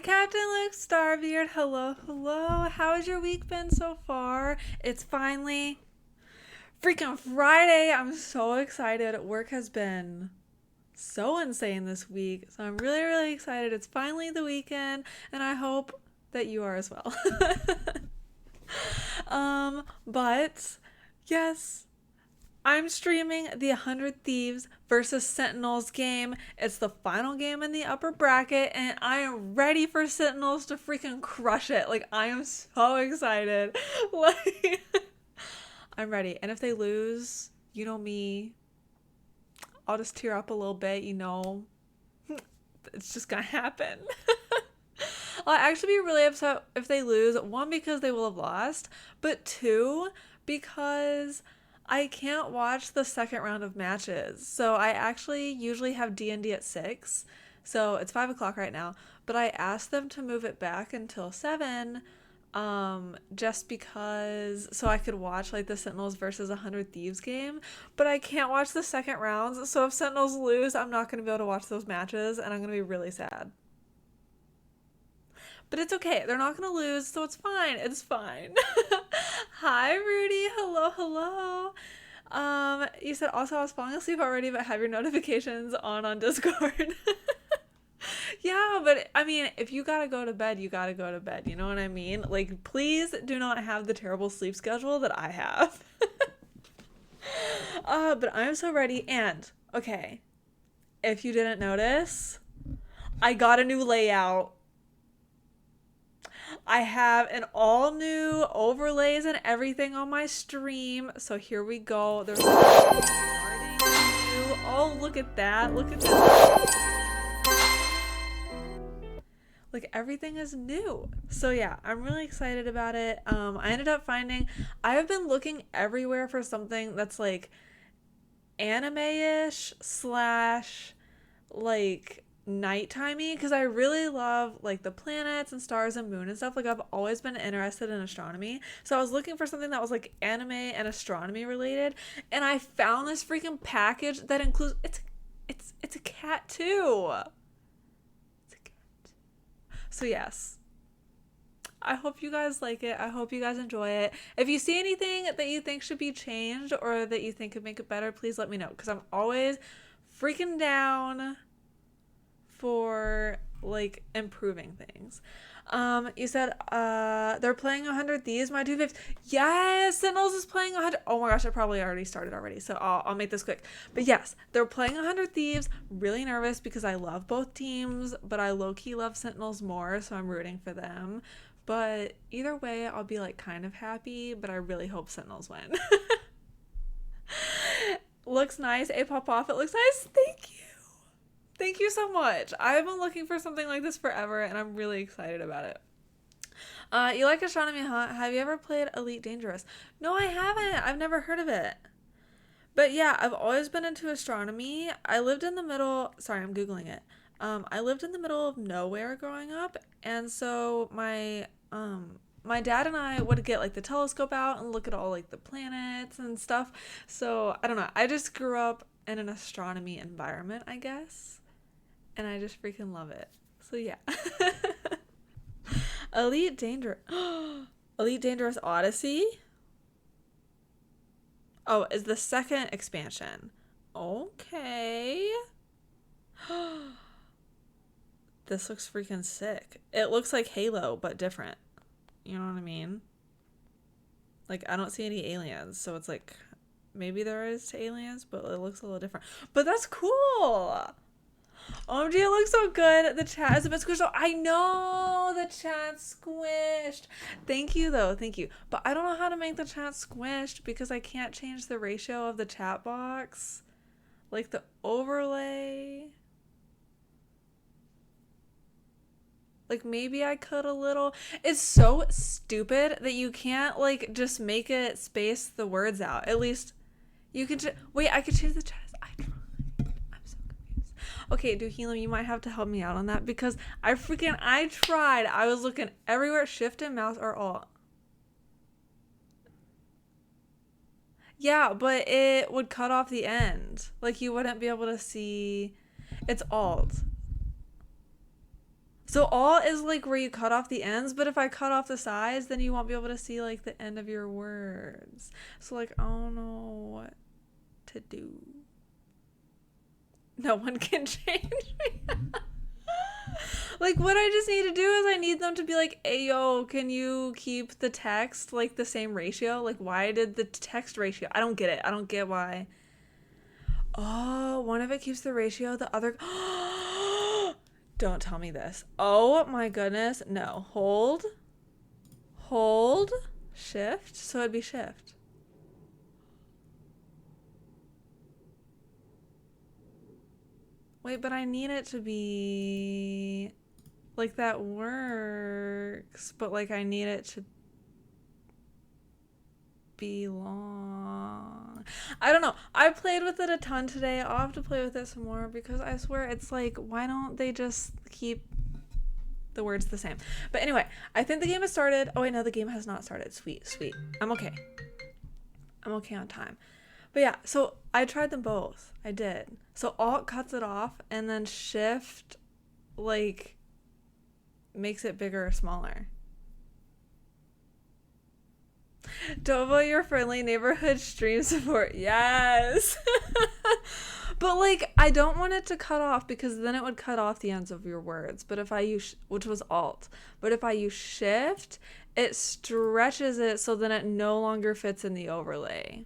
Captain Luke Starbeard. Hello, hello. How has your week been so far? It's finally freaking Friday. I'm so excited. Work has been so insane this week. So I'm really, really excited. It's finally the weekend, and I hope that you are as well. But yes, I'm streaming the 100 Thieves versus Sentinels game. It's the final game in the upper bracket, and I am ready for Sentinels to freaking crush it. Like, I am so excited. Like, I'm ready. And if they lose, you know me, I'll just tear up a little bit, you know. It's just gonna happen. I'll actually be really upset if they lose. One, because they will have lost, but two, because I can't watch the second round of matches. So I actually usually have D&D at 6. So it's 5 o'clock right now. But I asked them to move it back until 7. Just because so I could watch like the Sentinels versus 100 Thieves game. But I can't watch the second rounds. So if Sentinels lose, I'm not going to be able to watch those matches. And I'm going to be really sad. But it's okay. They're not going to lose, so it's fine. It's fine. Hi, Rudy. Hello, hello. You said also I was falling asleep already, but have your notifications on Discord. Yeah, but I mean, if you gotta go to bed, you gotta go to bed. You know what I mean? Like, please do not have the terrible sleep schedule that I have. But I'm so ready. And, okay, if you didn't notice, I got a new layout. I have an all new overlays and everything on my stream. So here we go. There's oh, look at that. Look at that. Like, everything is new. So yeah, I'm really excited about it. I ended up finding, I have been looking everywhere for something that's like anime-ish slash like nighttimey, because I really love like the planets and stars and moon and stuff. Like, I've always been interested in astronomy, so I was looking for something that was like anime and astronomy related, and I found this freaking package that includes it's a cat too. It's a cat. So yes, I hope you guys like it. I hope you guys enjoy it. If you see anything that you think should be changed or that you think could make it better, please let me know, because I'm always freaking down for like improving things. You said they're playing 100 Thieves, my 250. Yes, Sentinels is playing 100. Oh my gosh, I probably already started already, so I'll make this quick. But yes, they're playing 100 Thieves. Really nervous because I love both teams, but I low-key love Sentinels more, so I'm rooting for them. But either way, I'll be like kind of happy, but I really hope Sentinels win. Looks nice. A pop off. It looks nice. Thank you. Thank you so much. I've been looking for something like this forever, and I'm really excited about it. You like astronomy, huh? Have you ever played Elite Dangerous? No, I haven't. I've never heard of it. But yeah, I've always been into astronomy. I lived in the middle. Sorry, I'm Googling it. I lived in the middle of nowhere growing up, and so my dad and I would get like the telescope out and look at all like the planets and stuff. So I don't know. I just grew up in an astronomy environment, I guess. And I just freaking love it. So yeah. Elite Danger Elite Dangerous Odyssey? Oh, is the second expansion. Okay. This looks freaking sick. It looks like Halo, but different. You know what I mean? Like, I don't see any aliens, so it's like, maybe there is aliens, but it looks a little different. But that's cool! OMG, it looks so good. The chat is a bit squished. Oh, I know the chat's squished. Thank you, though. Thank you. But I don't know how to make the chat squished because I can't change the ratio of the chat box. Like the overlay. Like, maybe I could a little. It's so stupid that you can't, like, just make it space the words out. At least you can wait, I could change the chat. I tried. I'm so confused. Okay, Duhelim, you might have to help me out on that because I tried. I was looking everywhere. Shift and mouse or alt. Yeah, but it would cut off the end. Like, you wouldn't be able to see. It's alt. So alt is like where you cut off the ends, but if I cut off the sides, then you won't be able to see like the end of your words. So like I don't know what to do. No one can change me. Like what I just need to do is I need them to be like, "Ayo, can you keep the text like the same ratio? Like why did the text ratio? I don't get it. I don't get why." Oh, one of it keeps the ratio, the other Don't tell me this. Oh my goodness. No. Hold. Hold. Shift. So it'd be shift. Wait, but I need it to be like that works, but like I need it to be long. I don't know. I played with it a ton today. I'll have to play with it some more because I swear it's like, why don't they just keep the words the same? But anyway, I think the game has started. Oh wait, no, the game has not started. Sweet, sweet. I'm okay. I'm okay on time. But yeah, so I tried them both. I did. So alt cuts it off and then shift like makes it bigger or smaller. Dovo, your friendly neighborhood stream support. Yes. But like I don't want it to cut off because then it would cut off the ends of your words. But if I use, which was alt, but if I use shift, it stretches it so then it no longer fits in the overlay.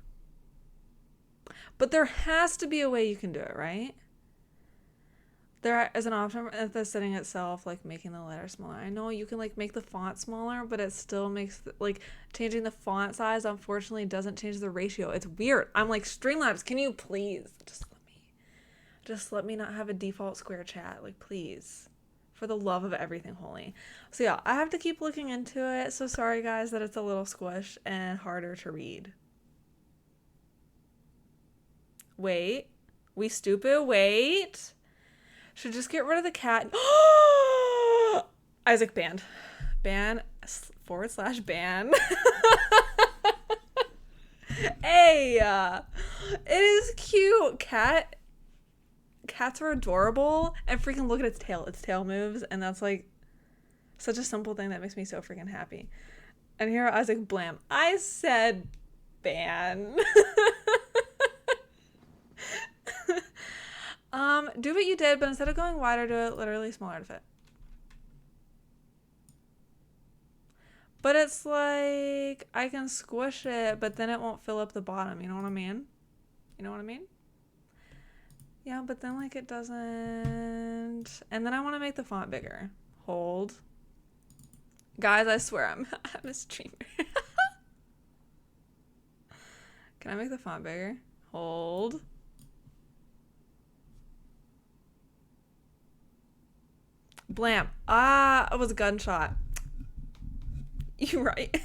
But there has to be a way you can do it, right? There is an option at the setting itself, like making the letter smaller. I know you can like make the font smaller, but it still makes like changing the font size unfortunately doesn't change the ratio. It's weird. I'm like, Streamlabs, can you please just let me not have a default square chat, like please, for the love of everything holy. So yeah, I have to keep looking into it. So sorry guys that it's a little squished and harder to read. Wait, we stupid. Wait. Should just get rid of the cat. Isaac banned. Ban / ban. Hey, it is cute. Cats are adorable. And freaking look at its tail. Its tail moves. And that's like such a simple thing that makes me so freaking happy. And here Isaac blam. I said ban. Do what you did, but instead of going wider, do it literally smaller to fit. But it's like, I can squish it, but then it won't fill up the bottom. You know what I mean? You know what I mean? Yeah, but then like it doesn't. And then I want to make the font bigger. Hold. Guys, I swear I'm a streamer. Can I make the font bigger? Hold. Blam. Ah, it was a gunshot. You're right.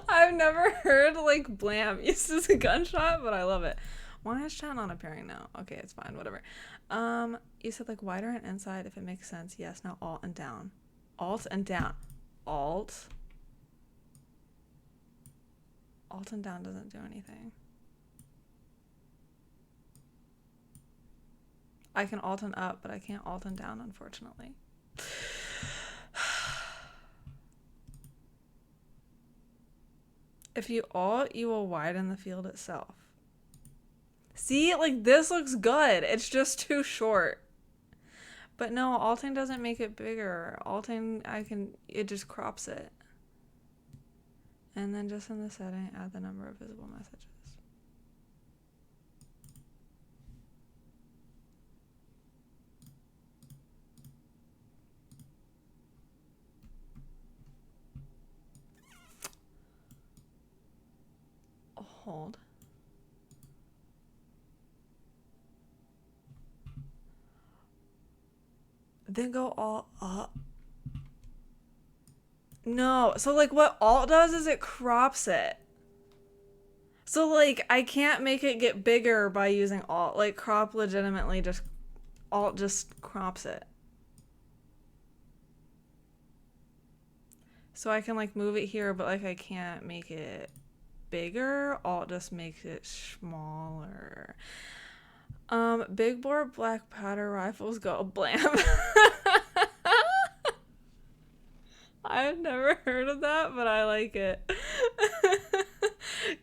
I've never heard like blam used as a gunshot, but I love it. Why is chat not appearing now? Okay, it's fine, whatever. You said like wider and inside if it makes sense. Yes, now alt and down. Alt and down. Alt. Alt and down doesn't do anything. I can alt and up, but I can't alt and down, unfortunately. If you alt, you will widen the field itself. See, like this looks good. It's just too short. But no, alting doesn't make it bigger. Alting, it just crops it. And then just in the setting, add the number of visible messages. Hold. Then go all up. No, so like what alt does is it crops it. So like I can't make it get bigger by using alt. Like crop legitimately just, alt just crops it. So I can like move it here, but like I can't make it bigger. Alt just makes it smaller. Big bore black powder rifles go blam. I've never heard of that, but I like it.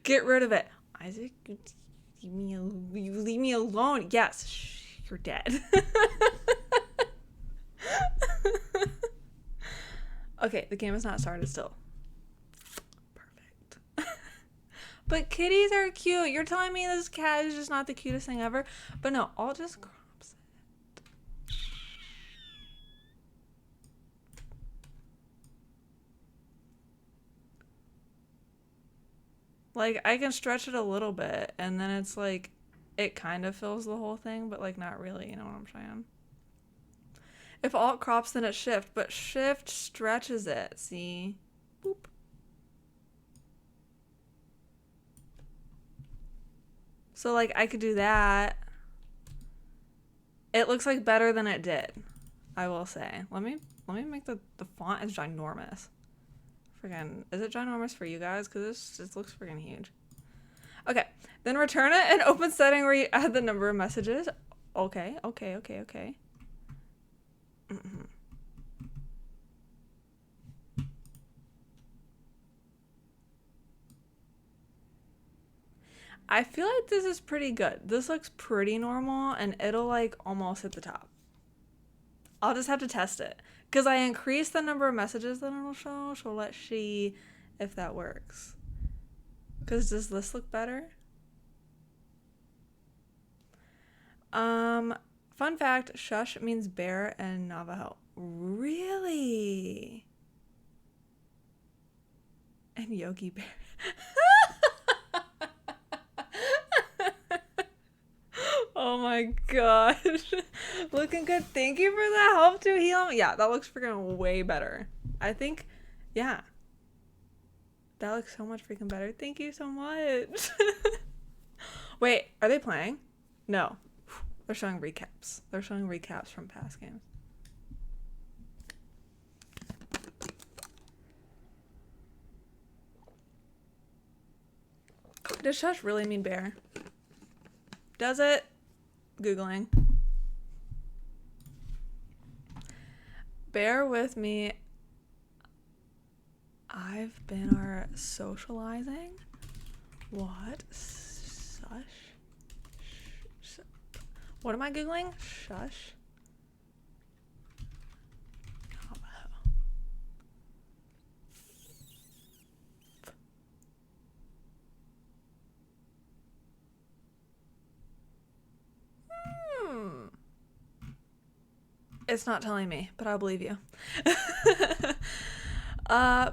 Get rid of it. Isaac, you leave me alone. Yes, you're dead. Okay, the game has not started still. Perfect. But kitties are cute. You're telling me this cat is just not the cutest thing ever? But no, I'll just crops it. Like, I can stretch it a little bit, and then it's like, it kind of fills the whole thing, but like not really, you know what I'm saying? If alt crops, then it's shift, but shift stretches it, see? Boop. So like I could do that. It looks like better than it did, I will say. Let me make the font is ginormous. Freaking, is it ginormous for you guys? Because this just looks freaking huge. Okay, then return it and open setting where you add the number of messages. Okay. I feel like this is pretty good. This looks pretty normal and it'll like almost hit the top. I'll just have to test it. Because I increased the number of messages that it'll show. So let's see if that works. Because does this look better? Fun fact, shush means bear in Navajo. Really? And Yogi Bear. Oh my gosh. Looking good. Thank you for the help to heal. Yeah, that looks freaking way better. I think, yeah. That looks so much freaking better. Thank you so much. Wait, are they playing? No. They're showing recaps. They're showing recaps from past games. Does shush really mean bear? Does it? Googling. Bear with me. I've been our socializing. What? Shush? What am I Googling? Shush. It's not telling me, but I'll believe you.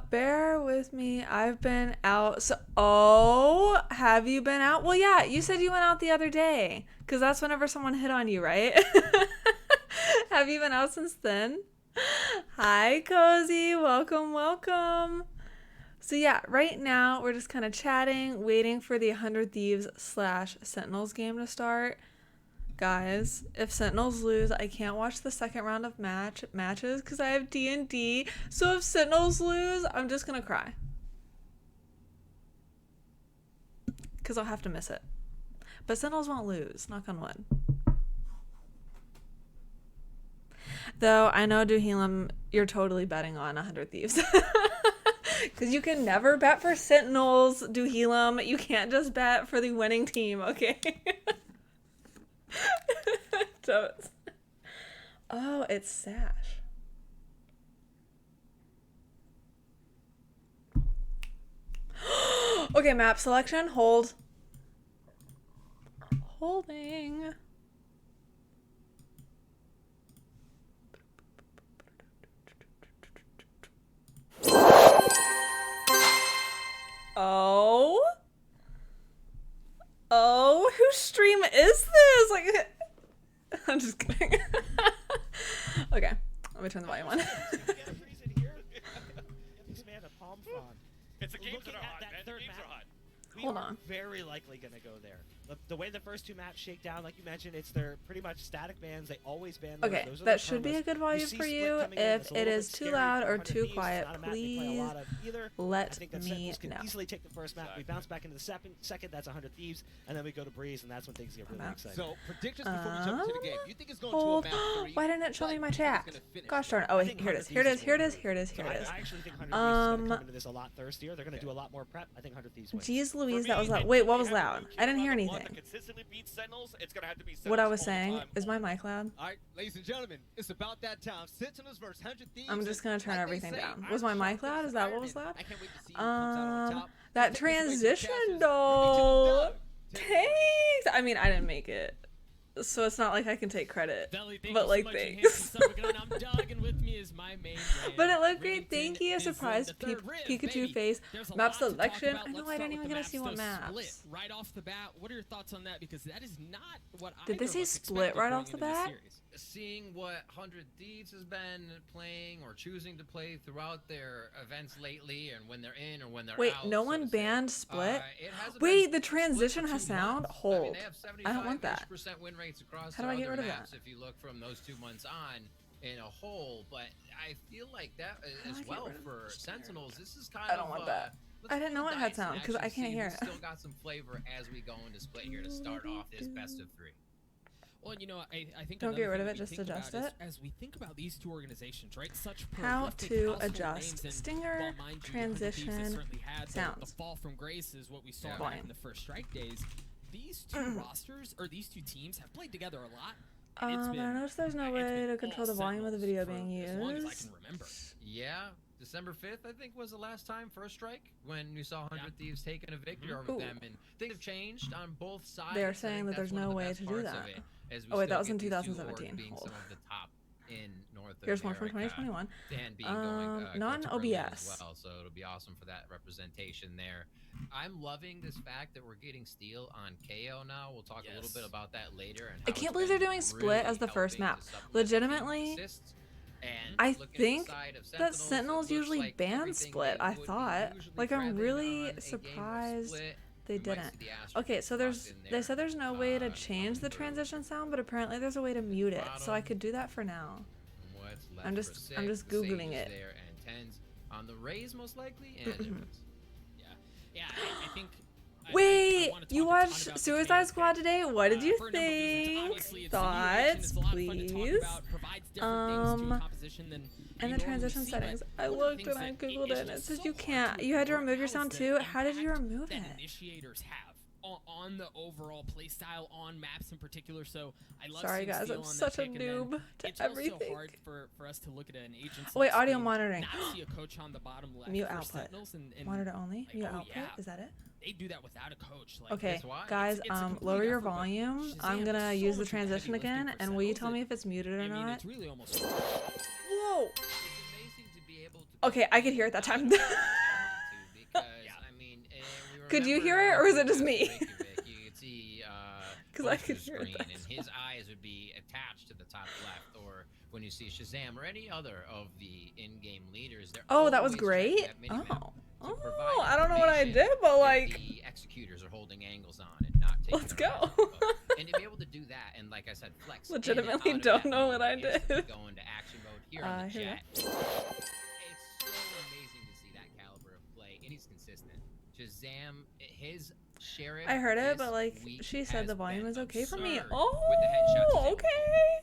Bear with me. I've been out. Oh, have you been out? Well, yeah, you said you went out the other day. Because that's whenever someone hit on you, right? Have you been out since then? Hi, Cozy. Welcome. So yeah, right now we're just kind of chatting, waiting for the 100 Thieves / Sentinels game to start. Guys, if Sentinels lose, I can't watch the second round of matches because I have D&D. So if Sentinels lose, I'm just gonna cry. Because I'll have to miss it. But Sentinels won't lose, knock on wood. Though I know Duhelim, you're totally betting on 100 Thieves. Because you can never bet for Sentinels, Duhelim. You can't just bet for the winning team, okay? Totes. Oh, it's Sash. Okay, map selection. Hold. Holding. Oh, whose stream is this? Like, I'm just kidding. Okay, let me turn the volume on. It's the games that are hot, man. Games are hot. We Hold are on. very likely going to go there. The way the first 2 maps shake down, like you mentioned, they're pretty much static bans. They always ban those. Okay, Those are that the should be permas. a good volume for you. If it is too loud or too quiet, please let me know. Easily take the first map. We bounce back into the second. That's 100 Thieves, and then we go to Breeze, and that's when things get really exciting. So predictions before we jump into the game. You think it's going Hold. to a map 3? Why didn't it show me my chat? Gosh darn. Oh, wait, here it is. Here it is. Here it is. Here it is. Here it is. I actually think 100 Thieves is going to come into this a lot thirstier. They're going to do a lot more prep. I think 100 Thieves wins. Jeez Louise, that was loud. Wait, what was loud? I didn't hear anything. What I was saying, is my mic loud? All right, ladies and gentlemen, it's about that time. Sentinels versus 100 Thieves. I'm just gonna turn everything down. Was my mic loud? Is that what was loud? I can't wait to see who comes out on top. That transition though. Thanks. I mean, I didn't make it, so it's not like I can take credit. But like, thanks. But it looked great. Thank you. Surprise Pikachu face. Map selection. I know I didn't even get to see what maps. Right off the bat, what are your thoughts on that? Because that is not what Did they say split right off the bat? Seeing what 100 Thieves has been playing or choosing to play throughout their events lately, and when they're in or when they're Wait, out. no one banned split? Wait, the transition has sound? Hold. I don't want that. Win rates across How do I get rid of that? If you look from those 2 months on in a whole, but I feel like that as well for Sentinels. This is kind of. I don't want that. I didn't know it had sound because I can't hear it. Still got some flavor as we go into split here to start off this best of 3. Well, you know, I think don't get rid of it, just adjust it. As we think about these 2 organizations, right? Such how to adjust stinger transition sounds. The fall from grace is what we saw Volume. in the first strike days. These 2 rosters or these 2 teams have played together a lot. I noticed there's no way to control the volume of the video being used. As long as I can remember. Yeah. December 5th, I think, was the last time, first strike, when you saw 100 Thieves taking a victory over them, and things have changed on both sides. They're saying that there's no way to do that. Oh wait, that was in 2017. Here's one from 2021. Not an OBS. Well, so it'll be awesome for that representation there. I'm loving this fact that we're getting Steel on KO now. We'll talk a little bit about that later. And I can't believe they're doing Split as the first map. Legitimately, I think that Sentinels usually ban Split. I thought. Like, I'm really surprised they didn't. Okay, so they said there's no way to change the transition sound, but apparently there's a way to mute it. So I could do that for now. I'm just googling it. On the Rays, most likely. Yeah, I think. Wait, you watched Suicide Squad today? What did you think? Thoughts, please. And the transition settings. I looked and I googled it and it says you can't. You had to remove your sound too. How did you remove it? Initiators have on the overall playstyle on maps in particular. So I love. Sorry guys, I'm such a noob to everything. It's also hard for us to look at an agency. Oh wait, audio monitoring. Not see a coach on the bottom left. Mute output. Monitor only. Mute output. Is that it? They do that without a coach. Like, okay, guys, lower your volume. I'm gonna use the transition again, and will you tell me if it's muted or not? It's really almost. Whoa. Okay, I could hear it that time. Could you hear it, or is it just me? Because I could hear it. And his eyes would be attached to the top left, or when you see Shazam or any other of the in-game leaders. Oh, that was great. Oh, I don't know what I did, but like the executors are holding angles on and not taking. Let's go. And to be able to do that, and like I said, flex. Legitimately don't know what I did. Go into action mode here in the chat. It's so amazing to see that caliber of play, and he's consistent. Shazam, his sheriff. I heard it, but like she said, the volume is okay for me. With the Oh, headshots. okay.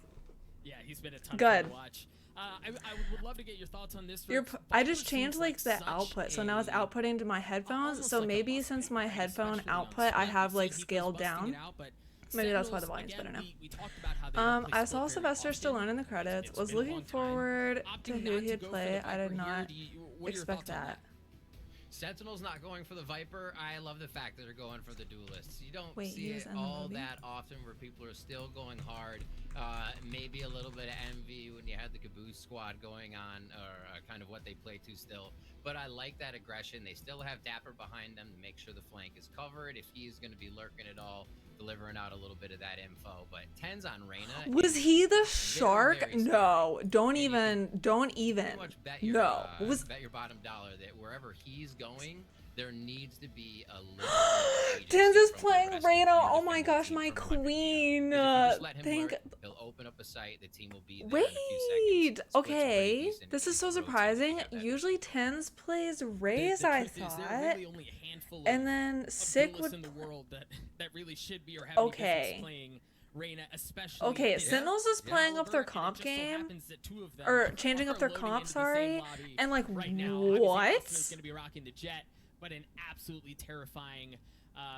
Yeah, he's been a ton Good. of fun to watch. I would love to get your thoughts on this. I just changed like the output, so now it's outputting to my headphones. So maybe since my headphone output I have like scaled down, maybe that's why the volume's better now. I saw Sylvester Stallone in the credits. Was looking forward to who he'd play. I did not expect that. Sentinel's not going for the Viper. I love the fact that they're going for the Duelists. You don't see it in the all movie? that often where people are still going hard. Maybe a little bit of envy when you had the Caboose squad going on, or kind of what they play to still. But I like that aggression. They still have Dapper behind them to make sure the flank is covered if he's going to be lurking at all. delivering out a little bit of that info. But 10's on Reyna. Was he the shark? very No, don't And you even, don't pretty even. much bet your, No, bet your bottom dollar that wherever he's going, there needs to be a little bit of Tens agency is from the playing rest of Reyna. the Oh my defensive gosh, team my from 100 queen. Because if you just let him Thank. work, he'll open up a site. The team will be there in a few Wait. seconds. Split's pretty Okay. decent This if is so you rotate surprising. together. Usually Tens plays The Raze, I truth is, there are thought. really only a handful And then of Sick duelists would. in the world that really should be or have any Okay. business playing Reyna, especially. Okay, if Sentinels is they're playing up their Oliver, and it comp just so game. happens that two of them Or changing up are their loading comp, into the same sorry. lobby And like, right now. what? Obviously, is going to be rocking the Jet, but an absolutely terrifying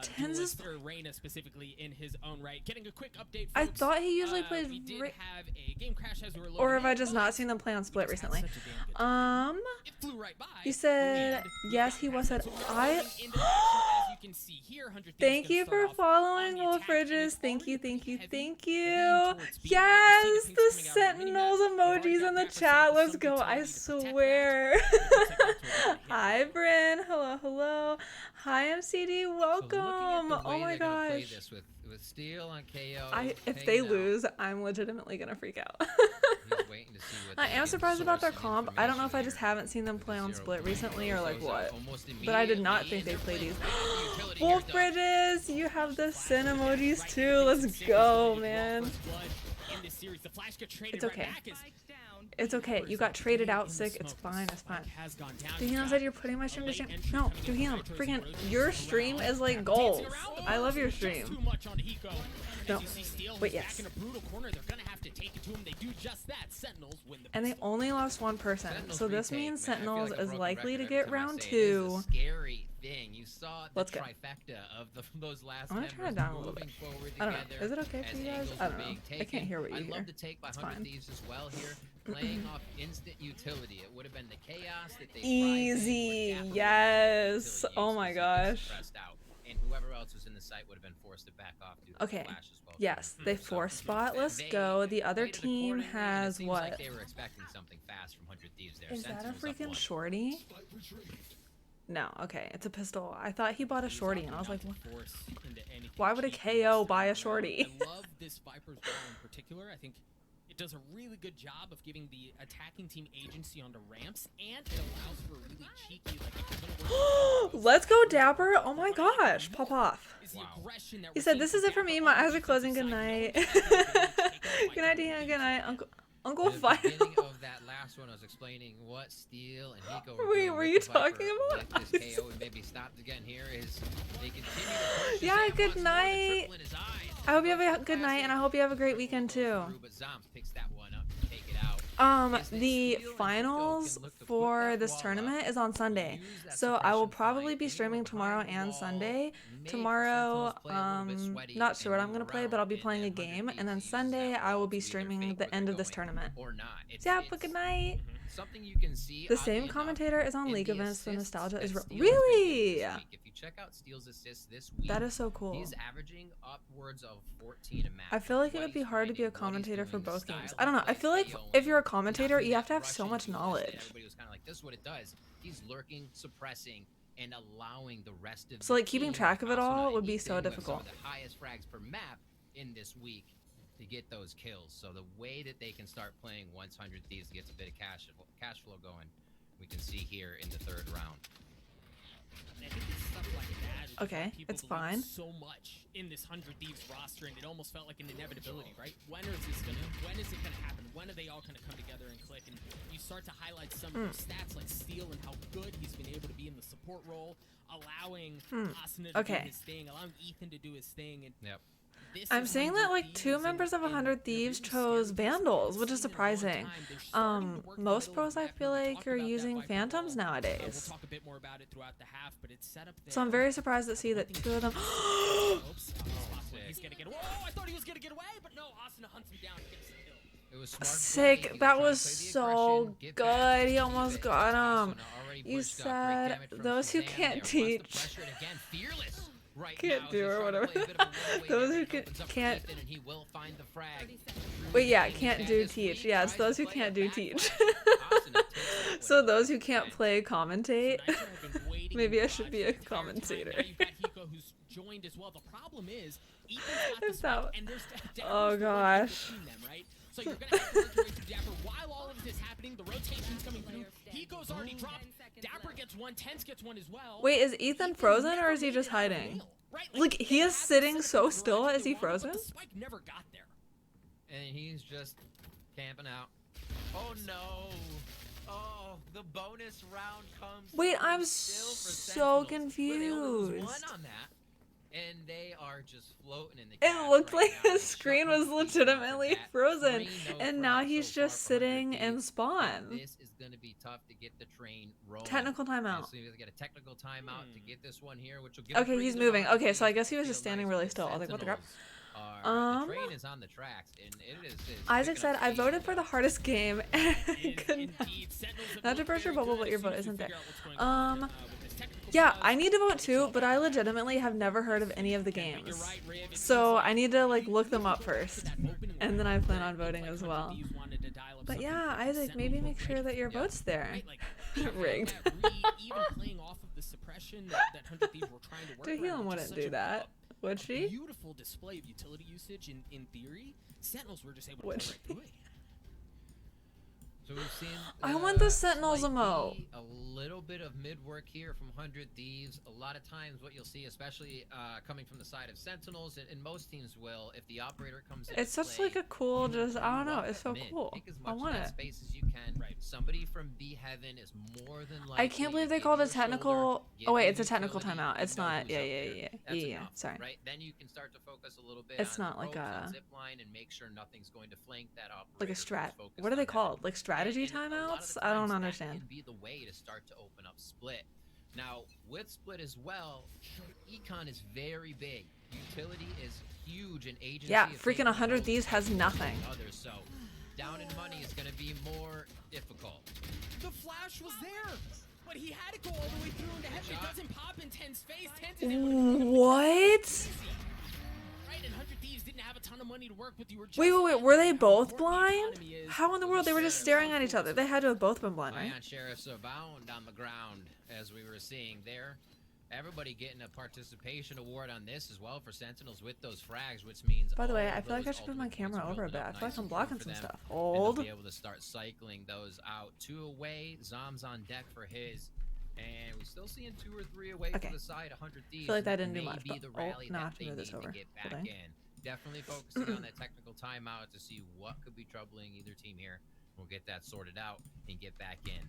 Tens is duelist, or Reyna specifically in his own right. Getting a quick update, I folks. thought he usually plays We did Ra- have a game crash as we were loading Or have I in, just but not seen them play on Split we just had recently? such a damn good time. It flew right by. You said and we yes. got He was past said that. So we are I. moving into action, as you can see here. 100 Thieves Thank gonna you start for off following, on the Wolf attack, and Bridges. it's Thank you, already thank you, heavy thank lean you. towards speed, right? Yes, You see the the things coming out of the Sentinels mini-map. We've already emojis got in the Dapper set chat. up with Let's some go. I utility to protect that. swear. Looks like that's what we're gonna hit. Hi, Bryn. Hello, hello. Hi, MCD. So Welcome. looking at the Oh way my they're gonna play gosh. this with Steel on KO. If they hanging out, lose, I'm legitimately gonna freak out. he's waiting to see what I they am can surprised about their source comp. some I don't know if I information just here. haven't seen them play on 0 Split recently or like goes what. out almost But I did not immediately, think they and play they're these. playing the utility here, Wolf Doug. Bridges, you have the Sin emojis too. Let's go, man. It's okay. It's okay. You got traded out, Sick. It's fine. It's fine. Duhinam said you're putting my stream to shame. No, Duhinam, freaking, your stream is like gold. I love your stream. No. Wait, yes. And they only lost one person, Sentinels so this retake, means man. I feel Sentinels like a is broken likely to record every get time I round say it. It is a 2. scary thing. You saw the Let's go. trifecta of those last I'm gonna members turn it down a little moving bit. forward I don't know. together Is it okay for as you guys? angles I were don't know. being I taken. can't hear what you I hear. love the take by It's 100 fine. Thieves as well here, playing off instant utility. It would have been the chaos that they Easy, thrived in, yes. until Oh used my to see them gosh. suppressed out. And whoever else was in the site would have been forced to back off due to the Okay. flash as well. Yes, they So, force spot. Let's they go. The other played it team accordingly, and it has seems what? like they were expecting something fast from 100 Thieves there. Is that a Sentinels up freaking 1. shorty? No, okay, it's a pistol. I thought he bought a shorty, and I was like, what? Why would a KO buy a shorty? I love this Viper's ball in particular. I think it does a really good job of giving the attacking team agency onto ramps, and it allows for a really cheeky, like, Let's go, Dapper. Oh my gosh, pop off. is the aggression that He we're said, seeing this from is it for Dapper me. on My the eyes are closing. Good defensive night. side. Good night, Deanna. Good night, Uncle In the Fire. beginning of that last one, I was explaining what Steel and Hiko were Wait, doing were with you the Viper talking about with this KO and maybe stopped again here is they continue to push Yeah, Zam good once more, the night. triple in his eyes. I hope you have a good night, and I hope you have a great weekend too. But Zomps picks that one up to take it out. The finals for this tournament is on Sunday, so I will probably be streaming tomorrow and Sunday. Tomorrow, not sure what I'm gonna play, but I'll be playing a game, and then Sunday I will be streaming the end of this tournament. Or not. Yeah, but good night. Something you can see. The oddly same enough, commentator is on in League the Events, so assists nostalgia that is Steele's been really. getting this week. If you check out Steele's assists this week, That is so cool. he's averaging upwards of 14 a match. I feel like it What would be he's hard to be a finding, what he's commentator for doing, both the games. style I don't know. of I play, feel like KO, if you're a and commentator, nothing you have to that have so Russian much duelist that knowledge. Everybody was kind of like, this is what it does. He's lurking, suppressing, and allowing the rest of So, the like, keeping team, track of it Asuna all and would be Ethan, so who have some difficult. of the highest frags per map in this week to get those kills. So the way that they can start playing once 100 Thieves gets a bit of cash flow going, we can see here in the third round. I think it's stuff like that is Okay, why people it's believe fine. so much in this 100 Thieves roster, and it almost felt like an inevitability, right? When is it gonna happen? When are they all gonna come together and click? And you start to highlight some of the stats like Steel and how good he's been able to be in the support role, allowing Asuna to do Okay. his thing, allowing Ethan to do his thing, and Yep. this I'm is seeing 100 that like Thieves, 2 and- members of and 100 in a Thieves really chose scary place Vandals, we've which is seen in a long surprising. time. They're starting to work in the Most middle pros of the I map, feel and we'll like talk are about that using Viper Phantoms ball. We'll nowadays. talk a bit more about it throughout the half, but it's set up there. So I'm very surprised to see that 2 of them. Oops. He's gonna get away. Oh, I thought he was gonna get away, but no. Asuna hunts him down and gets the kill. It was smart play. He Sick. was That trying was to play the so aggression, get back, good. He keep almost it. got him. Asuna already You pushed up, great said damage from those who Suzanne can't there. Wants teach. the pressure, and again, fearless right Can't now, do just or trying to whatever. play a bit of a one-way Those there. who It can- opens up for can't- Ethan, and he will find the frag. Wait, yeah, Anything can't bad do this teach. week, Yeah, it's tries to those who play can't a do back teach. play. Asuna takes that So one those who down. can't play commentate. So Nitro have been waiting Maybe in I should garage be the a entire time. commentator. Now you've got Hiko Luca, who's joined as well. The problem is, Ethan's got the Is spike, that- and there's Dapper's Oh, the one gosh. between them, right? So you're gonna have to work your way through Dapper. While all of this is happening, the rotation's coming through. Hiko's already dropped. Dapper gets one, Tense gets one as well. Wait, is Ethan frozen or is he Never just made it out of hiding? nail, right? Like, they he is had the sitting setup so in the still. direction Is he they wanted, but frozen? The spike never got there. And he's just camping out. Oh no! Oh, the bonus round comes. Wait, through I'm still for so Sentinels, but they only lose confused. one on that, and they are just floating in the. It cash looked right like now. his screen was Shuffling feet legitimately off of that. frozen, 3-0 and now front he's so far just for 100 sitting in Thieves. spawn. This is going to be tough to get the train rolling. Technical timeout. So you get a technical timeout to get this one here, which will give. Okay, he's moving. Okay, so I guess he was just standing really still. I was like, what the crap? The train is on the tracks, and it is. Isaac picking said, up I speed. voted for the hardest game. And could not Not to burst your bubble, but your vote isn't there. Yeah, I need to vote too, but I legitimately have never heard of any of the games. So I need to like look them up first. And then I plan on voting as well. But yeah, Isaac, maybe make sure that your vote's there. Rigged. Even playing off of the suppression that 100 Thieves were trying to work around, Healing which is wouldn't such do a that, would she? beautiful display of utility usage in theory. Sentinels were just able to Would play right through it. So we've seen. I want the Sentinels slight emote. B, a little bit of mid work here from 100 Thieves. A lot of times, what you'll see, especially coming from the side of Sentinels, and most teams will, if the operator comes in. It's such like a cool, just I don't know, it's so cool. Take as I much want of that it. space as you can. Right. Somebody from B Heaven is more than likely. I can't believe to they give called you a technical. shoulder, Oh give wait, you it's a technical utility, timeout. you It's know not. who's Yeah, up yeah, here. yeah, That's yeah. enough, Sorry. Right. Then you can start to focus a little bit. It's on not like ropes a- and zip line and make sure nothing's going to flank that operator. Like a who's strat. focused What are they on that. called? Like strategy And a lot of timeouts? the I don't times that understand. Can be the way to start to open up split. Now with split as well, econ is very big. Utility is huge, and agency. Yeah, is freaking taking 100 most Thieves has than nothing. Others, so down in money is going to be more difficult. The flash was there, but he had to go all the way through into heaven. It doesn't pop in 10's face. 10's is able to pick up the What? easy. Right, and 100 Thieves didn't have a ton of money to work with. You were just Wait, were they how both important the blind? economy is. How in the world? They were just staring at each other. They had to have both been blind, right? Ion Sheriffs abound on the ground, as we were seeing there. Everybody getting a participation award on this as well for Sentinels with those frags, which means. By the way, all I feel like I those should put my ultimate camera points over a building bit. up I feel like nice I'm and blocking for some them, stuff. and Old. they'll be able to start cycling those out. 2 away, Zom's on deck for his. And we're still seeing 2 or 3 away Okay. to the side, 100 Thieves. feel like that and didn't do may much, be but- the oh, rally now I that have to they move this need over. to get back Holding. in. Definitely focusing on that technical timeout to see what could be troubling either team here. We'll get that sorted out and get back in.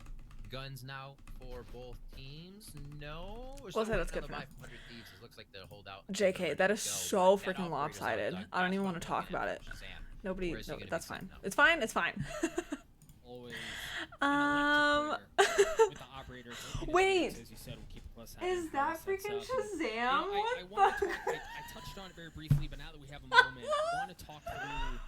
Guns now for both teams. No. We're We'll still say that's waiting good on for the now. buy from 100 Thieves. It looks like they'll hold out. JK, that is Go, so but that freaking operator's all lopsided. done. I don't even That's want to what talk we're about gonna it. get from Shazam. Nobody. Where's he No, gonna be that's fine. sitting up? It's fine. It's fine. Always Um. with the operators. Wait. As you said, we'll keep a close eye on Is how that this sets freaking up. Shazam? You know, I What wanna the? talk, I touched on it very briefly, but now that we have a moment, I want to talk through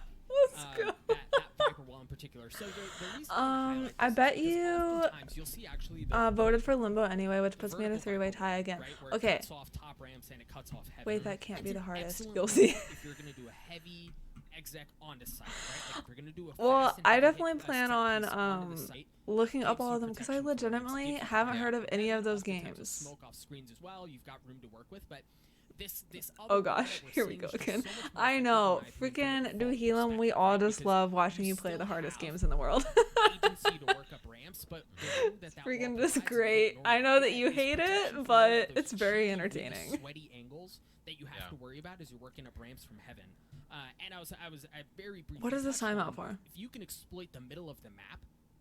Let's go. that Viper wall in particular. So the reason I I bet highlight this is you, because oftentimes you'll see actually the Voted for Limbo anyway, which puts me in a vertical three-way Viper tie wall, again. right, where it Okay. cuts off top ramps and it cuts off heaven. Wait, that can't be That's the an hardest. excellent You'll wall see. if you're gonna do a heavy exec onto site, right? Like if you're gonna do a Well, fast and I heavy definitely hit plan set on piece onto the site, looking up gives all you of them because I protection for ramps, legitimately gives you haven't protection heard of any of those oftentimes with games. Smoke off screens as well. You've got room to work with, but this Oh other wall gosh, that we're here we seeing go is just again. so much more I effective, know, in my opinion, freaking from a do fault Helam. We perspective, all right? just Because love watching you you play the still hardest have games in the world. agency to work up ramps, but the thing that that Freaking wall just provides you don't great. I normally know that get you is hate protection it, from all but of those it's very cheeky, really entertaining. sweaty angles that you have Yeah. to worry about as you're working up ramps from heaven. And I very briefly. What is this touched timeout on, for? If you can exploit the middle of the map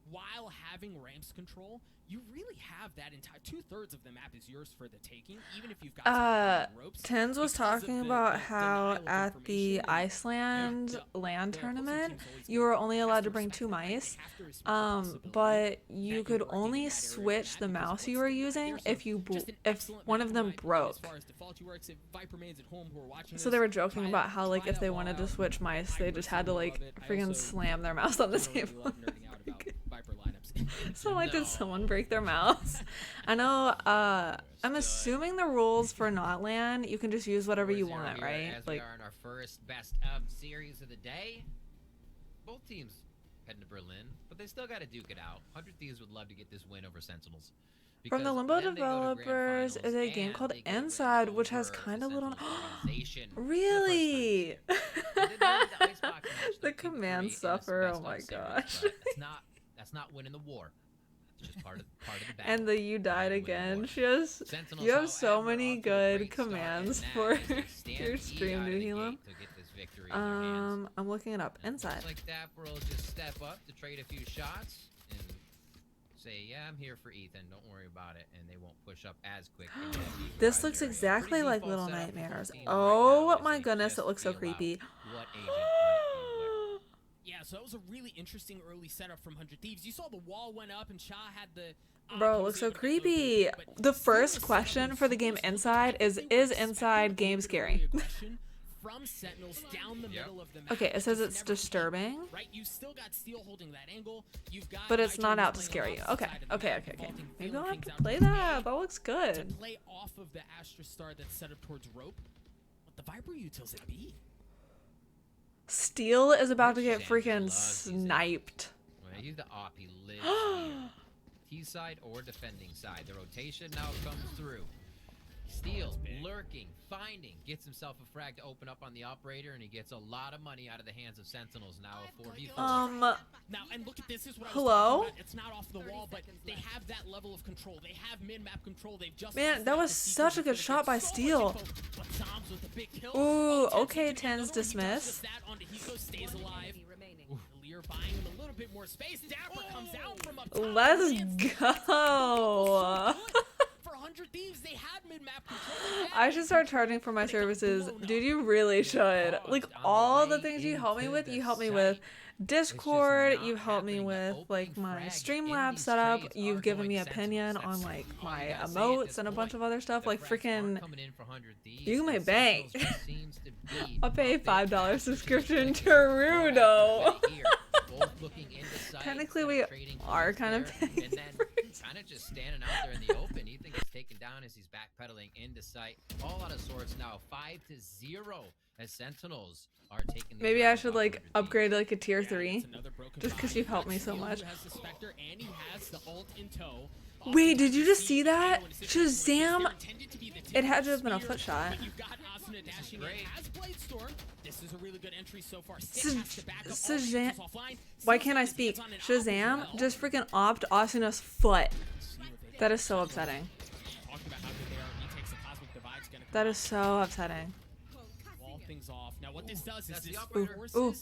while having ramps control, you really have that entire 2/3 of the map is yours for the taking, even if you've got some ropes. Tens was because of talking the about denial how of at the information and Iceland the land opposing tournament, team's always you gonna were only have allowed to to bring respect 2 that, right? They mice. have to respect the possibility But you that could you're working only in that area of the switch map the because mouse what's you were the using idea? So if you just an if excellent one map of in them my opinion broke. As far as default works, if Viper mans at home who are watching So this, they were joking try about that- how like try if they that wanted to wall out. switch mice, I they just had to personally like love it. I freaking also slam their mouse on the generally table. love nerding out about Viper lineups. So like, did No. someone break their mouse? I know. I'm assuming the rules for not land, you can just use whatever you 4-0 want, here right? As Like, we are in our first best of series of the day. Both teams heading to Berlin, but they still got to duke it out. 100 Thieves would love to get this win over Sentinels. From the Because Limbo then they go to grand developers is finals a game and called they get wins Inside, which has over kind the of little. Sentinels organization for the first time Really? this year. They did win the Icebox match, The though, 2-3 command in this suffer. Oh best-of my series, gosh. but that's not winning the war. It's just part of the battle. And the you died Winning the again. war. She has. Sentinels, You have so however, many off to a good great start, commands and for that is a your stampede stream, out of dude. the Helo. gate to get this victory in their hands. I'm looking it up. And Inside. looks like Dapper will just step up to trade a few shots and say, yeah, I'm here for Ethan. Don't worry about it. And they won't push up as quick. This looks exactly like Little Nightmares. Oh my goodness, it looks so creepy. What agent might be where. Yeah, so that was a really interesting early setup from 100 Thieves. You saw the wall went up and Cha had the... Bro, it he looks was so able to get a little creepy. bit, but The still first the question Sentinels for the game super Inside slow. is They were Inside expecting game a little bit scary? of aggression from Sentinels down the middle of the map. Okay, it says because it's never peaked, disturbing. Right, you still got Steel holding that angle. You've got But it's Nitro not who's out to playing scare on you. the Okay, opposite side of the okay, map, okay. vaulting, Maybe feeling I'll have things to out play towards that. A That looks to good. play off of the Astra Star that's set up towards rope. But the Viper utils at B. Steel is about to Rich get Sanders freaking loves these sniped. Well, he's the op. He lives here. T side or defending side. The rotation now comes through. Steel, lurking, finding, gets himself a frag to open up on the operator, and he gets a lot of money out of the hands of Sentinels now. A 4v4. Now, and look at this. Is what I was Hello? talking about. It's not off the wall, but they have that level of control. They have mid-map control. They've just Man, lost that was to Seekers such a and good Phoenix. shot by So much Steel. info, but Zombs with the big kill. Ooh, Oh, okay, Tens Tens to get another one. He dismiss. does that onto Hiko, stays alive. Lear buying him a little bit more space. Dapper comes out from up top. Let's lands go. For 100 Thieves, they had mid-map control. I should start charging for my services. Dude, you really should. Like, all the things you help me with, you help me with Discord, you help me with, like, my Streamlabs setup, you've given me opinion on, like, my emotes and a bunch of other stuff, like, freaking, you may bank. I'll pay a $5 subscription to Rudo. Technically, we are kind of paying and then kind of just standing out there in the open. Ethan gets taken down as he's backpedaling into sight. All out of sorts now, 5-0 as Sentinels are taking. Maybe I should, like, upgrade, like, a tier 3. Just 'cause you've helped me so much. Wait, did you just see that? Shazam! It had to have been a foot shot. Shazam! Why can't I speak? Shazam just freaking opt Asuna's foot. That is so upsetting. That is so upsetting. Wall things off. Now what this does is Ooh.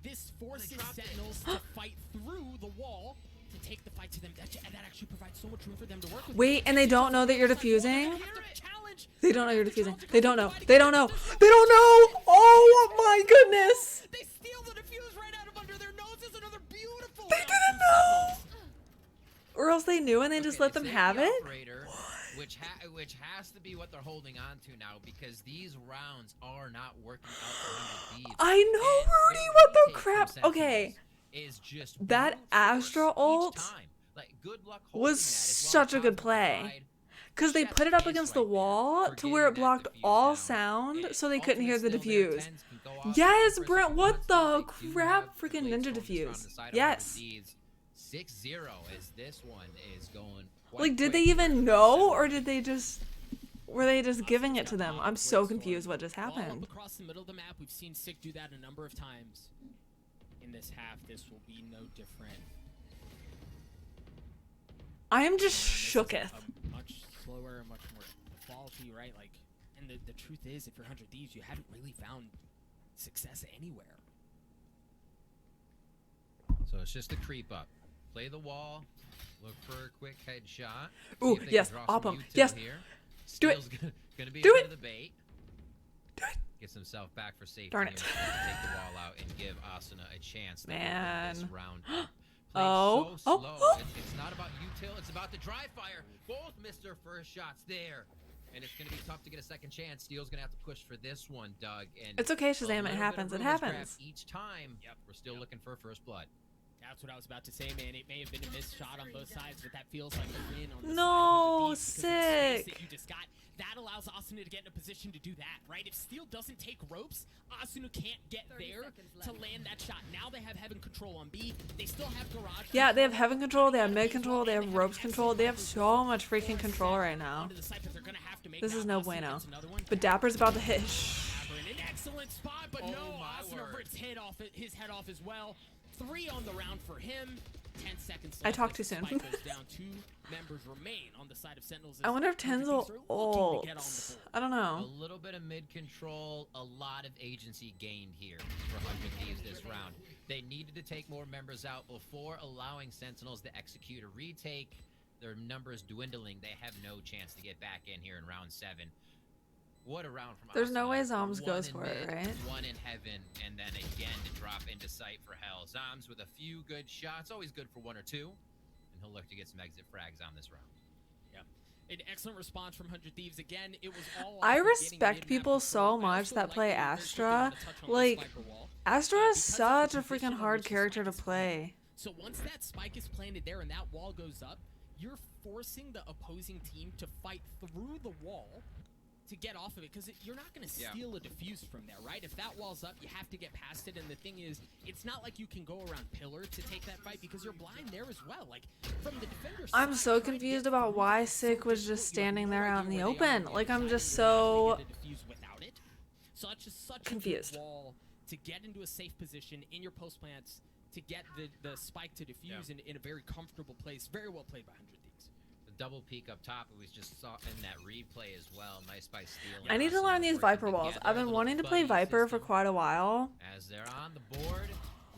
this forces Sentinels to fight through the wall to take the fight to them. That actually provides so much room for them to work with. Wait, and they don't know that you're defusing? Challenge. They don't know you're defusing. They don't know. They don't know. They don't know! Oh my goodness! They steal the defuse right out of under their noses. Another beautiful. They didn't know! Or else they knew and they just let them have it? Which has to be what they're holding on to now, because these rounds are not working out for 100 Thieves. I know, And Rudy, their what the retake crap? from Okay. Sentinels is just That brute force Astra each ult time. Like, good luck holding was that as well. such a good Cosmic play. Divide, Because they chef's put it up kiss against the right there wall for to where it getting that blocked defuse all down. sound And so they couldn't hear the ultimate's still there. defuse. Tens can go off Yes, and Brent, what press the once they do crap? have Freaking Blade ninja Storm just on defuse. the side of Yes. 100 Thieves. 6-0 as this one is going quite Like, did quick they for even know, or did they just... Were they just giving it to them? I'm so Great confused score. what just Wall up happened. across the middle of the map. We've seen Sick do that a number of times. In this half, this will be no different. I am just This is shooketh. a much slower, much more faulty, right? Like, and the truth is, if you're 100 Thieves, you haven't really found success anywhere. So it's just a creep up. Play the wall. Look for a quick headshot. Ooh, See if they can yes, draw op some him. util Yes. here. Do it. Steel's gonna be Do a bit it. of the bait. Do it. Gets himself back for safety. Darn and it. wants to take the wall out and give Asuna a chance to open this Man. round. Oh. So Oh. slow. Oh. It's not about util. It's about the dry fire. Both missed their first shots there. And it's going to be tough to get a second chance. Steel's going to have to push for this one, Doug. And It's okay, a Shazam, little it bit of happens, it room is grabbed happens. Each time, Yep. we're still looking for first blood. That's what I was about to say, man. It may have been a missed shot on both sides, but that feels like a win on the No, side of 100 Thieves because of the space sick. that you just got. That allowed allows Asuna to get in a position to do that, right? If Steel doesn't take ropes, Asuna can't get there to land that shot. Now they have Heaven control on B. They still have Garage. Yeah, they have Heaven control, they have mid control, they have ropes control. They have so much freaking control right now. This is no bueno. But Dapper's about to hit. An excellent spot, but no, my Asuna word. rips his head off as well. 3 on the round for him. 10 seconds I left talked as too the soon. spike goes down. 2 members remain on the side of Sentinels. I wonder if Tens will ult. I don't A know. little bit of mid control, a lot of agency gained here for 100 Thieves this round. They needed to take more members out before allowing Sentinels to execute a retake. Their numbers dwindling. They have no chance to get back in here in round 7. What a round from There's no Asuna. way Zoms One goes in for it, mid, right? 1 in Heaven, and then again to drop into sight for Hell. Zoms with a few good shots, always good for 1 or 2, and he'll look to get some exit frags on this round. An excellent response from 100 Thieves. Again, it was all I off of respect getting mid-map people so control. I much also that like play that they were quick Astra. on the touch on the Like, sniper wall. Astra is Because of such the a freaking position in hard which the character spike to is play. So once that spike is planted there and that wall goes up, you're forcing the opposing team to fight through the wall to get off of it, because you're not going to steal a defuse from there, right? If that wall's up, you have to get past it, and the thing is, it's not like you can go around pillar to take that fight because you're blind there as well. Like, from the defender's I'm side, so trying to confused get about through why that's so Sick was difficult. just You have standing no there out in idea the where they are open. on Like, the I'm other just side, and you're so not gonna get a defuse without it. So that's just such confused. a good wall to get into a safe position in your post plants to get the spike to defuse in a very comfortable place. Very well played by 100 Thieves. The double peek up top, we just saw in that replay as well. Nice by Steel. I need to learn these Viper walls. I've been wanting to play Viper for quite a while. As they're on the board,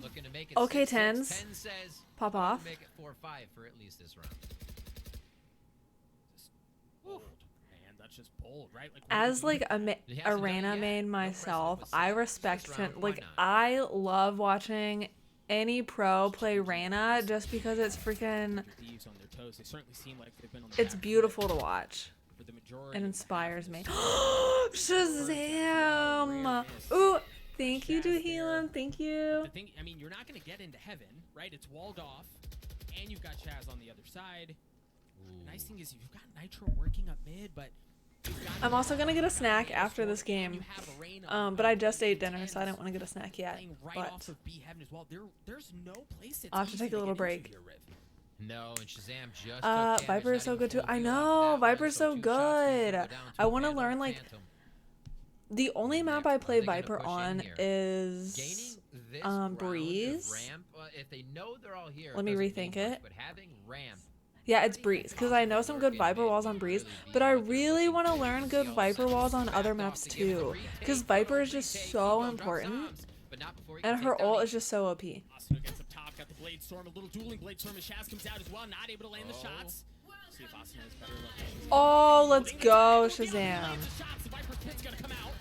looking to make it Okay, 6-6. Tens. 10 says Pop we'll off. make it 4-5 for at least this round. Bold. Man, that's just bold, right? Like, what As do you like do? a He hasn't done it arena yet. main No precedent myself, with I Sick. respect This round, Finn. why Like not? I love watching any pro play Reyna just because it's freaking. Thieves on their toes. They certainly seem like they've been on the It's back foot beautiful to watch. for the majority. It of the inspires half me. of this. Shazam! Ooh, thank you, Shaz Duhelan. Thank you. The thing, I mean, you're not going to get into heaven, right? It's walled off, and you've got Chaz on the other side. Nice thing is you've got Nitro working up mid, but you've got I'm also gonna get a snack Storm, after this and game. you have Arena But I just ate on dinner, so I Tens didn't want to get a snack yet. playing right But off of B heaven as well. There's no place it's I'll have to easy take a little get into break. here, Riv. No, and Shazam just took damage, Viper is not so even good too. full I heal off know, that one, Viper's so 2 shots means good. they go down to I a want to Phantom, learn like Phantom. the only map Next, I are play they gonna Viper push in on here? is Gaining this round of Breeze. ramp, if they know they're all here, Let me doesn't rethink mean much, it. But having ramp, Yeah, it's Breeze, because I know some good Viper walls on Breeze, but I really want to learn good Viper walls on other maps too, because Viper is just so important, and her ult is just so OP. Asuna gets up top, got the Blade Storm, a little dueling Blade Storm, and Shaz comes out as well, not able to land the shots. See if Asuna has better luck. Oh, let's go, Shazam. The Viper's pit's gonna come out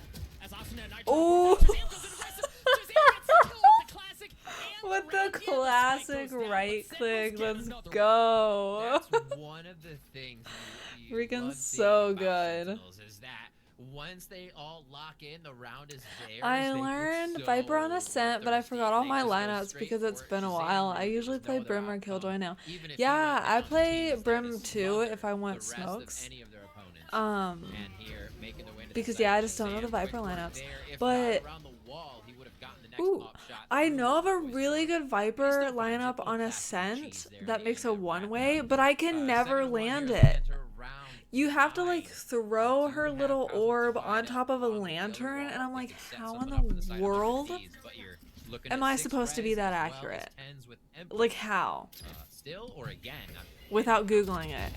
as Asuna and Nitro. Oh. Shazam goes aggressive. Shazam gets the kill with the classic. And With round the in, spike classic goes down, but right Sentinels click, get let's another one. go. That's one of the things you Freaking love so seeing about good. Sentinels is that once they all lock in, the round is theirs. I They get learned so Viper on Ascent, but I thirsty. forgot all They my just go lineups straight because it's for it. been a Shazam while. I really, usually there's play no other Brim or Killjoy outcome. now. Even if Yeah, you went I down play teams, Brim that is too smother if I want the rest of smokes. any of their opponents. Um, And here, making their way into the because site, yeah, I just don't know the Shazam, Viper quick work lineups. there. If But not around the wall, he would have gotten the next ooh, pop shot I through know of a the poison really arrow. good Viper He still finds it, lineup little on tap and Ascent cheese there that in makes the a end of that one-way, round. but I can never Second one here land as we it. enter round You have to 9. like throw You her have little Cosmic orb Divide on up top of a on the lantern, wall. and I'm They like, can set how in something up for the side of world Thieves, but you're looking am at I 6 supposed to be res that as well as accurate? 10s with Emperor. Like how? Still or again? Without Googling it.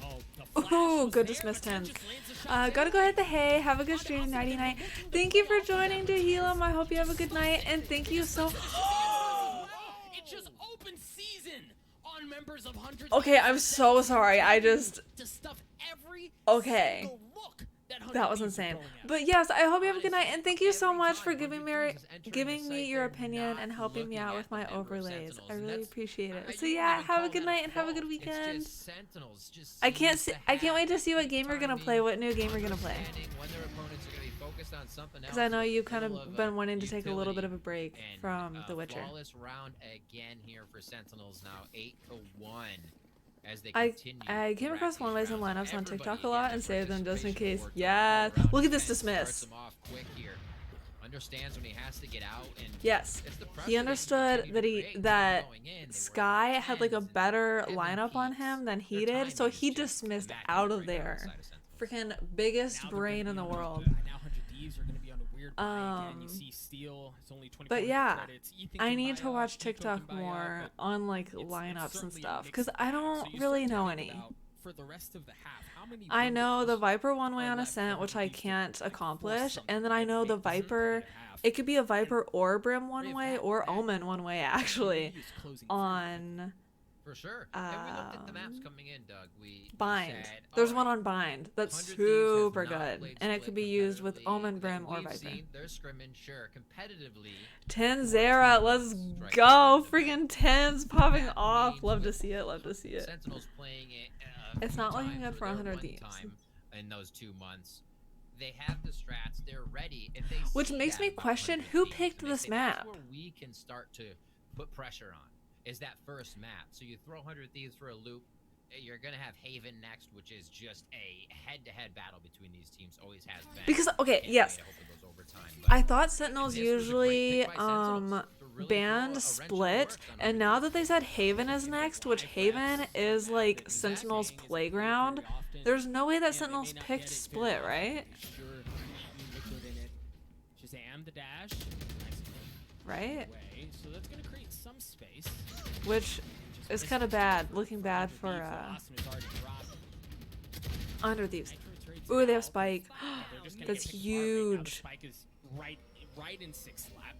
Oh, the flash Ooh, was good there, dismiss but Ted 10s. just lands the shot Gotta go there. hit the hay. Have a good stream, nighty night. Thank you for joining, Duhelam. I hope you have a good night, and thank you so. It just open season on members of hundreds. Okay, I'm so sorry. I just. to stuff every Okay. single look that That was insane. But yes, I hope you have a good night, and thank you so much for giving me your opinion and helping me out with my overlays. I really appreciate it. So yeah, have a good night and have a good weekend. I can't wait to see what game you're gonna play. What new game you're gonna play? Because I know you kind of been wanting to take a little bit of a break from The Witcher. Flawless round again here for Sentinels now, 8-1. as they I continue. came to across rack one-ways these and rounds. lineups on TikTok a Everybody lot in and the saved them just in participation case. board Yeah. all around Look at him this and starts dismiss. him off quick here. Understands when he has to get out, and Yes. it's the pressure He that understood continue that to he create. So that going in, they were Sky had like a 10s and better 7 lineup on peaks. him than he Their did, so timing is he just dismissed immaculate out of right now on the there. side of Sentinels. Freaking biggest Now they're gonna brain be in the on world. now 100 Thieves are going to be on a weird buy again. You see Steel, it's only 24 But yeah, credits. Ethan I can need buy to out, watch Nico TikTok can buy out, more but on like it's lineups and certainly a stuff mixed because I bag. So don't you really start to know think any. about, for the rest of the half, how many I know the windows Viper one way are on left for Ascent, which 100 I Thieves to, can't like, force accomplish, something, and then I right? know Make the this a Viper. competitive half. It could be a And Viper or Brim one if way that- or that Omen one way actually is closing through. on For sure. And we looked at the maps um, coming in, Doug. We Bind. said, There's all one right, on Bind that's 100 Thieves has super not good, played and it Split could be used with competitively Omen, that Brim, or we've Viper. seen. They're scrimming, sure, competitively. 10 Zera, let's Strike go! the band. Freaking 10s popping That off. means Love to with see it. Love to see it. Sentinels playing it It's few not looking times good or for their 100 one Thieves. time in those 2 months. They have the strats. They're ready. If they Which see makes that me about question 100 who Thieves, picked and they this say, map. That's where we can start to put pressure on. Is that first map. So you throw 100 Thieves for a loop. You're going to have Haven next, which is just a head-to-head battle between these teams. Always has been. Because, okay, Can't yes. wait. I hope it goes overtime, but I thought Sentinels this was a great usually pick by Sentinels to really throw a banned wrench in the Split, works on and 100 now Thieves. that they said Haven is next, which Haven is like Sentinels' playground, there's no way that Sentinels picked Split, right? Sure, liquid in it. Shazam the dash. Nice Right? away. So that's going to create some space. Which is kind of bad, looking bad for Austin has already dropped. 100 Thieves. Nitro trades Ooh, they have out. Spike. They're just gonna That's get picked apart right now. The huge. Spike is right in 6th lap.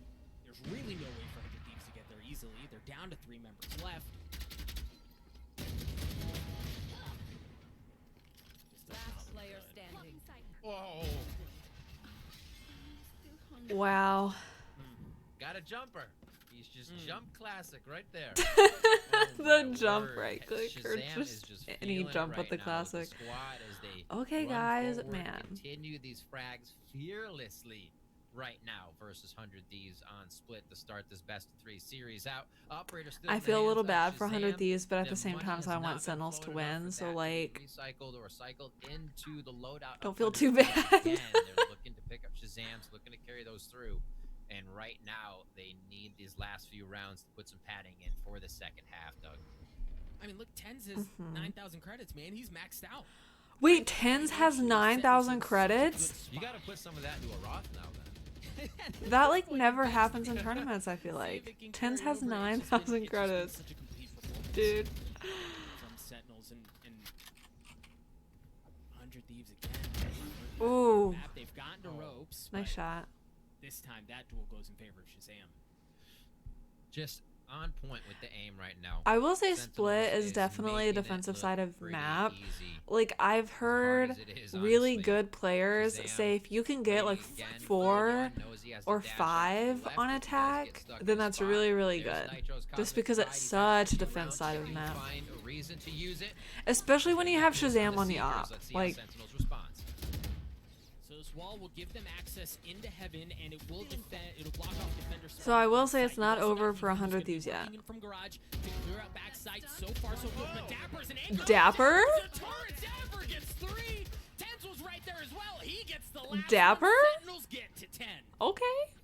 There's really no way for 100 Thieves to get there easily. They're down to 3 members left. Just does not look Player good. standing. Whoa. Wow. Got a jumper. He's just jump classic right there. The my jump word. right click or Shazam is just just any feeling it jump with right the now with classic. squad as they Okay, run guys, forward, man. Continue these frags fearlessly right now versus 100 Thieves on Split to start this best of 3 series out. Operator still I in the feel a hands little of bad for 100 Shazam. Thieves, but at The the same money time, has I not want been Sentinels to flowing enough win, for so that to be like, recycled or cycled into the loadout. don't of feel 100 too Thieves. bad. Again, they're looking to pick up Shazams, looking to carry those through. And right now, they need these last few rounds to put some padding in for the second half, Doug. I mean, look, Tens has 9,000 credits, man. He's maxed out. wait, Tens has 9,000 credits? You got to put some of that into a Roth now, then. That like never happens in tournaments, I feel like. Tens has 9,000 credits. Such a complete performance Dude. from Sentinels and 100 Thieves again. Ooh. Map, they've gotten to ropes. Nice but shot. This time, that duel goes in favor of Shazam. Just on point with the aim right now. I will say Sentinels Split is definitely a making it defensive look side of pretty map. easy. Like, I've hard heard as it is, really honestly. good players Shazam say if you can get like Waiting again, 4 One knows he has to or dash out to the 5 left on if he does get attack, stuck in then a that's spot. really, really There's good. Nitro's Just cosmic because pride. it's He's such a got defense rounds. side Can of he map. find a reason to use it? Especially when you have Just Shazam the on the Seekers. op. Let's see how Like, Sentinels responds. So this wall will give them access into heaven, and it will defend. It'll block off defender. So I will say it's not over for 100 Thieves yet. From garage to clear out backside. So far, so good. But Dapper's an anchor. Dapper? The turret Dapper gets 3. Tens was right there as well. He gets the last. Dapper? One. Sentinels get to 10. Okay.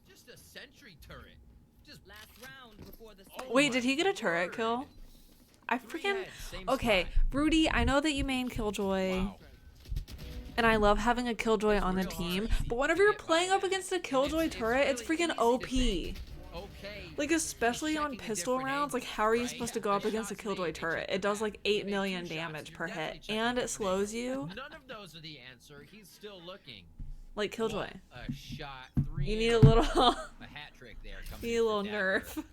Just a sentry turret. Just Last round before the Oh Wait, my did he get a turret word. kill? I 3 freaking... heads, same Okay, spot. Broody, I know that you main Killjoy. Wow. And I love having a Killjoy on the real team, hard but whenever to you're get by playing up that. against a And Killjoy it's turret, it's really freaking easy to OP. think, okay, Like, especially on checking a pistol different rounds, like angle, how are you right? supposed to Yeah, go up the against a shots Killjoy made, they turret? check It does the like back. 8 You made million 2 shots, damage you're per definitely hit, checking and the it slows you None of those are the answer. He's still looking. like Killjoy. What a shot. 3 You in need a a little, row. A hat trick there. you Coming need in a for little Dapper. nerf.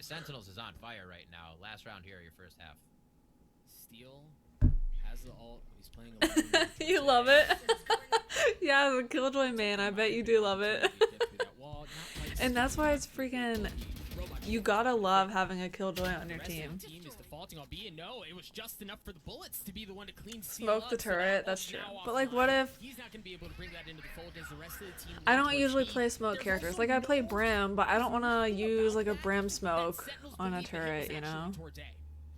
Sentinels is on fire right now. Last round here, your first half. Steel has the ult. He's playing alone. You love it. Yeah, as a Killjoy man, I bet you do love it. And that's why it's freaking, you gotta love having a Killjoy on your team. Team is defaulting, albeit no, it was just enough for the bullets to be the one to clean Steel Smoke up, the so that turret, ult's that's true. now But like, offline. what if, He's not gonna be able to bring that into the fold as the rest of the team I lean don't towards usually B. play smoke There's characters. also Like, I play no Brim, but I don't want to concern use about like a that, Brim and smoke Sentinels on a believe that he was turret, you actually know? towards A.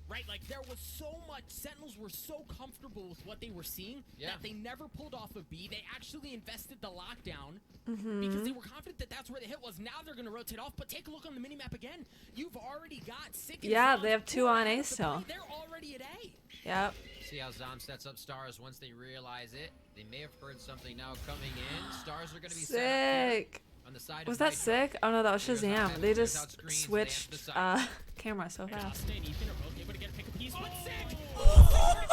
right? Like, there was so much, Sentinels were so comfortable with what they were seeing that they never pulled off a B. They actually invested the lockdown because they were confident that that's where the hit was. Now they're going to rotate off, but take a look on the minimap again. You've already got Sick and Yeah, Zon they have 2 on A out of the still. play. They're already at A. Yep. See how Zom sets up Stars once they realize it. They may have heard something now coming in. Stars are going to be set up here Sick. on the side Was of that Nitro. sick? Oh no, that was There's Shazam. nothing. They There's just out screens, switched they have the side. camera so fast. Austin and Ethan are both able to get a pick a piece, but Sick! Oh.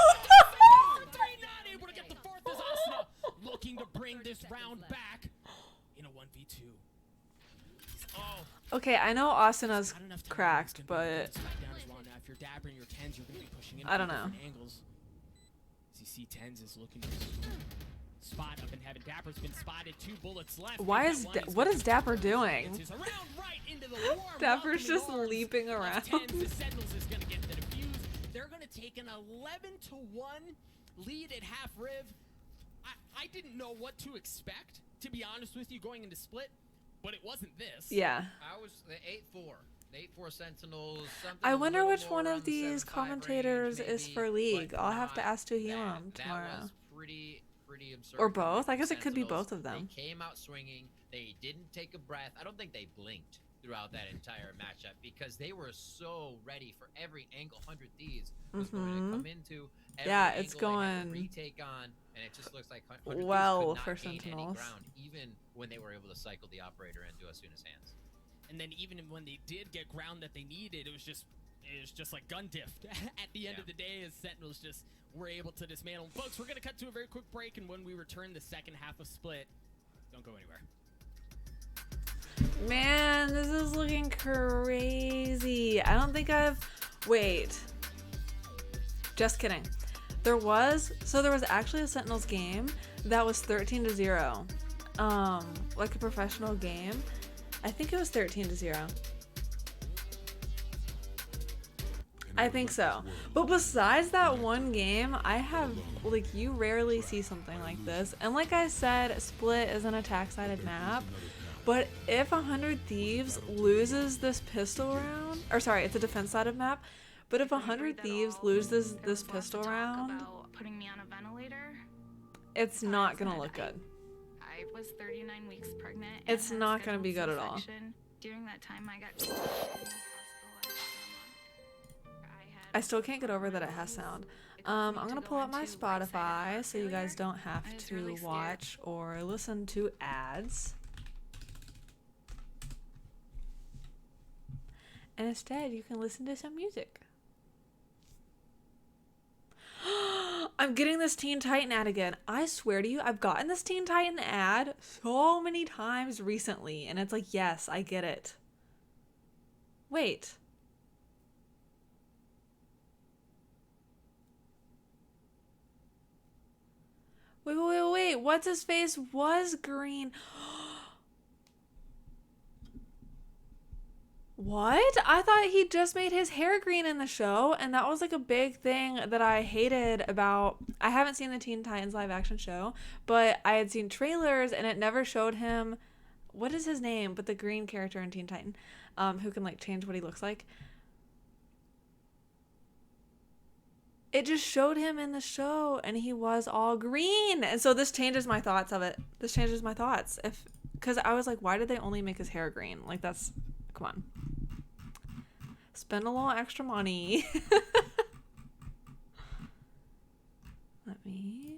For three, not able to get the fourth as Asuna looking to bring this round back in a 1v2. Oh, Okay, I know Asuna's not enough time. cracked, It's gonna be but smackdown as well now. If you're dabbering your 10s, you're going to be pushing in I don't from know. different angles. As you see 10s is looking to spot up in heaven. Dapper's been spotted, 2 bullets left. Why They've is got one. what He's is gonna Dapper doing? It's his around right into the warm Dapper's welcoming just arms leaping of around. 10s. The Sentinels is going to get the defuse. They're going to take an 11-1 lead at half riv. I didn't know what to expect, to be honest with you, going into split, but it wasn't this. Yeah. I was the 8-4. The 8-4 Sentinels. Something I a wonder little which more one around of the these 7-5 commentators range, is maybe, for League. but I'll have to not ask Tuhilum bad. tomorrow. That was pretty absurd. Or both. I guess it could be Sentinels, both of them. They came out swinging. They didn't take a breath. I don't think they blinked throughout that entire matchup because they were so ready for every angle 100 Thieves was going to come into. Every Yeah, it's angle they had to going retake on, and it just looks like 100 Thieves well could not for gain any Sentinels. ground, even when they were able to cycle the operator into Asuna's hands. And then even when they did get ground that they needed, it was just like gun diff at the end of the day as Sentinels just were able to dismantle. Folks, we're going to cut to a very quick break, and when we return, the second half of Split. Don't go anywhere. Man, this is looking crazy. I don't think I've... Wait. Just kidding. There was actually a Sentinels game that was 13-0. Like a professional game. I think it was 13-0. I think so. But besides that one game, I have, like, you rarely see something like this. And like I said, Split is an attack-sided map. But if 100 Thieves loses this pistol round, or sorry, it's a defense-sided map. But if 100 Thieves loses this pistol round, about putting me on a ventilator. it's not gonna look good. I was 39 weeks pregnant. It's and had not gonna be scheduled good at all. C-section. During that time, I got I still can't get over that it has sound. I'm gonna pull up my Spotify so you guys don't have to watch or listen to ads. And instead, you can listen to some music. I'm getting this Teen Titan ad again. I swear to you, I've gotten this Teen Titan ad so many times recently. And it's like, yes, I get it. Wait. Wait. What's his face was green. What? I thought he just made his hair green in the show, and that was like a big thing that I hated about... I haven't seen the Teen Titans live action show, but I had seen trailers and it never showed him... What is his name? But the green character in Teen Titan, who can like change what he looks like. It just showed him in the show and he was all green. And so this changes my thoughts of it. This changes my thoughts. Because I was like, why did they only make his hair green? Like, that's... Come on. Spend a little extra money. Let me...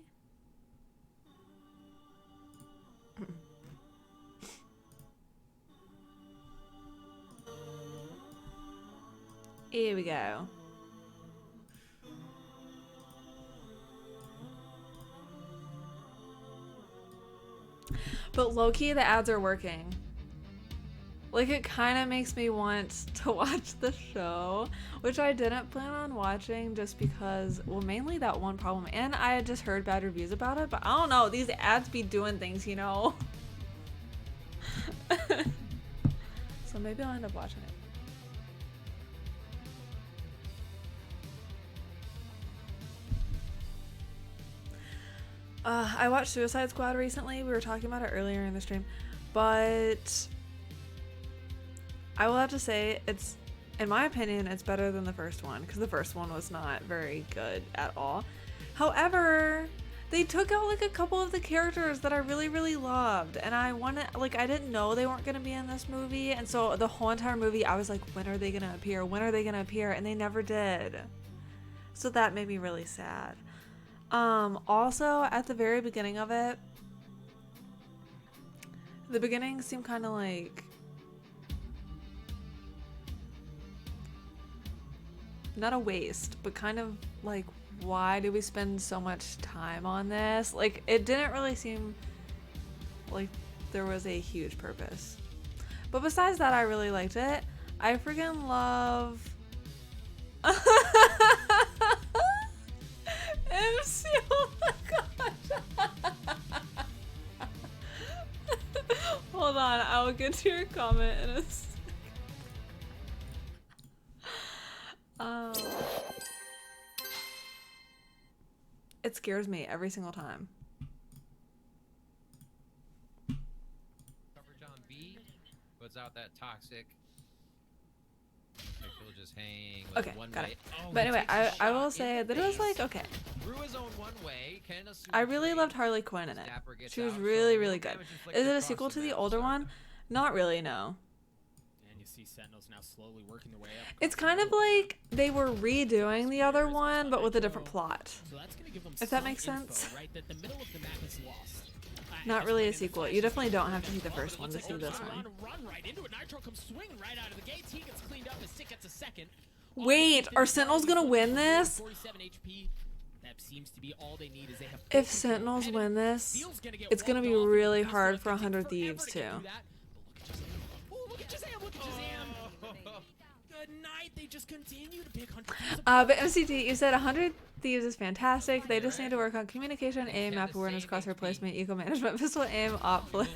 Here we go. But low-key, the ads are working. Like, it kind of makes me want to watch the show, which I didn't plan on watching just because, well, mainly that one problem. And I had just heard bad reviews about it, but I don't know. These ads be doing things, you know? So maybe I'll end up watching it. I watched Suicide Squad recently. We were talking about it earlier in the stream, but I will have to say it's in my opinion, it's better than the first one because the first one was not very good at all. However, they took out like a couple of the characters that I really, really loved, and I didn't know they weren't gonna be in this movie, and so the whole entire movie I was like, when are they gonna appear? When are they gonna appear? And they never did. So that made me really sad. Also at the very beginning of it, the beginning seemed kind of like not a waste, but kind of like, why do we spend so much time on this? Like, it didn't really seem like there was a huge purpose. But besides that, I really liked it. I freaking love MC. Oh my gosh. Hold on, I will get to your comment in a second. It scares me every single time. Coverage on B puts out that toxic. He'll just hang with Okay, one got way. it. Oh, But he anyway, takes a I shot will in say the that it was face. like, okay. Through his own one way. Can assume I really trade. loved Harley Quinn in it. Dapper gets She was out, really, so really no good. damage inflicted Is it a across sequel to the map, older so- one? Not really, no. And you see Sentinels now slowly working their way up. It's kind of like they were redoing the other one, but with a different plot. So that's gonna give them If that some makes info, sense. right? That the middle of the map is lost. Not As really a Brandon sequel. flashes You definitely through don't the have to see the wall, first but one it to looks see like this they're one. trying to run right into it. Nitro comes swinging right out of the gates. He gets cleaned up. His stick gets a second. Wait, are Sentinels gonna win this? 47 HP. That seems to be all they need. Is they have full If control. Sentinels And win this, Steel's gonna get it's gonna walled be off, really and hard it's for gonna take 100 forever Thieves to too. get through that. But look at Shazam! Look at Shazam! Good night. They just continue to pick 100 Thieves apart. But MCT, you said 100 Thieves is fantastic. They just need to work on communication, aim, map awareness, crosshair placement, eco management, pistol aim, op flash,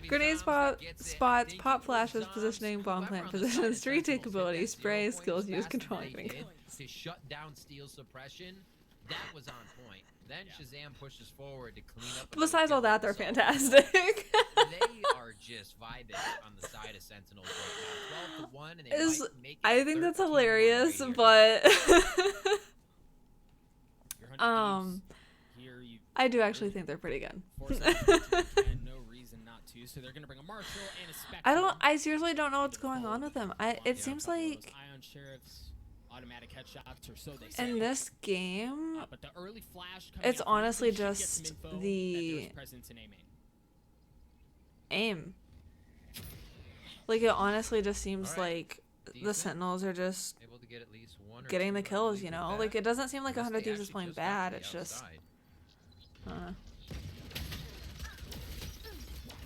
grenade spots, pop flashes, positioning, bomb plant positions, three take ability, spray, skills, use, control, and getting kills. To shut down steel suppression, that was on point. Then Shazam pushes forward to clean up. Besides all that, they're fantastic. They are just vibing on the side of Sentinels right now. 12-1, and they might make it I think that's 13-1 hilarious, right here. but Your 100 Thieves here, you I do actually think they're pretty good. force them to, and no reason not to. So they're gonna bring a marshal and a spectre. I seriously don't know what's going on with them. It Yeah, seems a couple of like those ion sheriffs, automatic headshots, or so they say. in this game, But the early flash coming it's out from honestly Legion gets some just info that the there's presence in A main. aim. Like, it honestly just seems All right. like the Decent. Sentinels are just Able to get at least one or getting two, the I kills, believe, you with know? that. Like, it doesn't seem like Unless 100 they Thieves is actually playing just got to bad. the It's just, outside. I don't know.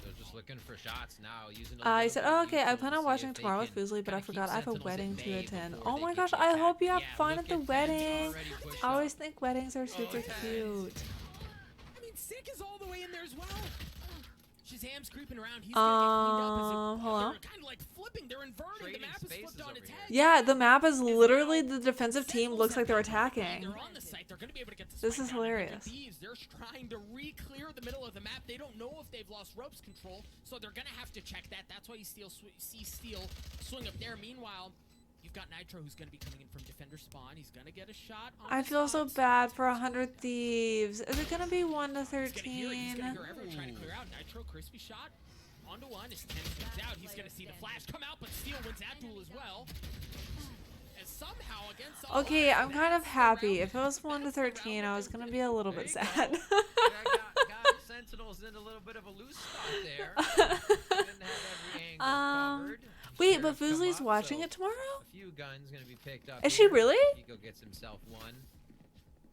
They're just looking for shots now. Using a I little said, bit of oh, okay, I util plan to on see watching if they tomorrow with can Foosley, but I kinda keep forgot I have a Sentinels at wedding to bay attend. before Oh they my can gosh, get I back. hope you have Yeah, fun look at the Ben's wedding. already pushed I up. always think weddings are super Okay. cute. I mean, Sick is all the way in there as well. Shazam's creeping around. He's gonna get cleaned up as it, hello? they're kind of like flipping. They're inverting. Trading the map is spaces flipped on over its here. head. Yeah, the map is As literally now the defensive team Sentinels looks have like they're got the lead. attacking. They're on the site. They're gonna be able to get the This spike is down. And the hilarious. Thieves, they're trying to re-clear the middle of the map. They don't know if they've lost ropes control, so they're gonna have to check that. That's why you see Steel swing up there. Meanwhile, you've got Nitro, who's gonna be coming in from defender spawn. He's gonna get a shot. On I the feel so spots. bad for 100 Thieves. Is it gonna be 1 to He's gonna hear it. He's 13? gonna hear everyone trying to clear out. Nitro, crispy shot. On to one. His 10 swings out. He's gonna see the flash come out, but Steel wins that duel as well. And somehow against all Okay, odds, I'm kind of that's the happy. round- If it was 1 to that's the round 13, that I was they're gonna be a little bit There you sad. go. got Sentinels in a little bit of a loose spot there. Didn't have every angle covered. Wait, Sheriff but come Foosley's up, watching so it tomorrow? A few guns gonna be picked up. Is she here. really? Pico gets himself one.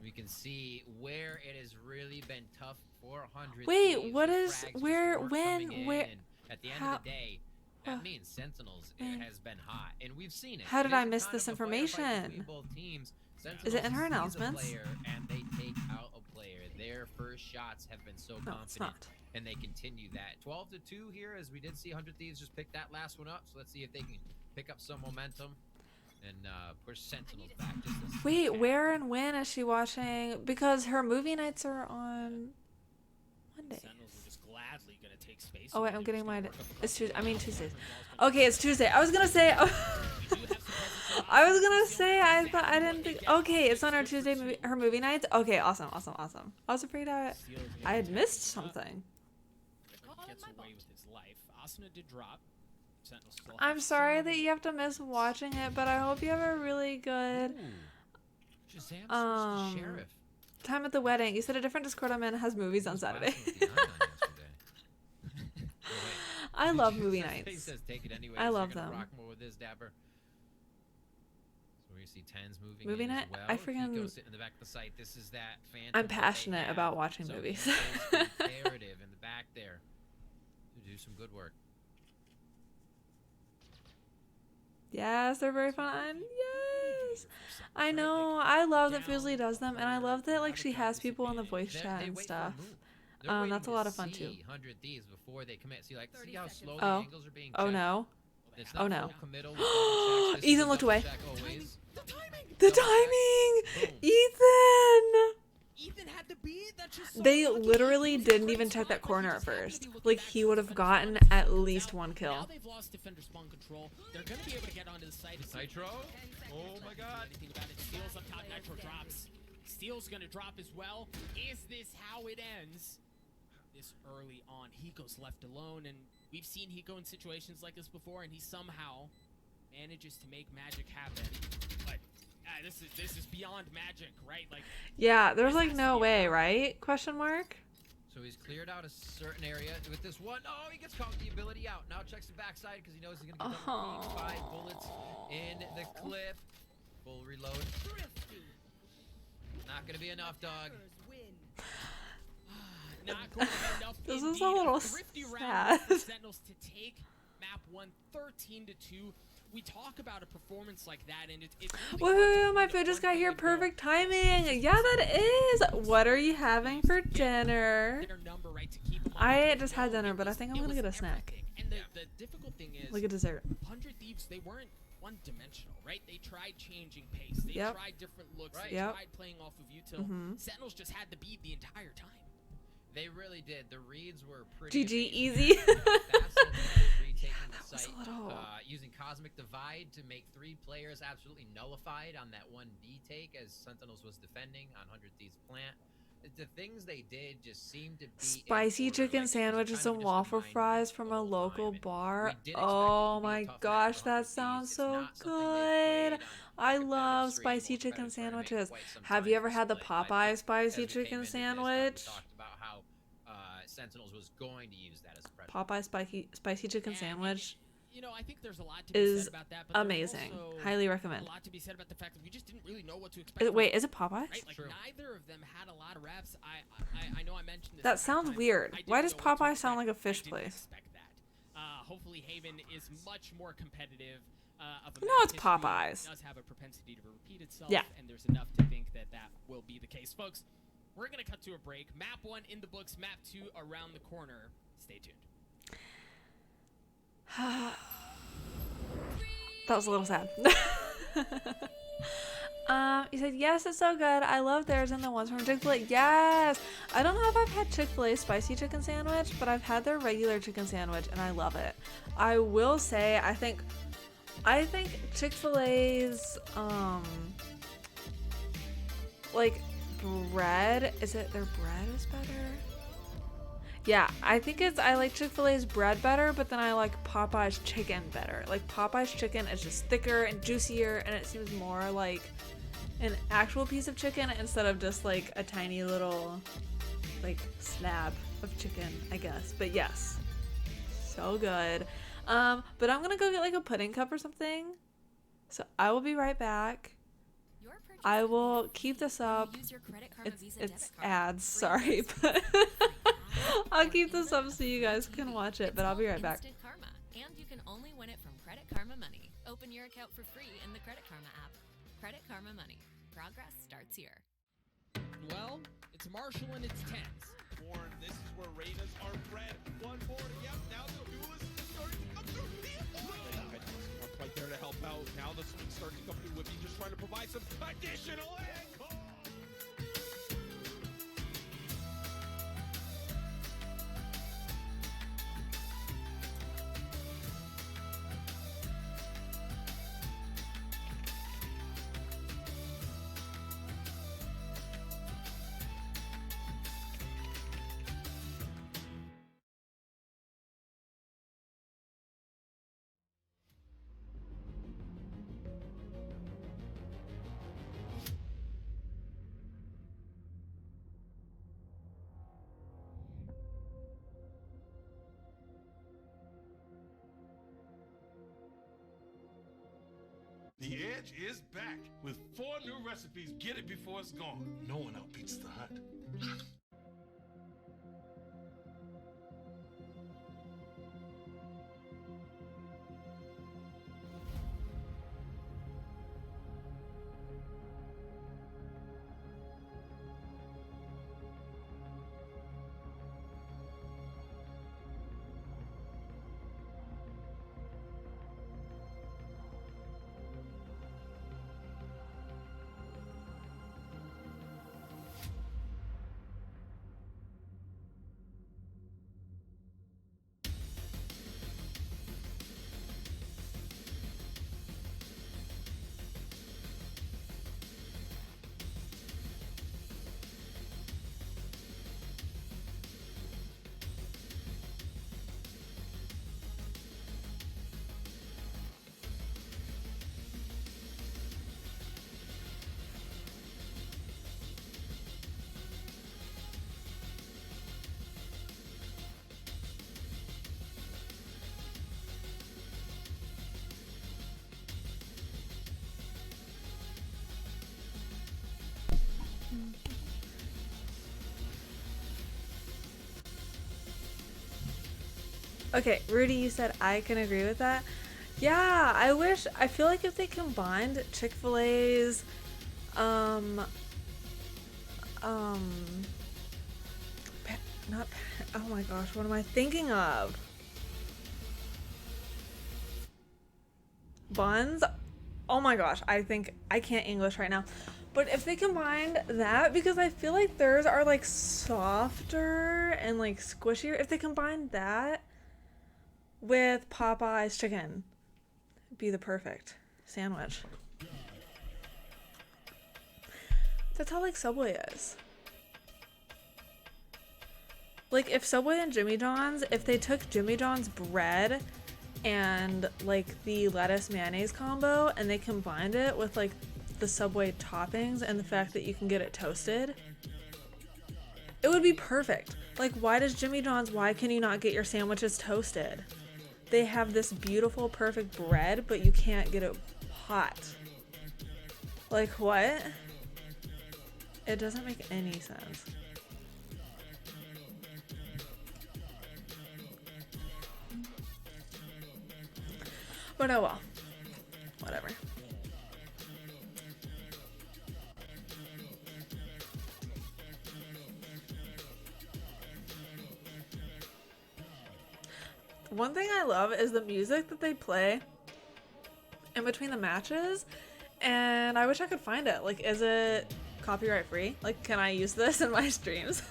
We can see where it has really been tough for 100 Wait, Thieves. what The is- frags just where- weren't when- coming where- in. At the end how- of the day, that means Sentinels Man. has been hot, and we've seen it. How did It I is miss kind this of a firefight information? between both teams. Is it in her Sentinels sees a announcements? player, and they take out a player. Their first shots have been so No, it's confident, not. and they continue that. 12-2 here, as we did see 100 Thieves just pick that last one up. So let's see if they can pick up some momentum and push Sentinels back. Just a Wait, tad. where and when is she watching? Because her movie nights are on Mondays. Sentinels were just gladly gonna take space. Oh wait, I'm They're getting just my. gonna work up the It's Tuesday. I front mean line. Tuesdays. Overball's gonna Okay, it's Tuesday. I was gonna say. We do have some presence in I was offense. gonna Steal say. comes I back thought. I and didn't think. again, Okay, it's on our good for Tuesday two. movie. Her movie nights. Okay, awesome, awesome, awesome. I was afraid Steal is I gonna had get missed up. something. Gets away with his life. Asuna did drop. Sentinels still I'm have sorry some that you have to miss watching it, but I hope you have a really good Ooh. Shazam switched Um, to Sheriff. time at the wedding. You said a different Discord I'm in has movies on He was Saturday. blasting with the iron yesterday. Oh, wait. I love He movie says- He nights. says take it anyways. I love You're gonna them. rock more with this, Dapper. So we see Tens moving Movie in night? as well. I freaking- Pico sitting in the back of the site. This is that phantom I'm that they passionate have. about watching So movies. he is imperative in the back there to do some good work. Yes, they're very fun. Yes. I know. I love that Fuslie does them, and I love that like she has people in the voice chat They and wait for a stuff. move. They're waiting That's a to lot of fun, too. see 100 Thieves before they commit. See, like, see how slow Oh. the angles are being Oh checked? no. It's Oh, not no. full committal with double checks. This is Ethan a looked double away. check always. The Double check. timing! Boom. Ethan! Ethan had the beat. That's just so They lucky. literally He did a didn't great even check spot, that but he corner at just happened to first. be looking Like back he to would the have defender gotten spawn. at least Now- one Now kill. they've lost defender spawn control. They're gonna be able to get onto the site. Nitro? Oh my god. Anything about it? Steals up top. Nitro drops. Steel's gonna drop as well. Is this how it ends? This early on, Hiko's left alone, and we've seen Hiko in situations like this before, and he somehow manages to make magic happen. But this is beyond magic, right? Like, Yeah, there's like no way, right? Question mark. So he's cleared out a certain area with this one. Oh, he gets caught with the ability out. Now checks the backside because he knows he's going to get done with 5 bullets in the clip. Full reload. Not going to be enough, dog. not going to be enough. This is a indeed. little Thrifty round sad. for Sentinels to take map 1 13-2. We talk about a performance like that, and it's really hard to Woohoo! My put food just one got way here. to go. Perfect timing. Yeah, that is. What are you having for dinner? Their number, right, to keep them on I the just table. had dinner, It but I was- think I'm it gonna was get a snack. everything. And the difficult thing is, Like a dessert. 100 Thieves, they weren't one-dimensional, right? They tried changing pace. They Yep. tried different looks. Right. They Yep. tried playing off of util. Mhm. Sentinels just had the beat the entire time. They really did. The reads were pretty GG, amazing. easy. Fast Sentinels retaking the was a site, little- using Cosmic Divide to make 3 players absolutely nullified on that one B take as Sentinels was defending on 100 Thieves plant. The things they did just seemed to be in Spicy order, chicken like, it was sandwiches kind of and just a waffle mind fries read from the a whole local time, and bar. we did expect it Oh to be a my tough match gosh, for that 100 Thieves. sounds It's so not something they've good. played on I a competitive love stream spicy or chicken competitive tournament in sandwiches. quite some Have time you ever for had the Split, and I Popeye think spicy as we came chicken into this, sandwich? we talked about how Sentinels was going to use that as a pressure. Popeye spicy chicken Yeah, I mean, sandwich you know, I think there's a lot to be is said about that. But there's amazing. also Highly a recommend. lot to be said about the fact that we just didn't really know what to expect. from Wait, them, is it Popeyes? right? Like True. neither of them had a lot of reps. I know I mentioned this. That last sounds time. weird. I didn't Why does know what to Popeye sound expect. like a fish I didn't place? expect that. Hopefully Haven is much more competitive. Of a No, match it's history. Popeyes. It does have a propensity to repeat itself. Yeah. And there's enough to think that that will be the case, folks. We're gonna cut to a break. Map 1 in the books. Map 2 around the corner. Stay tuned. That was a little sad. You said, yes, it's so good. I love theirs and the ones from Chick-fil-A. Yes! I don't know if I've had Chick-fil-A spicy chicken sandwich, but I've had their regular chicken sandwich and I love it. I will say, I think Chick-fil-A's, like, bread, is it their bread is better? Yeah, I like Chick-fil-A's bread better, but then I like Popeye's chicken better. Like, Popeye's chicken is just thicker and juicier, and it seems more like an actual piece of chicken instead of just like a tiny little, like, slab of chicken, I guess. But yes, so good. But I'm gonna go get like a pudding cup or something. So I will be right back. I will keep this up. It's ads, sorry, but I'll keep this up so you guys can watch it, but I'll be right back. Instant Karma, and you can only win it from Credit Karma Money. Open your account for free in the Credit Karma app. Credit Karma Money. Progress starts here. Well, it's Marshall and it's Tens. Warren, this is where Raiders are bred. 1-4. Yep, now the duelist is starting to come through. Not quite there to help out. Now the swing starts to come through. Whippy just trying to provide some additional ankle. The Edge is back with 4 new recipes. Get it before it's gone. No one outbeats the hunt. Okay, Rudy, you said I can agree with that. Yeah, I feel like if they combined Chick-fil-A's, um, oh my gosh, what am I thinking of? Buns? Oh my gosh, I think I can't English right now. But if they combined that, because I feel like theirs are like softer and like squishier, if they combined that with Popeye's chicken, it'd be the perfect sandwich. That's how like Subway is. Like if Subway and Jimmy John's, if they took Jimmy John's bread and like the lettuce mayonnaise combo and they combined it with like the Subway toppings and the fact that you can get it toasted, it would be perfect. Like why can you not get your sandwiches toasted? They have this beautiful perfect bread, but you can't get it hot. Like what? It doesn't make any sense. But oh well. Whatever. One thing I love is the music that they play in between the matches, and I wish I could find it. Like, is it copyright free? Like, can I use this in my streams?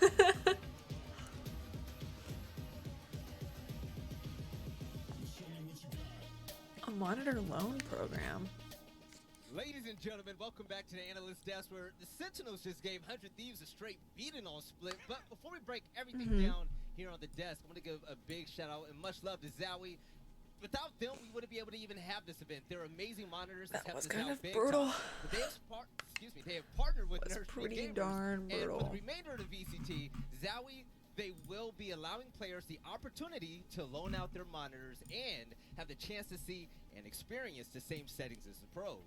A monitor loan program. Ladies and gentlemen, welcome back to the Analyst Desk, where the Sentinels just gave 100 Thieves a straight beating on Split. But before we break everything down here on the desk, I'm going to give a big shout out and much love to Zowie. Without them, we wouldn't be able to even have this event. They're amazing monitors. That was this kind out of big brutal. time. But they have partnered with That's Nurse pretty Gamers. darn And for brutal. the remainder of the VCT, Zowie, they will be allowing players the opportunity to loan out their monitors and have the chance to see and experience the same settings as the pros.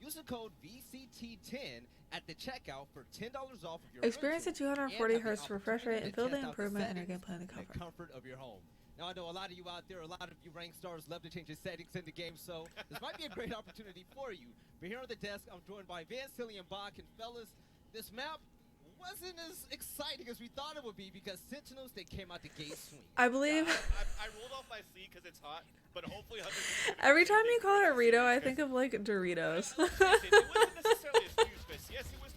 Use the code VCT10 at the checkout for $10 off of your Experience rental at 240 and have the Hz refresh rate opportunity and to feel the test out improvement in your settings gameplay in the in comfort. comfort of your home. Now, I know a lot of you out there, a lot of you ranked stars love to change the settings in the game, so this might be a great opportunity for you. But here on the desk, I'm joined by Vance, Hilly, and Bach. And fellas, this map wasn't as exciting as we thought it would be because Sentinels, they came out the gate swinging. I believe I rolled off my C because it's hot, but hopefully every time you call it a Rito, I think of like Doritos. it wasn't necessarily a snooze fest. Yes, it was.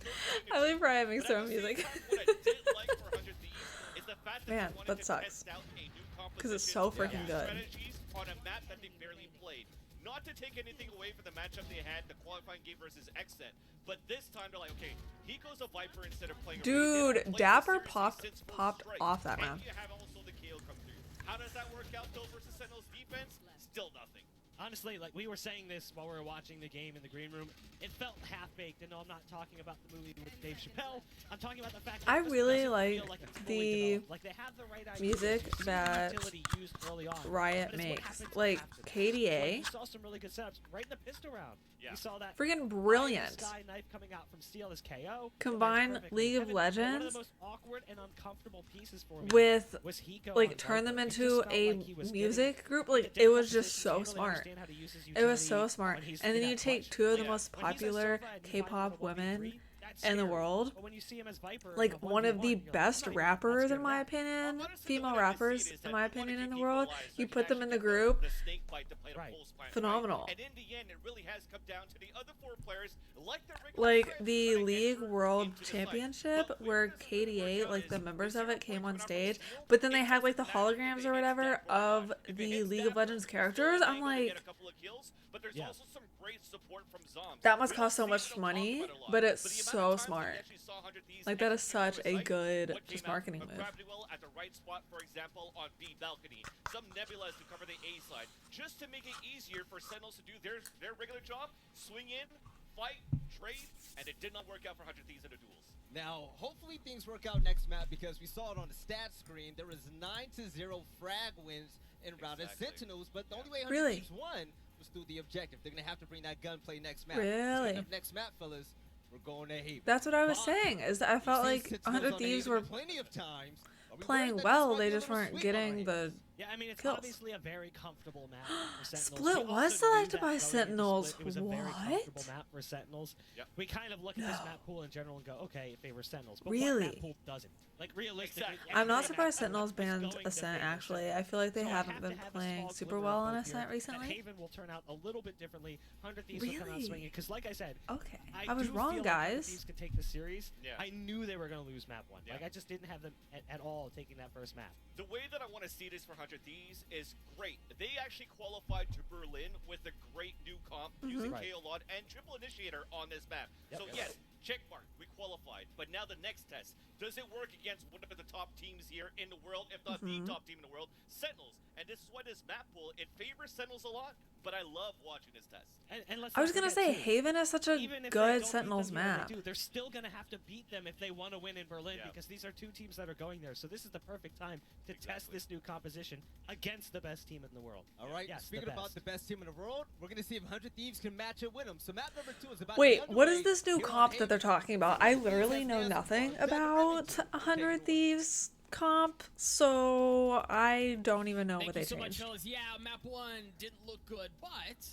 I believe Brian makes But their at own the same music. time, what I did like for 100 Thieves is the fact that Man, they wanted that to sucks. test out a new 'Cause it's composition so freaking and good. strategies on a map that they barely played. Not to take anything away from the matchup they had, the qualifying game versus XSET, but this time they're like, okay, he goes a Viper instead of playing a Raid. They Dude, don't play Dapper this seriously since popped first strike. off that And round. you have also the KO come through. How does that work out though versus Sentinel's defense? Still nothing. Honestly, like we were saying this while we were watching the game in the green room, it felt half-baked. And no, I'm not talking about the movie with Dave Chappelle. I'm talking about the fact that I it just really doesn't like feel like it's fully the developed. Like they have the right idea. music You see the that utility used early on, Riot but it's what makes. happens Like after that. Like, KDA, you saw some really good setups right in the pistol round. Yeah. You saw that freaking brilliant. Sky knife coming out from Steel as KO. Combine Perfect. League of Kevin, one of Legends the most awkward and uncomfortable pieces for me with was Hiko like on turn them Viper. It just into felt a like he was music getting group. the Like it different was just positions. so He didn't really smart. understand how to use his It was utility so smart. when he's And then in you that take clutch. two of the Yeah. most When he's a popular Sova and you find him K-pop in a 1v3, women that's in the scary. world, But when you see him as Viper in like a one of 1v1, the you're like, best I'm not rappers scared in of my that. opinion, Honestly, the female way I see it rappers is in that my we wanna opinion in keep the people world. alive so You can put them in actually the get group, the snake bite to play the Right. pulse plan, right? phenomenal. And in the end, it really has come down to the other four players, like the regular Like friends, the trying to League enter World into the site. Championship But where where does it really KDA, work out like the is members with of it 0 came points on coming out from stage, Steel, but then they it had like the doesn't matter if holograms it or hits whatever that or not. of If it the hits League that, of Legends we're characters. still I'm able to get like, a couple of kills, but there's Yeah. also some great support from Zombs. that must We don't cost so see it, much we don't talk money, about it a lot, but it's the amount so of times that we smart. actually saw 100 Thieves Like that is execute such through a site, good what just came out, marketing move. gravity well at the right spot, for example, on B balcony. Some Nebulas to cover the A side, just to make it easier for Sentinels to do their regular job, swing in, fight, trade, and it did not work out for 100 Thieves in the duels. Now, hopefully things work out next map because we saw it on the stat screen. There was 9-0 frag wins in round of Exactly. Sentinels, but the only way 100 Really? Thieves won was through the objective. They're going to have to bring that gunplay next map. Really? Speaking of next map, fellas, we're going to Haven. That's what I was Bob, saying. Is that I you've felt seen like Sentinels 100 on Thieves Haven were plenty of times. Are we worried playing that this well. might They be a just little weren't sweep on our getting the hands? Yeah, I mean, it's kills. obviously a very comfortable map for Sentinels. Split We was also knew selected that by going into Sentinels. Split, it was a very What? comfortable map for Sentinels. Yep. We kind of look at this No. map pool in general and go, okay, it favors Sentinels. But Really? what map pool doesn't? Like, realistically, Exactly. I'm not every surprised map pool Sentinels is banned going to Ascent, favor actually. Sentinels. I feel like they So I haven't have to been have a playing small super glimmer well of on hope here Ascent that recently. Haven will turn out a little bit differently. 100 Thieves will come out Really? swinging. Because, like I said, Okay. I I was do wrong, feel like 100 guys. Thieves could take the series. Yeah. I knew they were going to lose map 1. Yeah. Like, I just didn't have them at all taking that first map. The way that I want to see this for 100 Thieves is great. They actually qualified to Berlin with a great new comp using Right. KO Lot and Triple Initiator on this map. Yep. So Yep. yes, check mark, we qualified. But now the next test, does it work against one of the top teams here in the world, if not the top team in the world, Sentinels? And this is why this map pool, it favors Sentinels a lot, but I love watching this test. And let's I was not gonna forget, say too, Haven is such a even if they don't good beat Sentinels them here, map. they're still going to have to beat them if they want to win in Berlin Yeah. because these are two teams that are going there. So this is the perfect time to test Exactly. this new composition against the best team in the world. All right, Yes, speaking the about best. the best team in the world, we're going to see if 100 Thieves can match it with them. So map number 2 is about Wait, to be what is underway this new here on comp that Haven. they're talking about? I 100 Thieves literally has know the nothing Asphalt, Zed, about Remington. Take it 100 away. Thieves comp, so I don't even know Thank what you they so much, changed. fellas. Yeah, map 1 didn't look good, but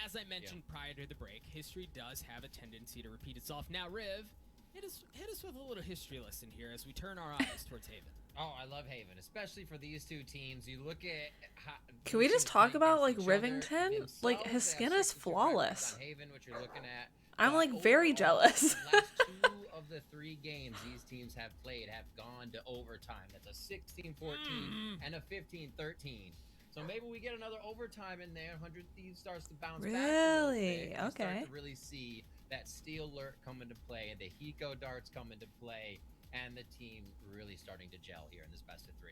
as I mentioned prior to the break, history does have a tendency to repeat itself. Now, Riv, hit us with a little history lesson here as we turn our eyes towards Haven. Oh, I love Haven, especially for these two teams. You look at how Can we these just teams talk play about, against like, each other Rivington? themselves. Like, his They have skin is 62 records flawless. on Haven, which you're looking at. I'm, But like, very overall, jealous. The last 2 of the 3 games these teams have played have gone to overtime. That's a 16-14 and a 15-13. So maybe we get another overtime in there. 100 Thieves starts to bounce back a little Really? bit. You Okay. start to really see that Steel Lurk come into play and the Hiko darts come into play and the team really starting to gel here in this best of 3.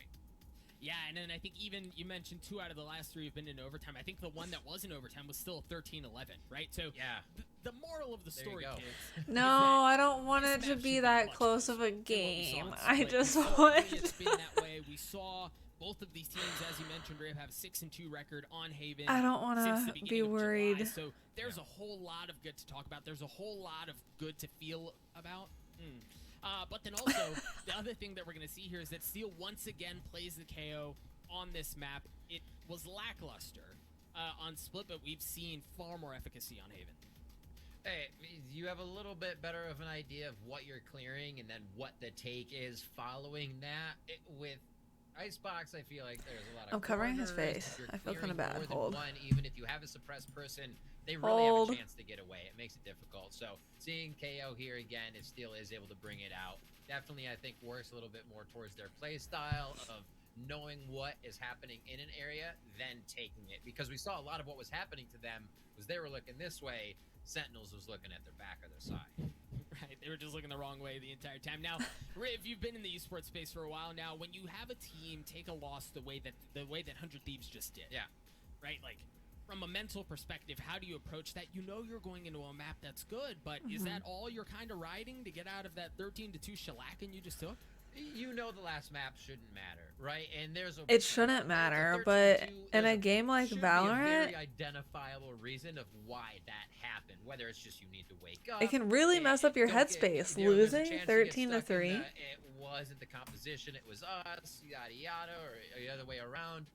Yeah, and then I think even you mentioned 2 out of the last 3 have been in overtime. I think the one that was in overtime was still 13-11, right? So Yeah. the moral of the There you story, go. kids, No, is that I don't want this it to match be should that much close closer of a than what we saw game. in I Split. just Historically, want. it's been that way. We saw both of these teams, as you mentioned, Riv, have a 6-2 record on Haven. I don't want since the to beginning be of July. worried. So there's a whole lot of good to talk about. There's a whole lot of good to feel about. But then also, the other thing that we're going to see here is that Steel once again plays the KO on this map. It was lackluster on Split, but we've seen far more efficacy on Haven. Hey, you have a little bit better of an idea of what you're clearing and then what the take is following that. With Icebox, I feel like there's a lot of I'm covering his corners. face. If you're I feel clearing kinda bad. more than Hold. one, even if you have a suppressed person, they really Hold. have a chance to get away. It makes it difficult. So seeing KO here again, it still is able to bring it out. Definitely, I think, works a little bit more towards their play style of knowing what is happening in an area, then taking it. Because we saw a lot of what was happening to them was they were looking this way, Sentinels was looking at their back or their side. Right, they were just looking the wrong way the entire time. Now, Riv, you've been in the esports space for a while now. When you have a team take a loss the way that 100 Thieves just did, Yeah. right? Like, from a mental perspective, how do you approach that? You know you're going into a map that's good, but is that all you're kind of riding to get out of that 13-2 shellacking you just took? You know the last map shouldn't matter, right? And there's a It shouldn't matter, but in a game like should be a Valorant, very identifiable reason of why that happened. Whether it's just you need to wake up, it can really mess up your don't get- headspace. you know, there's a Losing chance you get 13 to stuck in 3. the, it wasn't the composition, it was us, yada yada, or the other way around.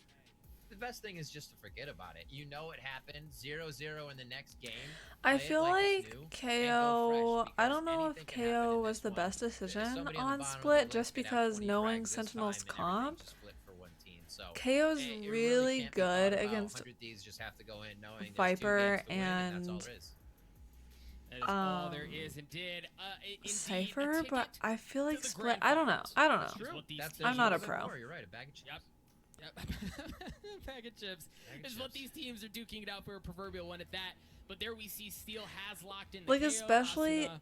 The best thing is just to forget about it. You know it happened. 0-0 in the next game. I Play it feel like it's like new, and KO. go fresh, I don't know because if anything can happen KO in was this the one. best decision Somebody on the on bottom of the Split, list just could have because 20 knowing frags this Sentinel's time and everything comp. just split for one team. So KO's it really can't be good thought about. against 100 Thieves just have to go in knowing there's 2 Viper games to win, and that's all and there is. That is all there is. And indeed, Cypher, a but ticket I feel like to the Split. grand I don't know. finals. I don't That's know. what these That's teams I'm not a are- pro. More, you're right. A bag of chips. Yep. Bag of chips. Bag of Is what chips. these teams are duking it out for a proverbial one at that. But there we see Steel has locked in the Like, KO, especially- Asuna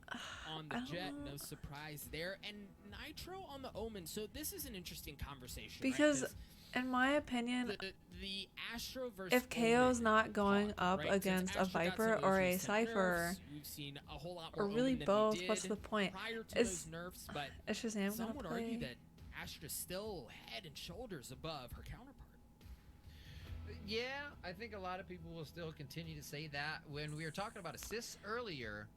on the I Jet, don't- no surprise there, and Nitro on the Omen. So this is an interesting conversation, Because, right? in my opinion, the Astro versus if KO's Omen not going talk, up right? Since against a Astro got some Viper of those or a recent Cypher, nerfs, we've seen a whole lot or more really Omen than we both, did what's the point? prior to Is those nerfs, but Shazam some gonna would play? argue that Astra's still head and shoulders above her counterpart. Yeah, I think a lot of people will still continue to say that. When we were talking about assists earlier,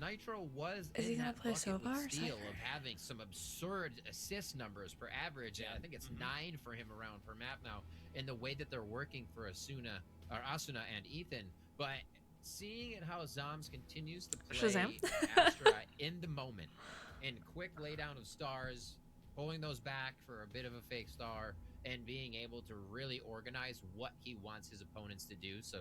Nitro was Is he in gonna that play bucket Sova or with Steel Cypher? of having some absurd assist numbers per average. And I think it's 9 for him around per map now. In the way that they're working for Asuna and Ethan, but seeing it how Zams continues to play Shazam. Astra in the moment, in quick laydown of stars, pulling those back for a bit of a fake star, and being able to really organize what he wants his opponents to do so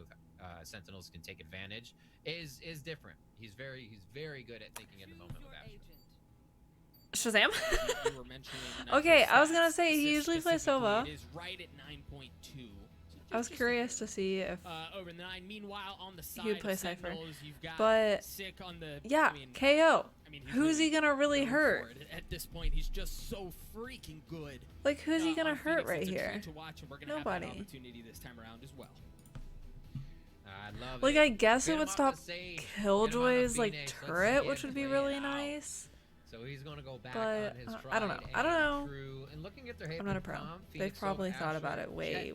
Sentinels can take advantage is different. He's very good at thinking in the moment with Astra. Shazam? You were mentioning Okay, I was Nitro's gonna stats. say he Assists usually plays specifically, Sova. It is right at 9.2. I was curious to see if Over the 9. Meanwhile, on the side would play of Cypher. Sentinels, you've got But, Sick on the yeah, I mean, KO. he's Who's he gonna really going hurt? for it. At this point, he's just so freaking good. Like, who's he gonna on hurt Phoenix. right It's a here? treat to watch, and we're gonna have Nobody. that opportunity this time around as well. I love Like, it. I guess Get it him would off stop the stage, get him on the Killjoy's like Phoenix, let's turret, see which him would be play really it out. nice. So he's going to go back But, on his I don't know. tried I don't and know. true. And looking at their I'm not a pro. They've probably thought about it way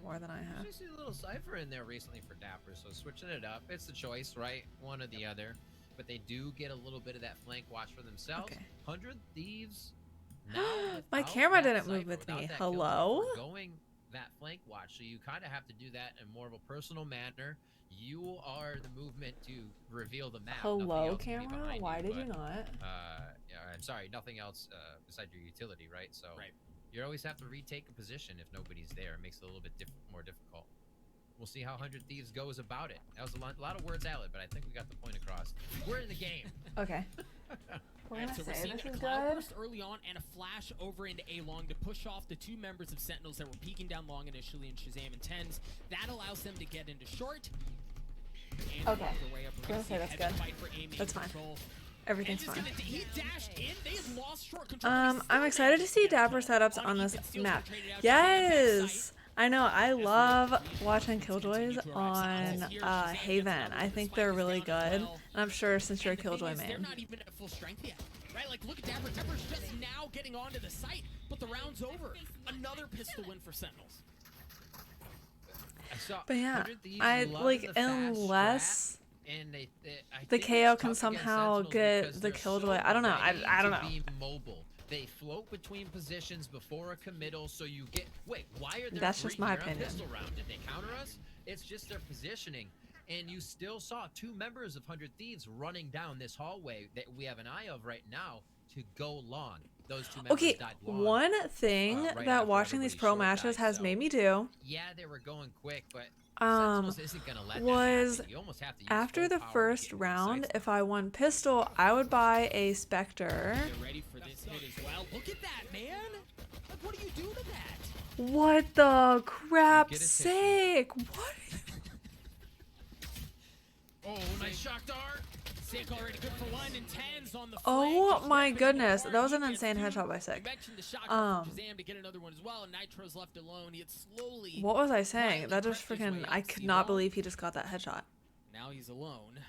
more than I have. You see a little Cypher in there recently for Dapper, so switching it up. It's the choice, right? One or the other. But they do get a little bit of that flank watch for themselves. Okay. 100 Thieves. Now My without camera that didn't move Cypher, with without me. that kill Hello? for going that flank watch, so you kind of have to do that in more of a personal manner. You are the movement to reveal the map. Nothing Hello, else can be camera? behind Why you, did you but, not? yeah, I'm sorry, nothing else besides your utility, right? So Right. you always have to retake a position if nobody's there. It makes it a little bit more difficult. We'll see how 100 Thieves goes about it. That was a lot of words out, but I think we got the point across. We're in the game. Okay. We're And gonna so we're say seeing this a is cloud good. burst early on and a flash over into A-Long to push off the 2 members of Sentinels that were peeking down long initially in Shazam and Tens. That allows them to get into short. And Okay. walk their way up. We're Gonna gonna say see a that's heavy good. fight for A main That's fine. control. Everything's And fine. just he dashed in. They had lost short control. I'm excited to see Dapper setups on this map. Yes! I know, I love watching Killjoys on Haven. I think they're really good. And I'm sure since you're a Killjoy They're main. not even at full strength yet. Right? Like, look at Dapper. Dapper's just now getting onto the site, but the round's over. Another pistol win for Sentinels. But yeah, 100 Thieves I love like the fast unless strap, and I the think KO it's can tough somehow against Sentinels get because the they're Killjoy. so I don't know. ready I don't to know. be mobile. They float between positions before a committal, so you get. Wait, why are there That's 3 just my here on opinion. pistol round? Did they counter us? It's just their positioning, and you still saw 2 members of 100 Thieves running down this hallway that we have an eye of right now to go long. Those 2 members Okay, died long. one thing right that after watching these everybody's pro short matches died, has so- made me do Yeah, they were going quick, but Sentinels isn't gonna let that was happen. You almost have to use after full the power to first get into round, sights. if I won pistol, I would buy a Spectre. They're ready for this hit as well. Look at that, man. Like, what do you do to that? What the crap Get a tissue. sake? What? Oh, nice shock dart. Sick already good for one, and Tens on the Oh flank, just my ripping goodness, apart. that was He an gets insane two. headshot by You Sick. mentioned the shot Um, from Shazam to get another one as well, and Nitro's left alone. He had slowly. What was I saying? quietly That just crept his freaking, way I up could C not long. believe he just got that headshot. Now he's alone.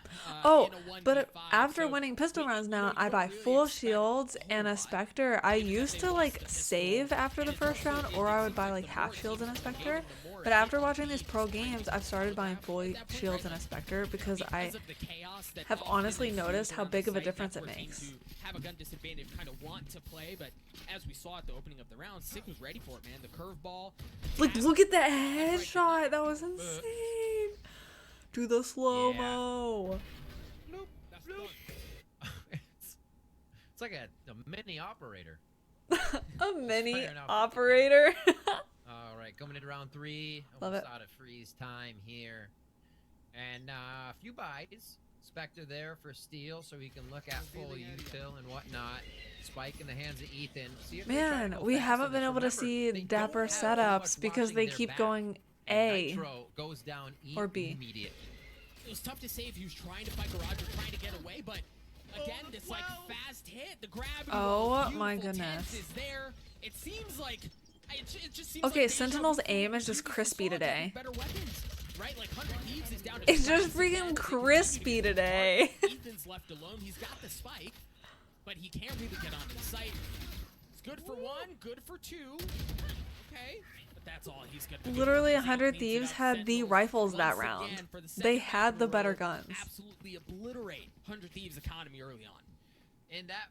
Oh, in a but 1v5, after so winning pistol you rounds know, now, you I don't buy really full expect shields a whole and a lot. Spectre. I Even if used they to lost like the pistol, save after and the it's first also- round, it or I seems would buy like like the half more shields and a teams are Spectre. gaining, the more But after shit watching these teams pro trying to games, take I've started over buying half full at that point, shields right? and a Spectre because I Because of the chaos that have often honestly ensues noticed how around big the of a site, difference that it forced makes. teams to have a gun disadvantage, kind of want to play, but as we saw at the opening of the round, Sick was ready for it, man. The curveball. Like, look at that headshot. That was insane. Do the slow-mo. That's done. It's like a mini operator. A mini firing off. operator. All right, coming into round 3. Love Almost it. out of freeze time here. And a few buys. Spectre there for steal so he can look at full util and whatnot. Spike in the hands of Ethan. See if they try to Man, go we fast haven't on been this. able to Remember, see they don't dapper have too setups much because watching they their keep back. going And A Nitro goes down or B. immediately. It was tough to save. He was trying to fight Garage, or trying to get away, but again, this like fast hit, the gravity. Oh was my beautiful. goodness. Tens is there. It seems like it just seems Okay, like deja Sentinel's vu from aim is the just previous crispy assault, just today. with better weapons, right? Like 100 Thieves is down to It's just scratch again. freaking They continue to crispy get today. apart. Ethan's left alone. He's got the spike, but he can't really get onto the site. It's good for one, good for two. Okay, but that's all he's gonna do. Literally, Because he 100 cleans it Thieves up. had the Sentinels, rifles that once round. again, for the They second had map the in a better row, guns. absolutely obliterate 100 Thieves economy early on. And that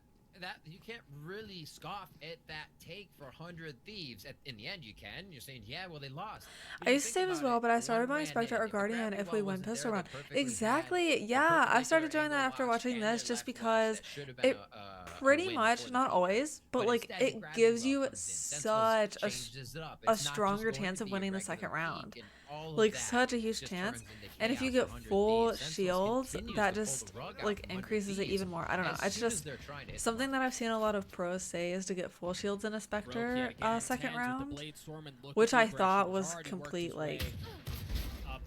you can't really scoff at that take for 100 Thieves. In the end, you can. You're saying, yeah, well, they lost. But I you used to think save as about well, it, but I one started buying ran Spectre in. or If the Guardian gravity if wall we win wasn't pistol there, round. they perfectly had Exactly. a Yeah, I perpendicular started doing that angle after watch watching and this their just left watch because that should have been it a pretty win much, for the not team. always, but like instead, the it gravity gives well you comes in. Sentinels such changes it up. a It's not just stronger going chance to of be a winning the regular second peak, round. and all of Like that such a huge just chance. turns into And if you chaos get for 100 full Thieves. Sentinels shields, continues that to pull just the rug out like from 100 increases it Thieves even more. I don't know. as It's soon as just they're trying to hit something them. that I've seen a lot of pros say is to get full shields in a Spectre second round, Look which at the I thought aggression. was Already worked complete his like. way up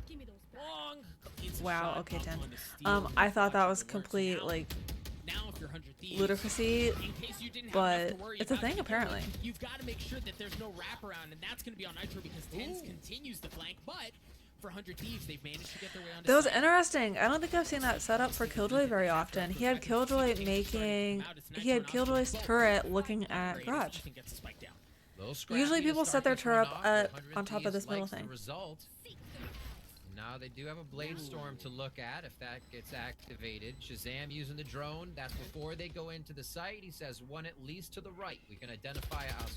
long. Needs a Wow, shot okay, up 10. on the steal. I thought that Watching was the works. complete Now- like now if you're 100 Thieves, ludicrousy, in case you didn't have but enough to worry it's a about, thing you feel apparently. like you've got to make sure that there's no wraparound, and that's going to be on Nitro because Tens continues the flank, but for 100 Thieves, they've managed to get their way onto That was site. interesting. I don't think I've seen that setup for Killjoy very often. He had Killjoy Killjoy's turret looking at Garage. Ethan gets the spike down. Little scrappy Usually to people start set their this turret one up off, but 100 on top of Thieves this middle likes the thing. result. Now they do have a blade storm to look at if that gets activated. Shazam using the drone. That's before they go into the site. He says one at least to the right. We can identify us.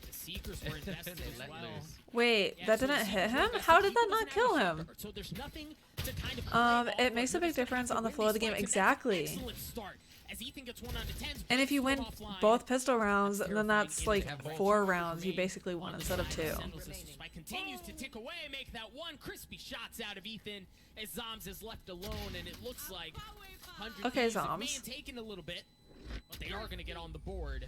The Seekers were invested They as let well. loose. Wait, Yeah, that so the didn't hit Seekers were him? invested. How did He that wasn't not kill out of him? So there's nothing to kind of play off It makes a what big River's gonna difference have to on the win flow of the these game. fights, and that's Exactly. an excellent start. As Ethan gets 1 out of 10, And if you win both offline, both pistol rounds, that's then terrifying. that's like Have both 4 teams rounds you remain basically won on the instead of side. 2. Sentinels' spike continues to tick away, make that one crispy shots out of Ethan as Zoms is left alone, and it looks like 100 Okay, Thieves, it may Zoms. have taken a little bit, but they are going to get on the board.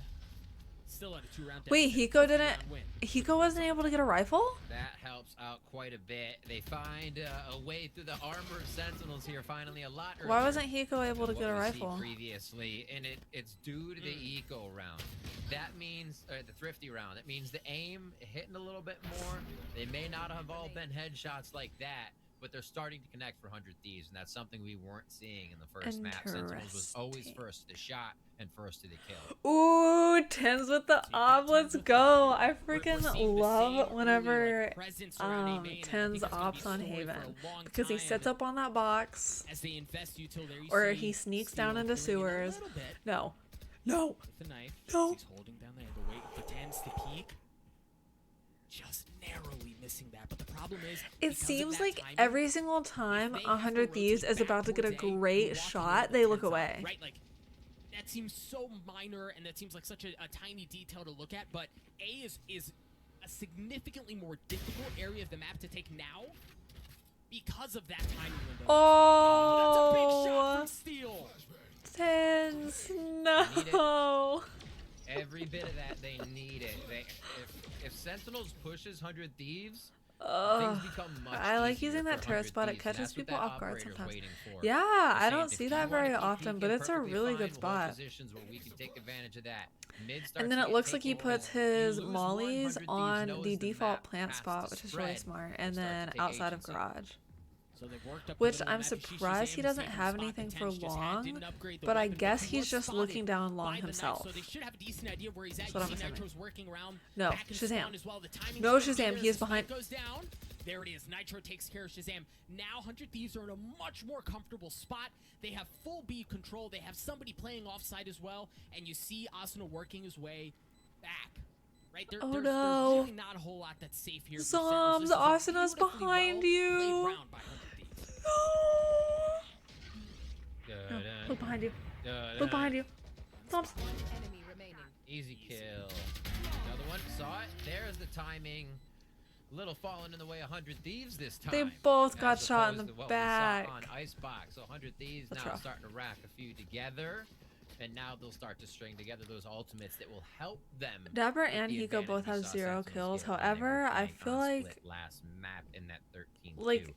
Still at a 2-round Wait, deficit, Hiko 50-round didn't. win. Hiko wasn't able to get a rifle? That helps out quite a bit. They find a way through the armored sentinels here finally a lot earlier. Why wasn't Hiko able to than get a what we've seen rifle? previously, and it's due to the eco round. That means the thrifty round. That means the aim hitting a little bit more. They may not have all been headshots like that, but they're starting to connect for 100 Thieves, and that's something we weren't seeing in the first map. Sentinels was always first to the shot and first to the kill. Ooh, Tens with the op. Let's go. I freaking seeing the love same whenever early, like, presence around A main, and I think Tens it's gonna be ops on so way for Haven. a long Because he time, sits but up on that box, as they invest you till there, you or see he sneaks Steel down into pulling in a sewers. little bit No. No. with the knife. No. He's holding down there, the wait for Tens to peek. Just narrowly missing that, but the problem is It because of seems that like timing, every single time they have to 100 Thieves rotate is about to back get a towards A, great walking shot, over they the look Tens away. Right, like that seems so minor, and that seems like such a tiny detail to look at. But A is a significantly more difficult area of the map to take now because of that timing window. Oh, that's a big shot from Steel. Tens, no. Every bit of that, they need it. If Sentinels pushes 100 Thieves, things become much I like easier using for that turret 100 spot. It Thieves, and catches that's what people that off guard operator's sometimes. waiting for. Yeah, They're I saying, don't if see you that wanna very keep often, but peeking, it's a perfectly really fine, good we'll have spot. positions where we can take advantage of that. Mid starts And then to it get looks like he taken puts over. You his lose one, mollies 100 Thieves on knows the the default map plant has spot, to which is really spread. smart, They and start to then take outside of agency. garage. So they've worked up Which the I'm middle of the map. surprised he Shazam, the doesn't second have spot anything that for Tens just had, long, didn't upgrade the but I weapon, guess he he's was just spotted looking down long by the knife, himself. So they should have a decent idea of where he's at. That's what You I'm see assuming. Nitro's working around. No, back in Shazam. spawn as well. The timing's No, gonna be Shazam, there he as is the spike behind- goes down. There it is. Nitro takes care of Shazam. Now 100 Thieves are in a much more comfortable spot. They have full B control. They have somebody playing offside as well. And you see Asuna working his way back. Right there, Oh, there's no. really not a whole lot that's safe here. for Sentinels. Zombs, This is a Asuna's beautifully behind well you. played round by 100 Thieves. No. Look behind you. Look behind you. Zombies. Easy kill. Another one. Saw it. There's the timing. Little falling in the way 100 Thieves this time. They both got as shot in opposed the to what back. We saw on Icebox. So 100 Thieves That's now rough. starting to rack a few together. And now they'll start to string together those ultimates that will help them. Dapper with and the Hiko advantage both we have saw 0 Sentinels kills. get when they were However, I playing feel on like Split last map in that 13-2. like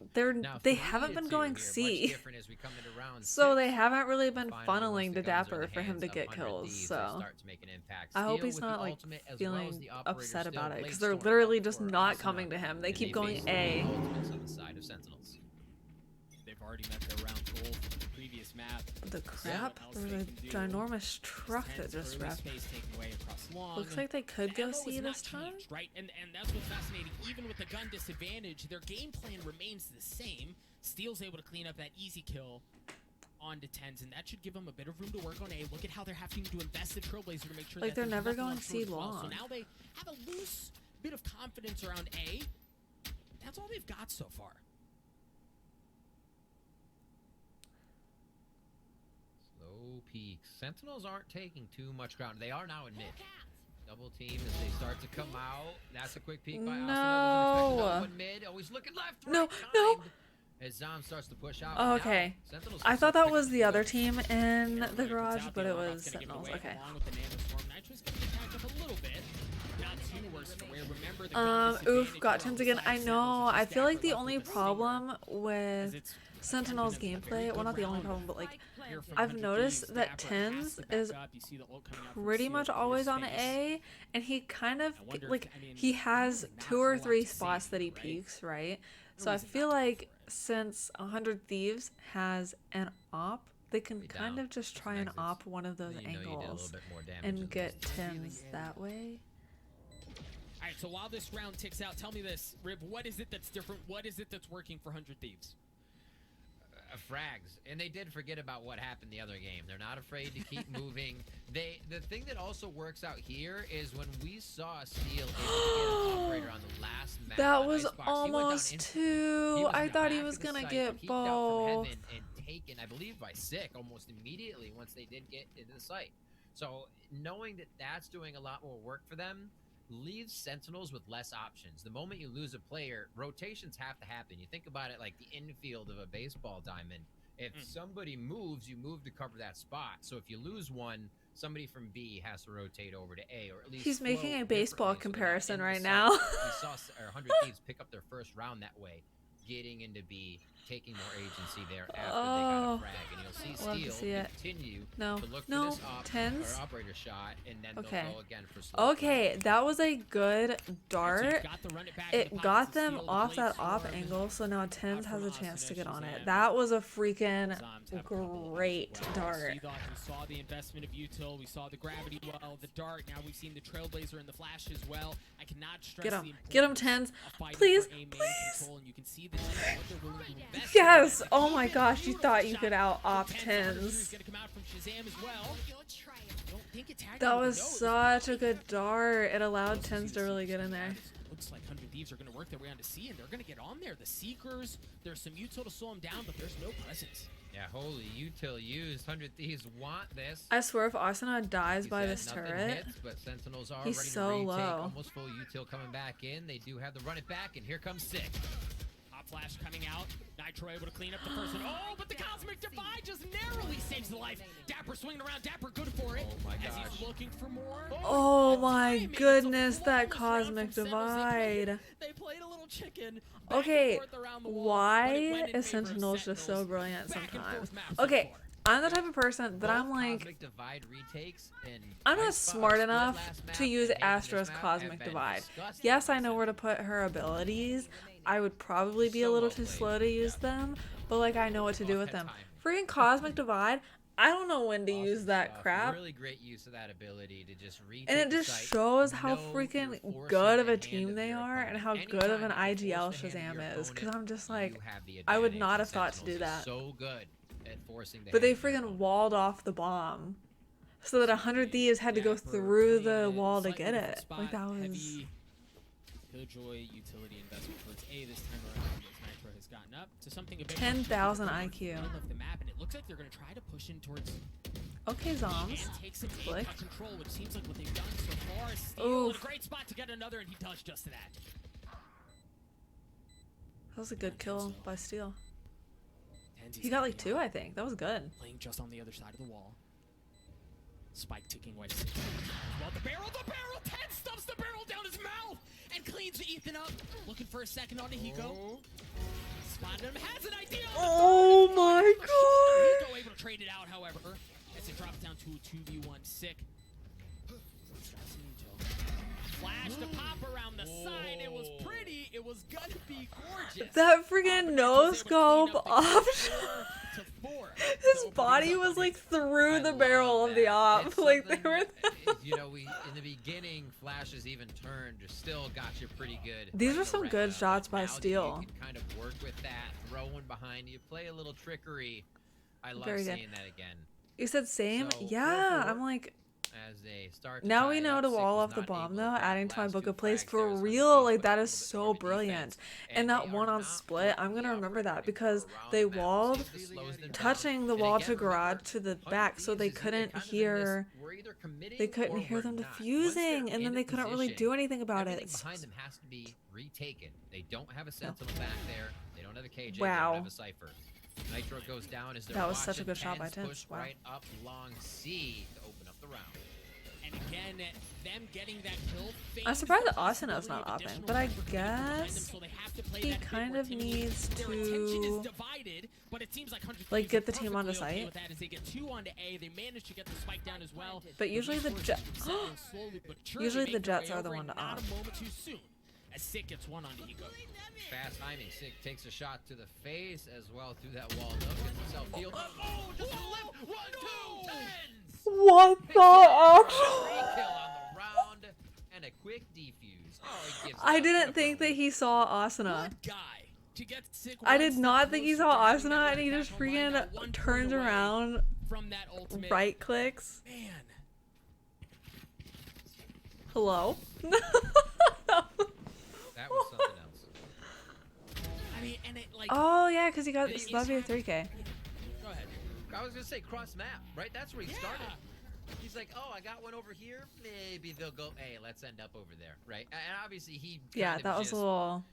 they haven't been going Much C. different as we come into round So 6. they haven't really been Finally, funneling once to the guns are in Dapper the for him hands to of get 100 kills. Thieves, they So start to make an impact. I hope Steel he's with the not like ultimate, as well as feeling the operator upset still about it late because they're storming literally up just for not Asuna, coming to him. They and keep going basically A. ultimates on the side of Sentinels. They've already met their round goal from the previous map. The crap! What else There was they a can do. ginormous truck that Tens just early wrapped. space taken away across long. Looks like they could The go MO C has not this time. changed, right? And that's what's fascinating. Even with the gun disadvantage, their game plan remains the same. Steel's able to clean up that easy kill onto Tens, and that should give them a bit of room to work on A. Look at how they're having to invest in Trailblazer to make sure Like, that they're there's never nothing going on C short as well. So long. now they have a loose bit of confidence around A. That's all they've got so far. Slow peaks. Sentinels aren't taking too much ground. They are now in mid. Double team as they start to come out. That's a quick peek by Asuna. Doesn't expect another one mid. Always looking left. No, right no. timed. As Zom starts to push out. Oh, okay. Now, Sentinels I can thought start that picking was up the other good. team in the Really garage, comes out, but the it Robot's was gonna give it Sentinels. away Okay. Along with the Nanoswarm. Nitro's gonna get tagged up a little bit. Not too worse for wear. Remember the gun Oof, disadvantage got for Tens all again. sides. I Sentinels know. is I just feel like Dapper the left only with a problem As with it's Sentinel's been a very gameplay, well, good not the only round. problem, but like Here from I've 100 noticed Thieves, that Dapper has Tens to back is up. You see the ult coming out from pretty Seal, much clear always on space. A, and he kind of I wonder if- like I mean, he has really not 2 a or lot 3 to say spots that he here, right? peaks, right? No So I reason feel not to go like for it. since 100 Thieves has an op, they can Be kind down. of just Some try and exits. op one of those Then you know you did a little angles bit more damage and than get most. Tens that way. All right, so while this round ticks out, tell me this, Rib, what is it that's different? What is it that's working for 100 Thieves? Frags, and they did forget about what happened the other game. They're not afraid to keep moving. The thing that also works out here is when we saw Steel able to get an operator on the last map. That on was Icebox, he went down almost instantly. 2. He was I in the thought he back was of the gonna site, get peeked out from both. heaven and taken, I believe, by Sick almost immediately once they did get into the site. So knowing that that's doing a lot more work for them leaves Sentinels with less options. The moment you lose a player, rotations have to happen. You think about it like the infield of a baseball diamond. If somebody moves, you move to cover that spot. So if you lose one, somebody from B has to rotate over to A, or at least He's making flow a baseball differently so they're not comparison in the right site. now. We saw 100 Thieves pick up their first round that way, getting into B, taking more agency there after they got Oh, a frag. And you'll see love to Steel see it. continue No, to look no, for this Tens. operator shot, and then Okay. they'll go again for slow. Okay, that was a good So you've dart. got the run it back in It the got pockets of them Steel, off the that blade op storm. angle, so now Tens has a from chance to get on Shazam. it. That was a freaking Zoms have a couple great as well. dart. We saw the investment of util. We saw the gravity well, the dart. Now we've seen the Trailblazer and the flash as well. I cannot stress Get the him. Get him, importance Tens. of fighting Please, for A main please. control, and you can see the team, what they're willing to invest Yes! in. Oh my gosh, you Beautiful thought you shot could out op from Tens. Is gonna come out from Shazam as well. Don't think it's tagged That on the was nose. such a good dart. It allowed Tens to really get in there. Looks like 100 Thieves are going to work their way onto C, and they're going to get on there. The Seekers, there's some util to slow them down, but there's no presence. Yeah, holy util used. 100 Thieves want this. I swear if Asuna dies He's by had this nothing turret, hits, but Sentinels are he's ready so to retake. low. Almost full util coming back in. They do have the run it back, and here comes Sick. Flash coming out. Nitro able to clean up the first one. Oh, but the Cosmic Divide just narrowly saves the life. Dapper swinging around. Dapper good for it. Oh my As gosh. he's looking for more. Oh my Timing. It's a goodness, that flawless round Cosmic from Sentinels. Divide. They played a little chicken. Back Okay, and forth around the wall, but it why went in is favor of Sentinels just so Sentinels. brilliant Back and forth sometimes? map so Okay, far. I'm the type of person that I'm Both like, Cosmic Divide retakes and I'm not Ice Spot smart split enough last map to use and making this Astra's map Cosmic have been Divide. disgusting. Yes, I know where to put her abilities. I would probably be a So little well too played. slow to use them, but like I know what to do with them. Time. Freaking Cosmic Divide, I don't know when to Awesome use that stuff. crap. Really great use of that ability to just retake And it the just site. shows how Know freaking you're forcing good of the a hand team of they your are and opponent. how good of an Anytime you IGL force the hand of Shazam your is. Because opponent, I'm just you like, have the I would advantage, not and have thought to do Sentinels is that. So good at forcing the But they hand of your freaking opponent. walled off the bomb. So that 100 Thieves had to go Dapper through playing the it wall to slightly get different it. spot, Like that was... heavy Killjoy utility investment towards A this time around as Nitro has gotten up to something a bit 10,000 more IQ. middle of the map, and it looks like they're going to try to push in towards Okay, and Zoms. take some Flick. A control, which seems like what they've done so far. Steal in Oof. a great spot to get another, and he does just that. That was a good kill by Steel. Tenzi's He got like coming 2, out, I think. That was good. playing just on the other side of the wall. Spike ticking away to 6. Well, the barrel! Ten stuffs the barrel down his mouth and cleans Ethan up. Looking for a second on Hiko. Spotted him, has an idea. Oh my god! Hiko able to trade it out, however, as it drops down to a 2v1 sick. Flash to pop around the side. It was pretty. It was gonna be gorgeous. That freaking no scope option. To 4. His body was like through the barrel of the op. It's Like they something, were. you know, we in the beginning, Flash's even turned, still got you pretty good. These right were some around. good shots by Now that Steel. You can kind of work with that, throw one behind you, play a little trickery. I love Very good. seeing that again. You said same? So, Yeah, 4-4. I'm like, As they start to now tie we it know up, to Sick wall was off the not bomb able to though, grab adding the to my last book two of plays frags for there, so real. Steve Like put that a is little bit so more in brilliant. defense, And that they one are on not split, I'm gonna the remember that operator because around they the map, so walled, it just slows them down. touching the And wall again, to remember, garage to the 100 back, so Thieves they is couldn't kind of in this, hear. we're either committing They couldn't or hear we're them not. Once defusing, they're and then in they couldn't really position, do anything about everything it. behind them has to be retaken. They don't have a sentinel back there. They don't have a KJ. They Wow. don't have a cipher. Nitro goes down as they're That was such a watching good shot by Tens Tens. push Wow. right up long C to open up the round. And again, them getting that kill. I'm surprised that Asana's not upping, but I guess he kind of needs Their attention is to divided, but it seems like 100 like Thieves get are the team onto perfectly okay site. with that as they get 2 onto A. They manage to get the spike down as well. But usually the resources Jet- from Sentinels slowly but surely Usually make the their Jets way are the over, one and to not off. a moment too soon. As Sick gets 1 onto Hiko. Fast timing. Sick takes a shot to the face as well through that wall. Look, gets himself healed. Oh, just a lip. 1, 2, Tens. What the Free actual? kill on the round and a quick defuse. Oh, he gives I up. didn't What a think that pro. he saw Asuna. Good guy. To get Sick I one did step not think he closer saw to getting Asuna, that and he back just online, now 1 freaking point turns away around, from that ultimate. right clicks. Man. Hello? That was something else. I mean, and it like. Oh yeah, because he got It's this love you 3K. Go ahead. I was gonna say cross map, right? That's where he Yeah. started. He's like, oh, I got one over here. Maybe they'll go, hey, let's end up over there, right? And obviously he Yeah, kind of that was a just little.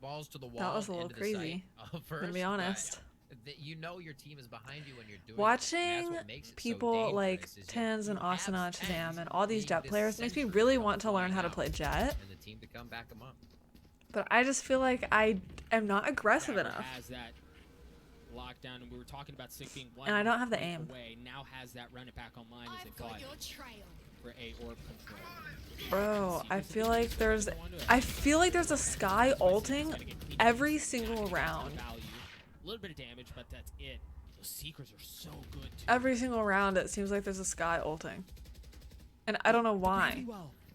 balls to the wall. That was a little into the crazy. site, first, Gonna be but honest. you know your team is behind you when you're doing it, and Watching that's what makes it so people like dangerous, is Tens and you have Asuna and Tens Shazam and all these being Jet the players makes me sentry really come want to learn flying how to out play Jet. and the team to come back them up. But I just feel like I am not aggressive Dapper enough. has that lockdown, and we were talking about Sick being 1 And I don't have the point aim. away. Now has that run it back online as they fought for A orb control. Bro, I feel like there's a Sky ulting every single round. Value. A little bit of damage, but that's it. Those Seekers are so good too. Every single round it seems like there's a Sky ulting. And I don't know why.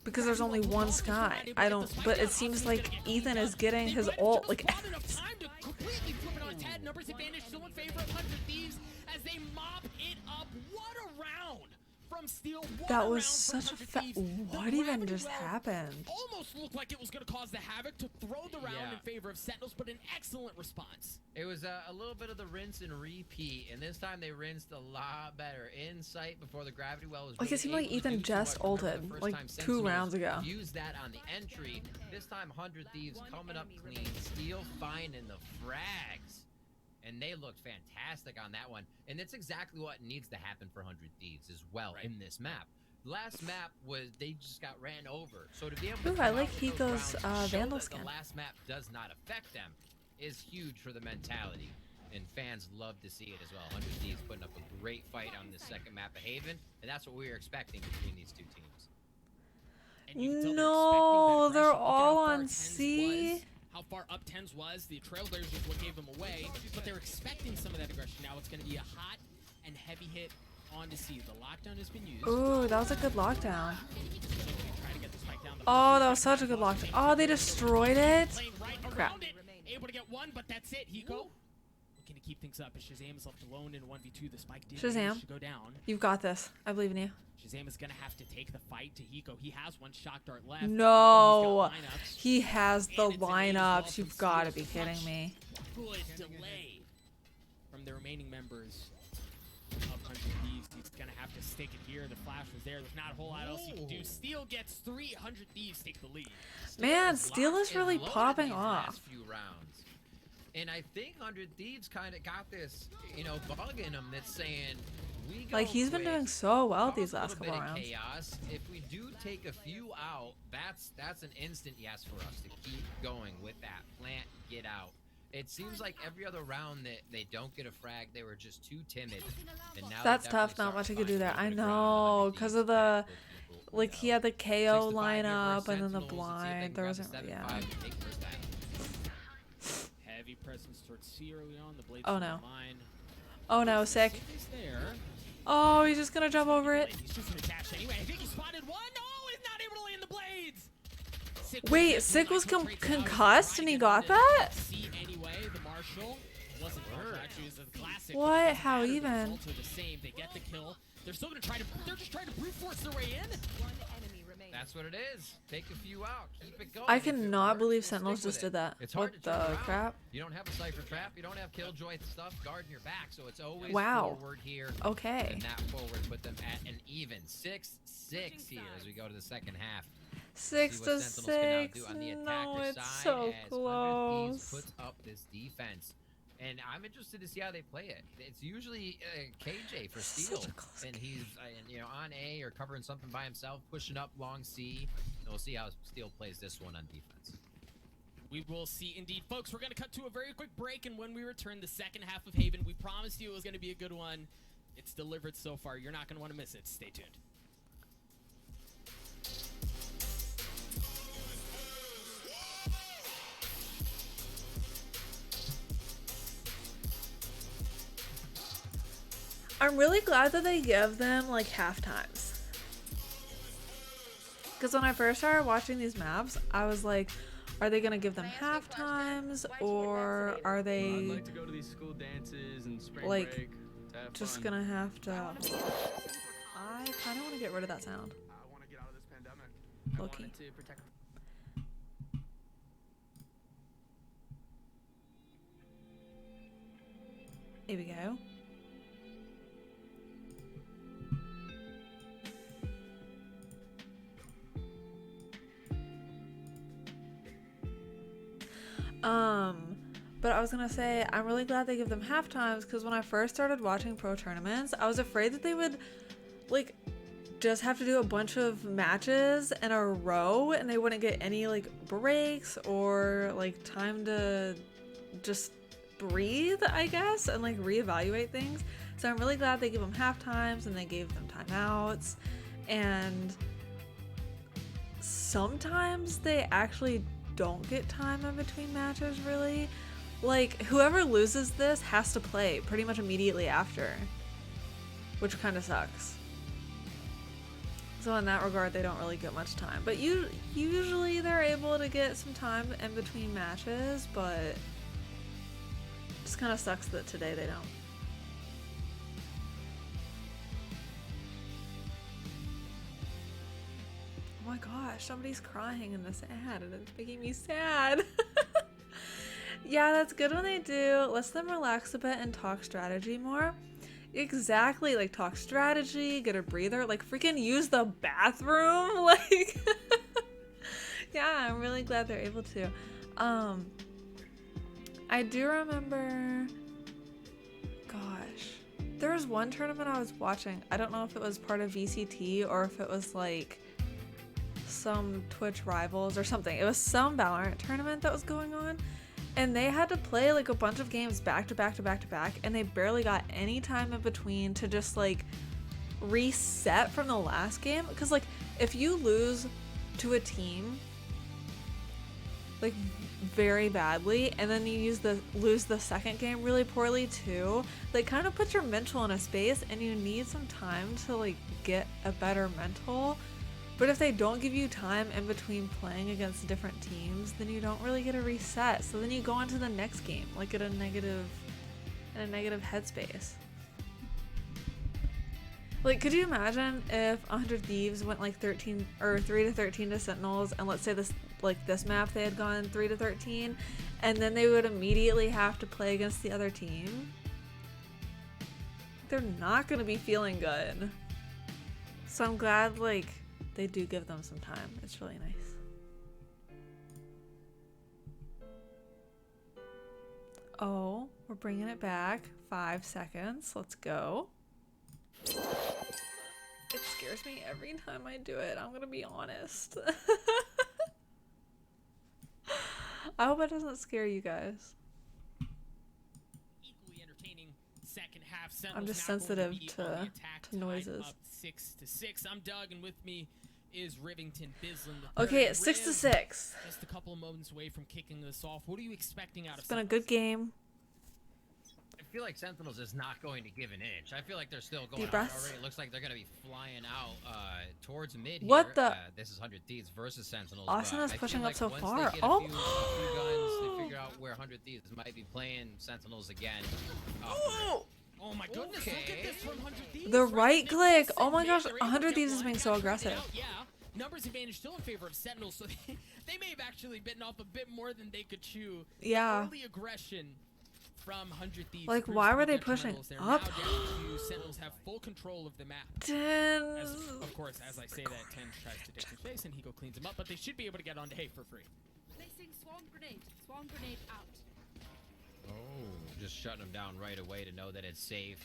Because there's only one Sky. I don't, but it seems like Ethan is getting his ult like Not enough time to completely flip it on its head. Numbers advantage still in favor of 100 Thieves as they mop it up. What a round from from Steel. That was such a what even just happened? Almost looked like it was going to cause the havoc to throw the round Yeah. in favor of Sentinels, but an excellent response. It was a little bit of the rinse and repeat, and this time they rinsed a lot better. Insight before the gravity well was Like, it seemed like able to Ethan do just so much. Remember ulted, the first like, time 2 Sentinels rounds ago. used that on the entry. This time 100 Thieves coming up clean, Steel finding the frags. And they looked fantastic on that one. And that's exactly what needs to happen for 100 Thieves as well in this map. Last map was they just got ran over. So to be able to Ooh, come I out like with those Hiko's, rounds, show Vandal that skin. the last map does not affect them is huge for the mentality. And fans love to see it as well. 100 Thieves putting up a great fight on the second map of Haven. And that's what we were expecting between these two teams. And you can tell No, they're they're expecting that aggression. Look at all how far on Tens C. was, how far up Tens was. The Trailblazers is what gave them away. But they're expecting some of that aggression. Now it's going to be a hot and heavy hit onto C. The lockdown has been used. Ooh, that was a good lockdown. Try to get the spike down. Oh, that was such a good lockdown. Oh, they destroyed it. Playing right Crap. around it. Able to get one, but that's it. Hiko looking to keep things up as Shazam is left alone in 1v2. The spike did manage Shazam, to go down. you've got this. I believe in you. Shazam is going to have to take the fight to Hiko. He has one shock dart left. No, He's got lineups. he has the And it's an A as well lineups. from You've got to Steel. be kidding me. Good delay from the remaining members of 100 Thieves. He's going to have to stick it here. The flash was there. There's not a whole lot else he can do. Steel gets 300 Thieves take the lead. Man, Steel is really Loaded popping these off. last few rounds. And I think 100 Thieves kind of got this, bug in them that's saying, we go Like, he's been quick, doing so well cause these a last little couple bit of rounds. chaos. If we do take a few out, that's an instant yes for us to keep going with that. Plant, get out. It seems like every other round that they don't get a frag, they were just too timid. And now That's they're tough. definitely Not much he starting could do to there. find I open ground on know, 100 because Thieves of the, back with people, like, he had the KO 6-5 here lineup for and then the Sentinels. Let's see if they blind. can There grab the wasn't, 7-5 yeah. and take first down. Heavy presence towards C early on. The blades Oh, from no. the line. Oh no, sick. Sick is there. Oh, he's just gonna jump over it. He's just gonna dash anyway. I think he spotted one. No, he's not able to land the blades. Sick Wait, was Sick was trades it out. He's concussed trying and he to got get onto that? C anyway. The Marshall wasn't Marshall. Actually, it was a classic. What? It doesn't How matter. The even? results are the same. They get the kill. They're still gonna try to. They're just trying to brute force their way in. That's what it is. Take a few out. Keep it going. I If it cannot works, believe we'll Sentinels stick with just it. did that. It's hard What to turn the around. crap? You don't have a Cypher Trap. You don't have Killjoy stuff guarding your back, so it's always Wow. forward here. Okay. And that forward put them at an even 6-6 here as we go to the second half. 6 See to what Sentinels can now 6. do on the No, attacker it's side so as 100 Thieves close. puts up this defense. And I'm interested to see how they play it. It's usually KJ for Steel, Such a close and he's on A or covering something by himself, pushing up long C. And we'll see how Steel plays this one on defense. We will see indeed. Folks, we're going to cut to a very quick break, and when we return, the second half of Haven, we promised you it was going to be a good one. It's delivered so far. You're not going to want to miss it. Stay tuned. I'm really glad that they give them like half times. Because when I first started watching these maps, I was like, are they gonna give them half times, or are I'd they like to go to these school dances and spring like break. To have just fun. gonna have to? I kind of want to get rid of that sound. I want to get out of this pandemic. Low I key. wanted to protect. Here we go. But I was gonna say, I'm really glad they give them half times, because when I first started watching pro tournaments, I was afraid that they would, like, just have to do a bunch of matches in a row, and they wouldn't get any, like, breaks or, like, time to just breathe, I guess, and, like, reevaluate things. So I'm really glad they give them half times, and they gave them timeouts, and sometimes they actually don't get time in between matches, really. Like, whoever loses this has to play pretty much immediately after, which kind of sucks. So in that regard, they don't really get much time. But usually they're able to get some time in between matches, but it just kind of sucks that today they don't. my gosh, somebody's crying in this ad and it's making me sad. Yeah, that's good when they do. Let them relax a bit and talk strategy more. Exactly, like talk strategy, get a breather, like freaking use the bathroom. Like, yeah, I'm really glad they're able to. I do remember, gosh, there was one tournament I was watching. I don't know if it was part of VCT or if it was like some Twitch rivals or something. It was some Valorant tournament that was going on, and they had to play like a bunch of games back to back to back to back, and they barely got any time in between to just like reset from the last game. Because like if you lose to a team like very badly and then you lose the second game really poorly too, like kind of puts your mental in a space, and you need some time to like get a better mental. But if they don't give you time in between playing against different teams, then you don't really get a reset. So then you go on to the next game like in a negative headspace. Like, could you imagine if 100 Thieves went like 13 or 3-13 to Sentinels, and let's say this map they had gone 3-13, and then they would immediately have to play against the other team? They're not gonna be feeling good. So I'm glad like they do give them some time. It's really nice. Oh, we're bringing it back. 5 seconds. Let's go. It scares me every time I do it. I'm gonna be honest. I hope it doesn't scare you guys. Equally entertaining second half. I'm just Sentinels now going sensitive be on the to attack, tied noises. up 6-6. I'm Doug, and with me is Rivington Bislin. Okay, it's 6-6. Just a couple of moments away from kicking this off. What are you expecting out of It's been a good game. I feel like Sentinels is not going to give an inch. I feel like they're still going Deep out breaths. already. It looks like they're going to be flying out towards mid What here. the- This is 100 Thieves versus Sentinels. Austin but is I feel pushing up like so once far. They get a Oh. few guns, they figure out where 100 Thieves might be playing Sentinels again. Oh my goodness, look at this from 100 Thieves. The right click. Nicholas Oh my and gosh, May, they're able to 100 get Thieves is one being so catch right aggressive. out. Yeah, numbers advantage still in favor of Sentinels, so they may have actually bitten off a bit more than they could chew. Yeah. Early aggression from 100 Thieves. Like, proves why to were be they pushing detrimental. They're up? now down to Sentinels have full control of the map. As, of course, as I say that, Ten tries to take his face and Hiko cleans him up, but they should be able to get onto Hay for free. Placing swarm grenade. Swarm grenade out. Oh, just shutting them down right away to know that it's safe.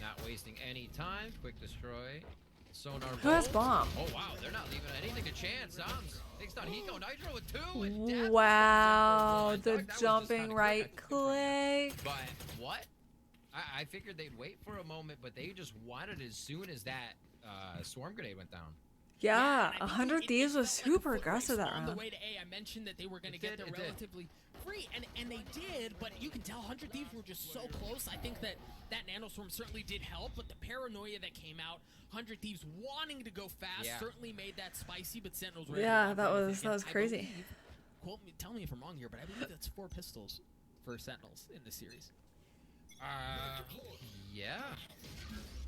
Not wasting any time. Quick destroy. Sonar Who has bolt. bomb? Oh wow, they're not leaving anything to chance. Takes down Hiko Nitro with 2. And Death Wow, with the Doug, that was just jumping kinda right quick. click. But what? I figured they'd wait for a moment, but they just wanted as soon as that swarm grenade went down. Yeah, and I think 100 it Thieves was felt like a super foot race aggressive that on the round. way to A. I mentioned that they were going to get there It did. relatively free, and they did, but you can tell 100 Thieves were just so close. I think that nanoswarm certainly did help, but the paranoia that came out, 100 Thieves wanting to go fast, certainly made that spicy, but Sentinels were able to Yeah, lock that everything. was And I crazy. believe- quote me, tell me if I'm wrong here, but I believe that's 4 pistols for Sentinels in this series. Yeah.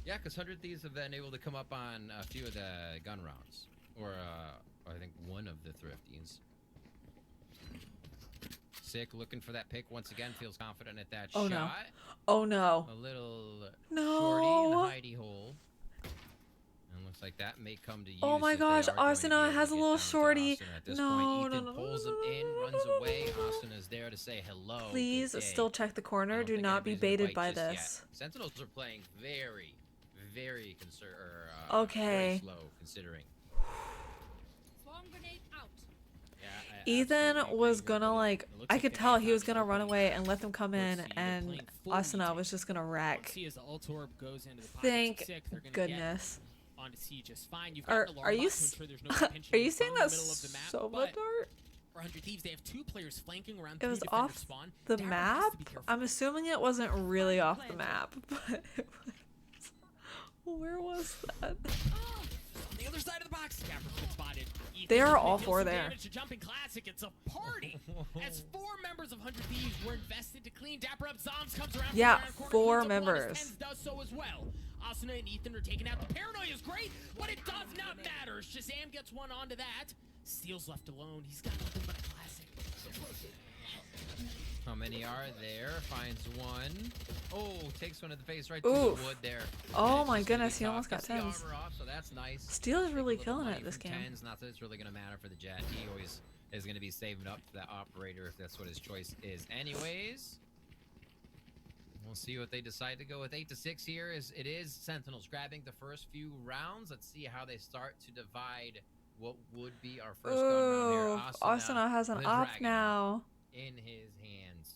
Yeah, because 100 Thieves have been able to come up on a few of the gun rounds. Or, I think one of the thrifties. Sick, looking for that pick once again, feels confident at that Oh, shot. no. Oh no. A little No. shorty in the hidey hole. And looks like that may come to use. Oh my if they gosh, are going to be Asuna able to has a get little down to shorty. Asuna at this No, point. no, Ethan no, pulls no, him in, no, runs no, away. no, no. Asuna's there to say hello. Please good day. still check the I corner. don't Do think not be anybody's gonna baited bite by just this. yet. Sentinels are playing very, very Okay. very slow considering. Swarm grenade out. Ethan was gonna like, I could tell he was gonna run away and let them come in, and Asuna was just gonna wreck. See as the ult orb goes into the pocket, Thank Sick, they're gonna goodness. Get onto C just fine. You've Are got an are you alarm bot to ensure there's no pinching are you from saying the that's middle of the map, Sova but Dart? for 100 Thieves, they have 2 players flanking around. It 3 was defenders off spawn. the Darren has map. to be careful. I'm assuming it wasn't really off the map, but it was. Where was that? the other side of the box. Dapper's been spotted. They are all Deals four some there. damage to Jumping Classic. It's a party. As 4 members of 100 Thieves were invested to clean. Dapper up. Zombs comes around. Yeah, from the corner, 4 cleans up one, as members. Tens does so as well. Asuna and Ethan are taken out. The paranoia is great, but it does not matter. Shazam gets one onto that. Steel's left alone. He's got nothing but a classic. How many are there? Finds one. Oh, takes one to the face right to the Oof. wood there. Oh And my it's just gonna goodness, be he tough. almost got Gets the tens. armor off, so that's nice. Steel is Take a really little killing money it this from game. Tens. Not that it's really gonna matter for the Jet. He always is gonna be saving up to that operator if that's what his choice is. Anyways, we'll see what they decide to go with. 8-6 here. It is Sentinels grabbing the first few rounds. Let's see how they start to divide what would be our first gun round here. Ooh, Asuna has an the op Dragon now. in his hands.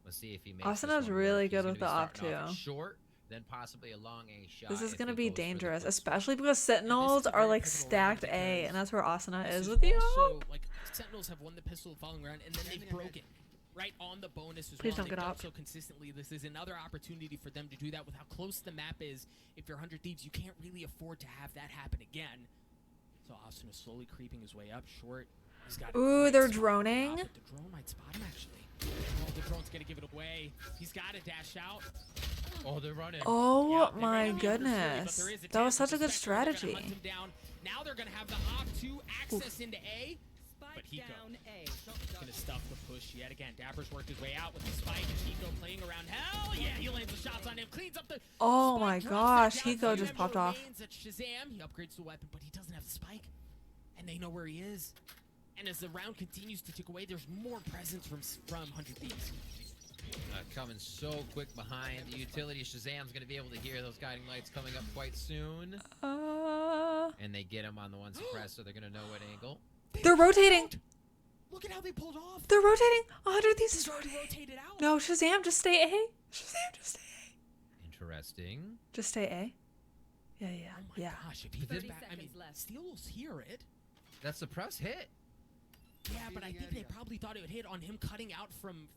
Let's see if he makes Asuna's this one really work. good He's with gonna the be op starting off too. short, then possibly along a shot. This is if gonna he be goes for the dangerous, quick especially because Sentinels a are very like pivotal stacked round A, because and that's where Asuna this is is with the also, op. like, Sentinels have won the pistol the following round, and then they've broken. Right on the bonus as Please well. don't They've get done op. so consistently. This is another opportunity for them to do that with how close the map is. If you're 100 Thieves, you can't really afford to have that happen again. So Austin is slowly creeping his way up short. He's got a Ooh, great they're spot droning. on top, but the drone might spot him actually. Oh, the drone's gonna give it away. He's got to dash out. Oh, they're running. Oh Yeah, they my ran out of numbers, really, but goodness. there is a That was chance such a that good the Spectres are gonna strategy. hunt him down. Now they're gonna have the Op 2 access into A. But Hiko gonna stuff the push yet again. Dapper's worked his way out with the spike. Hiko playing around. Hell yeah, he lands the shots on him. Cleans up the Oh spike, my drops gosh, that down. Hiko Team just member popped off. remains at Shazam. He upgrades the weapon, but he doesn't have the spike. And they know where he is. And as the round continues to tick away, there's more presence from 100 Thieves. Coming so quick behind the utility. Shazam's going to be able to hear those guiding lights coming up quite soon. And they get him on the one suppressor, so they're going to know what angle. They're rotating. Look at how they pulled off. They're rotating. 100 Thieves is He's already rotating. rotated out. No, Shazam, just stay A. Shazam, just stay A. Interesting. Just stay A. Yeah, yeah, Oh my yeah. gosh, if he But did back, I mean, Steel will hear it. That suppress hit. Yeah, but I think they probably thought it would hit on him cutting out from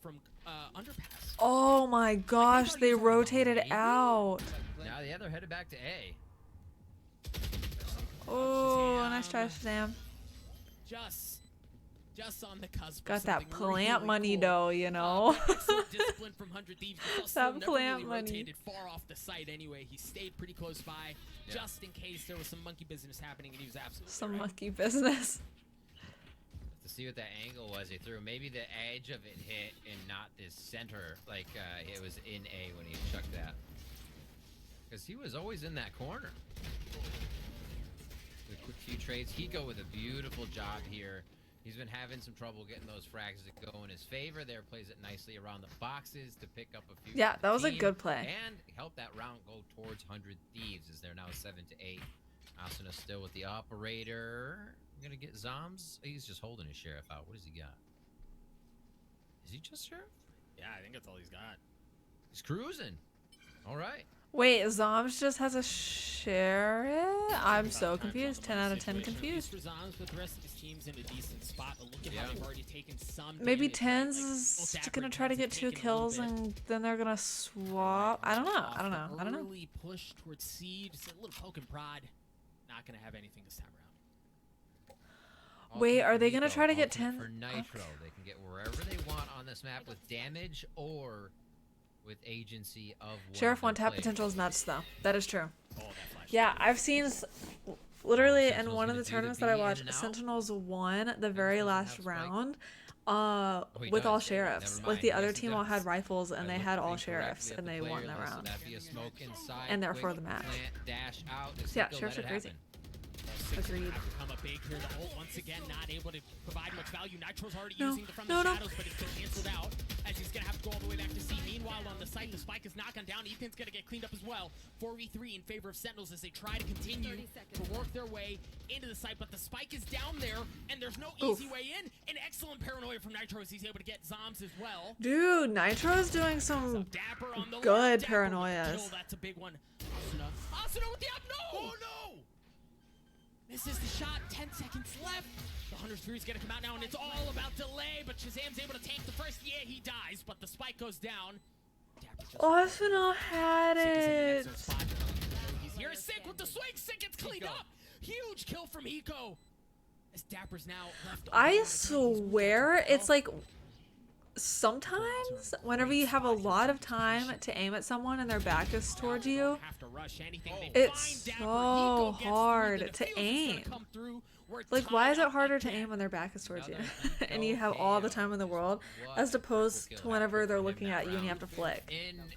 underpass. Oh my gosh, they rotated out. Now, yeah, they're headed back to A. Oh, nice try, Shazam. Just on the cusp. Got of that something plant really money cool. though, you know. Excellent discipline from 100 Thieves. That Never plant really money. rotated far off the site anyway. He stayed pretty close by, Yeah. just in case there was some monkey business happening, and he was absolutely Some right. monkey business. To see what that angle was he threw. Maybe the edge of it hit and not the center, like it was in A when he chucked that. Because he was always in that corner. The quick few trades. Hiko with a beautiful job here. He's been having some trouble getting those frags to go in his favor. There, plays it nicely around the boxes to pick up a few. Yeah, for the that was a team good play. And help that round go towards 100 Thieves as they're now 7-8. Asuna still with the operator. I'm gonna get Zoms. He's just holding his sheriff out. What does he got? Is he just sheriff? Yeah, I think that's all he's got. He's cruising. All right. Wait, Zoms just has a sheriff? I'm so confused. 10 out of 10 confused. For Zoms, but the rest of his team's in a decent spot. But look at how they've already taken some Maybe damage, right? Tens Like, is both gonna Dapper try to and get Tens 2 have taken a little kills bit and then they're gonna swap. I don't know. off I don't know. the I don't know. Early push towards C, just a little poke and prod. Not gonna have anything this time around. Wait, Ultimate are for they gonna Nico, try to get ultimate 10? For Nitro, they can get wherever they want on this map with damage or with agency of one Sheriff of their one tap players. potential is nuts though. That is true. Oh, that flash. Yeah, I've seen literally in Sentinel's one of gonna the do the tournaments B that I in watched, and out. Sentinels won the very doesn't last have spike. round he with all does. sheriffs. Never Like mind. the other Yes, he team all does. had rifles and I they looked had all incorrectly sheriffs at and the they won player the list, so round. that'd be a smoke inside, And therefore quick the match. plant, dash out, as Yeah, Nico sheriffs let are it crazy. happen. Agreed. Have to come up big here. The ult once again not able to provide much value. Nitro's already No, using the from no, the no. shadows, but it's been canceled out as he's gonna have to go all the way back to C. Meanwhile, on the site, the spike is not gone down. Ethan's gonna get cleaned up as well. 4v3 in favor of Sentinels as they try to continue to work their way into the site, but the spike is down there, and there's no easy way in. An excellent paranoia from Nitro as he's able to get Zoms as well. Dude, Nitro's doing some Dapper on the good left, Dapper with the paranoias. kill, that's a big one. Asuna with the up. No! Oh no! This is the shot. 10 seconds left. The Hunter's Fury's gonna come out now, and it's all about delay. But Shazam's able to tank the first. Yeah, he dies, but the spike goes down. Arsenal had Sick is in the it. next zone spot. He's here. Sick with the swing. Sick gets cleaned up. Huge kill from Eco. As Dapper's now left. I swear it's like sometimes whenever you have a lot of time to aim at someone and their back is towards you, it's so hard to aim. Like, why is it harder to aim when their back is towards you and you have all the time in the world as opposed to whenever they're looking at you and you have to flick?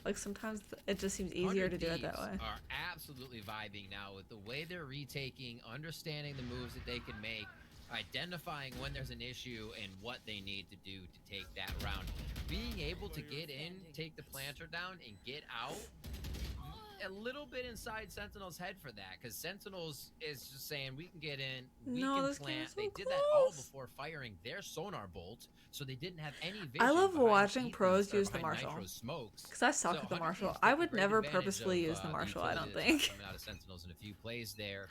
Like, sometimes it just seems easier to do it that way. Are absolutely vibing now with the way they're retaking, understanding the moves that they can make, identifying when there's an issue and what they need to do to take that round. Being able to get in, take the planter down, and get out, a little bit inside Sentinel's head for that, because Sentinels is just saying we can get in, we can plant. They did that all before firing their sonar bolt, so they didn't have any vision. I love behind watching Ethan's pros or use the behind Marshall, Nitro's smokes. because I suck at the Marshall. I would never purposefully use the Marshall, I don't think. Coming out of Sentinels in a few plays there.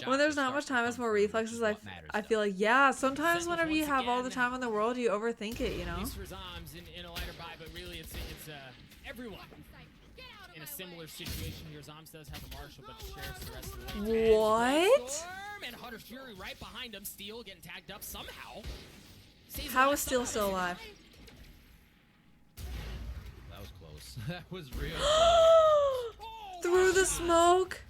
When there's not much time, it's more reflexes. I feel like, yeah, sometimes whenever you have all the time in the world, you overthink it, you know? At least for Zoms in a lighter buy, but really it's everyone in a similar situation here. Zoms does have a Marshall, but Sheriff's the rest of the way. What? Storm and Hunter Fury right behind him. Steel getting tagged up somehow. How is Steel still alive? That was close. That was real close. Through the smoke?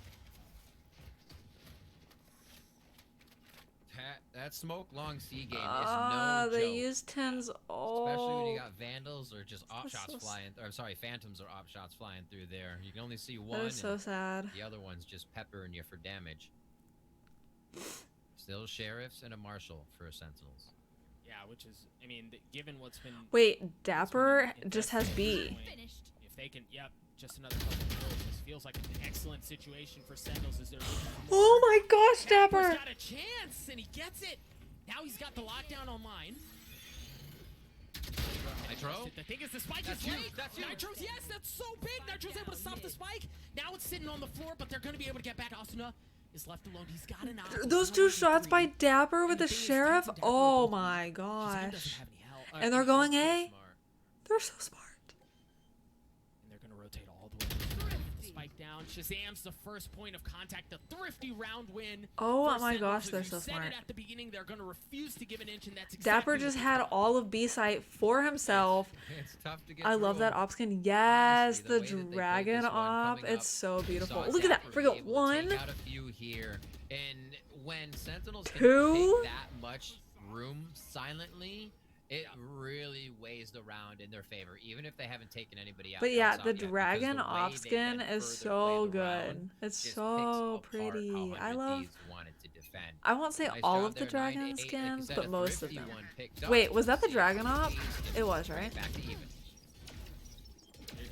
That smoke long C game is no They joke. use tens. Especially when you Oh. got Vandals or just op shots flying. Or I'm sorry, Phantoms or op shots flying through there. You can only see one. That is so and sad. The other one's just peppering you for damage. Still Sheriffs and a Marshal for Sentinels. Yeah, which is, I mean, given what's been. Wait, Dapper just has B. If they can, yep, just another couple of kills. This feels like an excellent situation for Sentinels as they're. Oh my gosh, Dapper! Dapper's got a chance, and he gets it. Now he's got the lockdown online. Nitro? The thing is, the spike is late. Nitro's, yes, that's so big. Nitro's able to stop the spike. Now it's sitting on the floor, but they're going to be able to get back. Asuna is left alone. He's got an eye. Those two shots by Dapper with the Sheriff? Oh my gosh. And they're going A? They're so smart. And they're going to rotate all the way. Spike down. Shazam's the first point of contact. The thrifty round win. Oh my gosh, they're so smart. At the beginning, they're going to refuse to give an inch, and that's exactly Dapper just had all of B site for himself. It's tough to get I love that op skin. Yes, the dragon op. It's so beautiful. Look at that. Forget one. Take out a few here. And when Sentinels can Two? take that much room silently, it really weighs the round in their favor, even if they haven't taken anybody out. But yeah, outside the yet, because dragon the way op they skin then is further so play the round good. It's just so picks apart pretty. how I 100 love. Thieves wanted to defend. I won't say Nice all job of the there, dragon 9 to 8. Like you skins, said, but a most of thrifty them. one picked up. Wait, was that the See dragon if op? these can It was, bring right? back to even.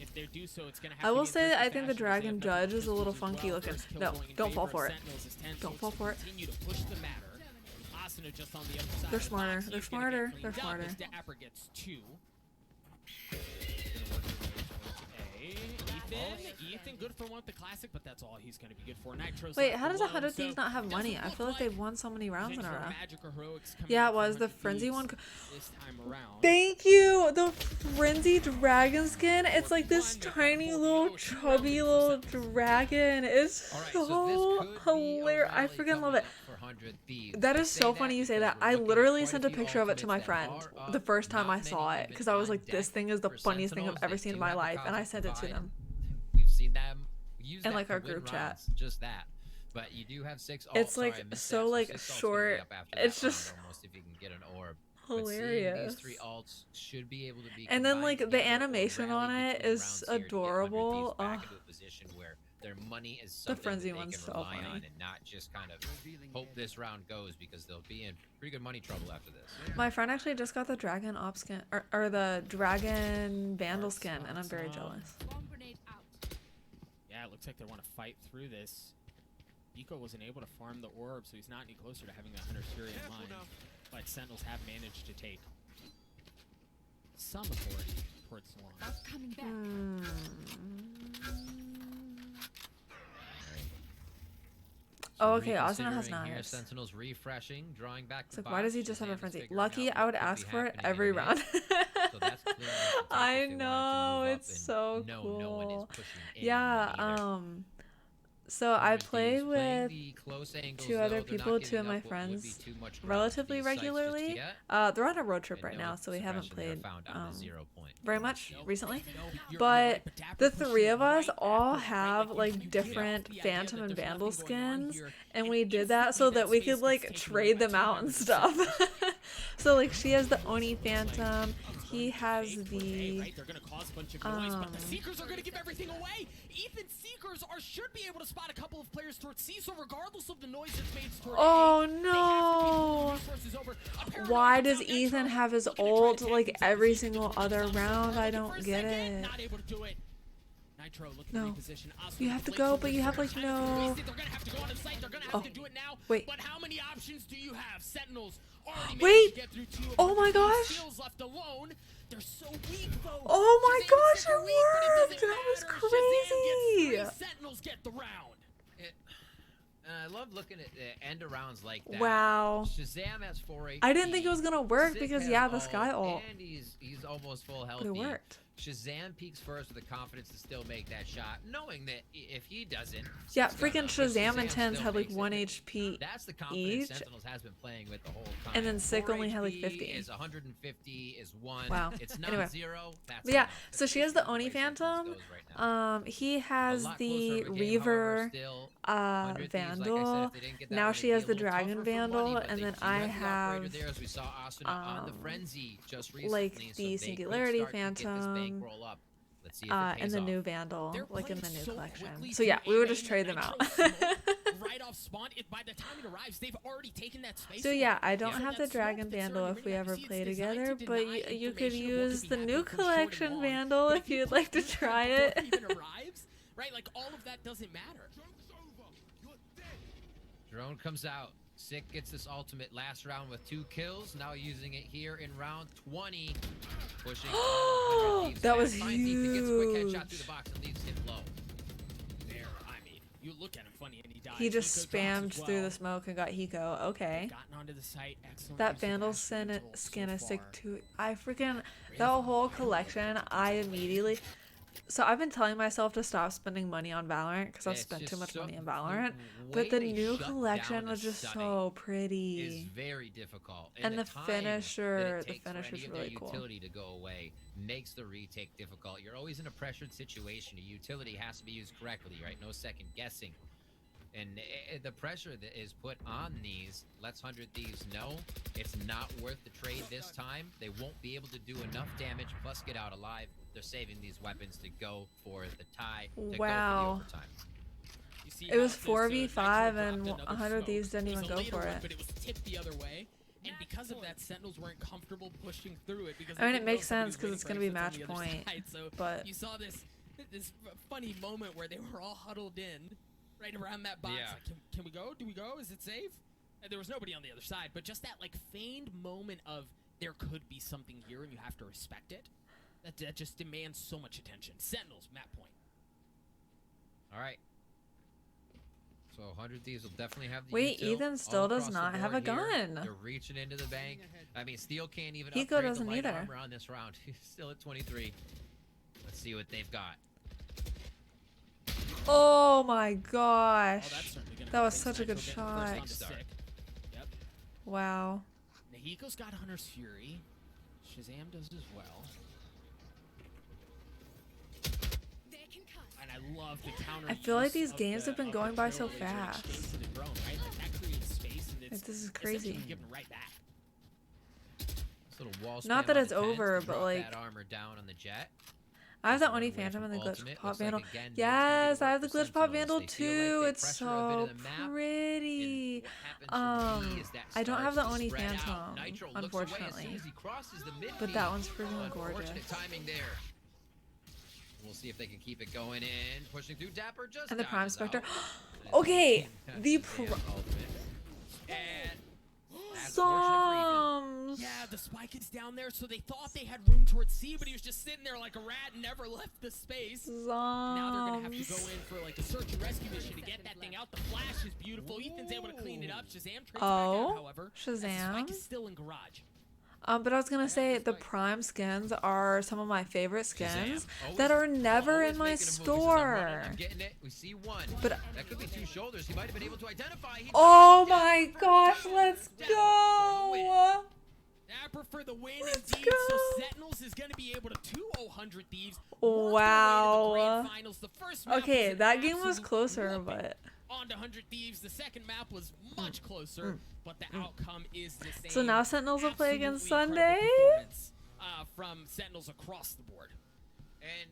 If they do so, it's gonna have I to will be in say that I Thrifty think the fashion, dragon as they have judge is a little pistols as funky well. looking. First kill No, going in don't fall favor for of it. Sentinels is 10, so Don't it's fall gonna for it. continue to push the matter. Asuna just on the other side They're of the smarter. box. They're He's gonna get smarter. cleaned They're up smarter. as Dapper gets 2. Ethan, good for one with the classic, but that's all he's going to be good for. Nitro's Wait, left how does the alone, 100 Thieves so not have money? I doesn't feel look like they've won so many rounds in a potential row. Magic or Heroics coming Yeah, out it was. from The 100 Frenzy Thieves one. this time around. Thank you! The Frenzy Dragon skin. It's like this tiny little chubby little dragon. It's so hilarious. I freaking love it. That is so funny you say that. I literally sent a picture of it to my friend the first time I saw it because I was like, this thing is the funniest thing I've ever seen in my life, and I sent it to them. We've seen them use In, that like, to our win group chat. rounds, just that. But you do have 6 ults. It's Sorry, like I missed so that. like 6 ults gonna be short. up after It's that round just almost if you can get an orb. But seeing hilarious. these 3 ults should be able to be And then combined like the together or animation on rally it between is rounds here to get 100 Thieves adorable. back Ugh. into a position where their money is The something Frenzy that they one's can so rely funny. on and not just kind of hope this round goes, because they'll be in pretty good money trouble after this. My friend actually just got the dragon op skin or the dragon vandal skin, and I'm very jealous. Swarm grenade out. Yeah, it looks like they want to fight through this. Eco wasn't able to farm the orb, so he's not any closer to having a Hunter Fury in mind. But Sentinels have managed to take some authority towards the launch. That's coming back. Oh, okay. Asuna has Reconsidering here, 9. Sentinels refreshing, drawing back It's the like, why does he box. just have a Shazam is frenzy? figuring Lucky, out I what would could be ask for it happening in every the round. mid. So that's clearly what they'll take I if they wanted to know, move up it's and so no one is cool. pushing in Yeah, either. So I play Playing with the close angles, two other though, they're people, not two of giving my up what would be friends, too much ground to relatively these sites just regularly. yet. They're on a road trip And right no now, so we haven't suppression there played found down to 0 point. very much Nope. recently. No, you're But right, the Dapper three pushes of us right all backwards, right? have you like get off different the idea Phantom that and there's Vandal nothing going on skins, here, and we did that so instantly that we space could like gets taken trade away by them two out and members of stuff. Sentinels. So like she has the Oni Phantom, he has Fake, the right? They're gonna cause a bunch of noise, but the Seekers are gonna give everything away. Even Seekers should be able to spot a couple of players towards C, so regardless of the noise it's made towards Oh A, they have to keep no! the resources over. A paranoid Why comes does out, Ethan Nitro have his looking to try ult to tag like himself every into single the other top. round? I Looking don't for a get second, it. Not able to do it. Nitro looking No. to reposition. Oscar You with have the to go, flames but over you have there. like Time is no. wasted. They're gonna have to go on the site. They're gonna have to do it now. Wait. But how many options do you have? Sentinels already Wait. managed to get through two. Oh my gosh. Steals left alone. They're so weak though. Oh my Shazam gosh, super it weak, but it worked! doesn't That was matter. Shazam crazy! gets three. Sentinels get the round. I love looking at the end arounds like that. Wow. Shazam has 4 HP. I didn't think it was gonna work Sick because has yeah, the ult, Sky ult. And he's almost full health. But it worked. Shazam peaks first with the confidence to still make that shot, knowing that if he doesn't, Yeah, it's gonna- freaking but Shazam and Tens still had like makes it. 1 HP That's the confidence each. Sentinels has been playing with the whole time. And then Sick 4 only had, like, HP 50. Is 150 is 1. Wow. It's not Anyway. 0. That's But yeah, enough. so That's she has the basically Oni way Sentinels Phantom. goes right now. He A has lot the closer of a game, Reaver however, still 100 Thieves, like I said, Vandal. if they didn't get that Now one, she it'd has be the a little Dragon tougher for Vandal, money, but and they then do I the operator have there, as we saw Asuna on the Frenzy just recently, like so the they could Singularity start to get this Phantom, bankroll up. Let's see if it pays and the off. new Vandal, They're like in the playing new so collection. quickly So yeah, through we would A just trade them out. Nitro smoke right off spawn. By the time it arrives, they've already taken that space. So away. yeah, I don't So have that the Dragon smoke that's Vandal already if we ready. ever See, it's play designed together, to but deny you could information of what use could the be new happening from short and collection long. Vandal But if you'd like to push that try before it. even arrives, right? Like all of that doesn't matter. Drone comes out. Sick gets this ultimate last round with 2 kills. Now using it here in round 20. Pushing all 100 Thieves That back. was Finds Ethan, gets a quick headshot huge. through the box and leaves him low. There, I mean, you look at him funny and he dies. He just Hiko drops spammed as through well. the smoke and got Hiko. Okay. Gotten onto the site. Excellent That use of Vandal Astro's ult skin so is sick far. too. I freaking that whole collection. I immediately. So I've been telling myself to stop spending money on Valorant because I've It's spent too just much so- money on Valorant. way But the they new shut collection down was the just site so is pretty. very difficult. And the time finisher- that it the takes for finisher's any of really their cool. utility to go away makes the retake difficult. You're always in a pressured situation. A utility has to be used correctly, right? No second guessing. And the pressure that is put on these lets 100 Thieves know it's not worth the trade this time. They won't be able to do enough damage plus get out alive. They're saving these weapons to go for the tie, to Wow. go for the overtime. You see It was how this, 4v5 Nitro and dropped another 100 smoke. Thieves didn't It was even a go later for one, it. But it was tipped the other way. And because of that, Sentinels weren't comfortable pushing through it because I mean, they it didn't know makes somebody sense was 'cause waiting it's for gonna be exits on match the other point, side. So but- you saw this funny moment where they were all huddled in right around that box. Yeah. Like, can we go? Do we go? Is it safe? And there was nobody on the other side, but just that like feigned moment of there could be something here and you have to respect it. That just demands so much attention. Sentinels, map point. All right. So 100 Thieves will definitely have the Wait, util Ethan all still does across the not have board a here. gun. They're reaching into the bank. I mean, Steel can't even Hiko upgrade doesn't the light either. armor on this round. He's still at 23. Let's see what they've got. Oh my Oh, gosh. that's certainly gonna That help was things. such a Nitro good getting the shot. first on the Start. sick. Yep. Wow. Nahiko's got Hunter's Fury. Shazam does as well. They can cut. And I love the counter. I feel like use these of games the- have been of the going by so trailblazer fast. exchange to the drone, right? Like, that creates space and it's This is essentially crazy. given right back. This little wall Not spam that on it's defense over, to but, drop like- that armor down on the jet. I have the Run Oni away Phantom from and the Glitch ultimate. Pop Looks like Vandal. again, Ned's gonna Yes, do I the have the work for Glitch Pop Sentinels. Vandal They feel like too. they It's pressure a so bit of the map, pretty. and what happens from B is that I don't have starts the to Oni spread out. Phantom, Nitro looks away as unfortunately. soon as he crosses the But midfield. that one's freaking gorgeous. Unfortunate timing there. We'll see if they can keep it going in. Pushing through Dapper just And the Prime dodges Spectre. out. Okay, That's the damn ultimate. And that's fortunate for Psalms. Yeah, the spike is down there, so they thought they had room towards C, but he was just sitting there like a rat and never left the space. Now they're gonna have to go in for like a search and rescue mission to get that thing out. The flash is beautiful. Ethan's able to clean it up. Shazam trades back out, however. as the spike Shazam. is still in garage. But I was gonna say the Prime skins are some of my favorite skins Shazam. that are never Always in my making a movie, so I'm running, store. I'm getting it. We see one. But that could be 2 shoulders. He might have been able to identify. He oh does. my Dapper gosh, for let's two. go! Dapper for the win, Let's indeed. So go. Sentinels is going to be able to 2-0-100 Thieves. Wow. The first map Okay, was that an game was absolute closer, whooping but on to 100 Thieves. The second map was much closer, but the outcome is the same. so now Sentinels will play Absolutely against incredible Sunday. performance, from Sentinels across the board. And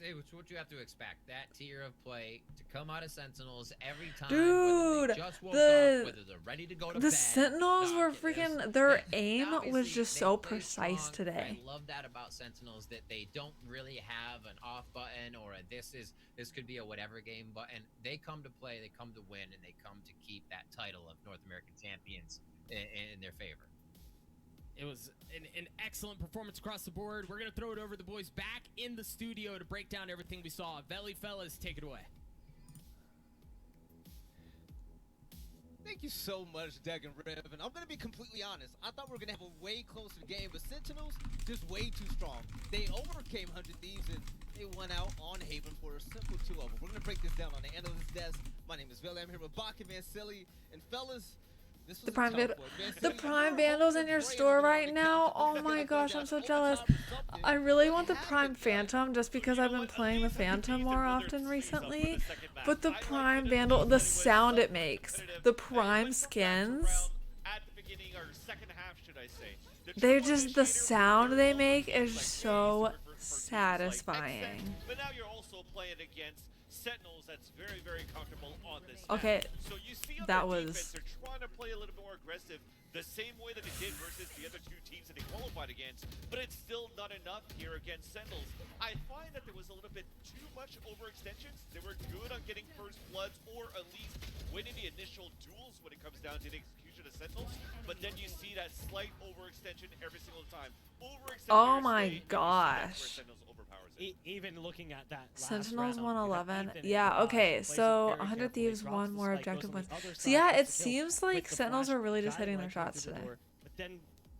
it's what you have to expect. That tier of play to come out of Sentinels every time. Dude, whether they just woke the- up, whether they're ready to go to The bed. Sentinels were Doc, freaking. Their aim was obviously, just they so play precise strong. today. I love that about Sentinels, that they don't really have an off button or a this could be a whatever game button. They come to play, they come to win, and they come to keep that title of North American champions in their favor. It was an excellent performance across the board. We're going to throw it over to the boys back in the studio to break down everything we saw. Veli, fellas, take it away. Thank you so much, Doug and Rev. And I'm going to be completely honest. I thought we were going to have a way closer game, but Sentinels just way too strong. They overcame 100 Thieves, and they won out on Haven for a simple 2-0. We're going to break this down on the analyst desk. My name is Veli. I'm here with Bach and Silly. And fellas, this was The a Prime tough Vandal, one. the Silly, Prime you're Vandals in holding your great store over there on right the now. couch. Oh You're my gonna gosh, go I'm so down jealous. overtime or something. I really want the What Prime happened, guys? Phantom just because I've been playing the Phantom more often recently. But the I like Prime it Vandal, when the it was sound it so makes, competitive. the It Prime went from back to skins, round at the beginning, or second half, should I say. The they're triple just, the initiator was sound very they well make for teams is like so Ace, for teams like satisfying. XN, but now you're also playing against Sentinels that's very, very comfortable on this Okay, map. So you see on that their was- defense, they're trying to play a little bit more aggressive, the same way that they did versus the other two teams that they qualified against, but it's still not enough here against Sentinels. I find that there was a little bit too much overextensions. They were good on getting first bloods or at least winning the initial duels when it comes down to the execution of Sentinels, but then you see that slight overextension every single time. Oh my gosh. Even looking at that last Sentinels round, won you have 11. Ethan and Yeah, Garage okay, plays it so very 100 carefully, Thieves drops won the more spike, objective goes on wins. the other So side, yeah, gets it the kill seems with like the Sentinels flash are really just hitting their guy shots right through the today. door, but then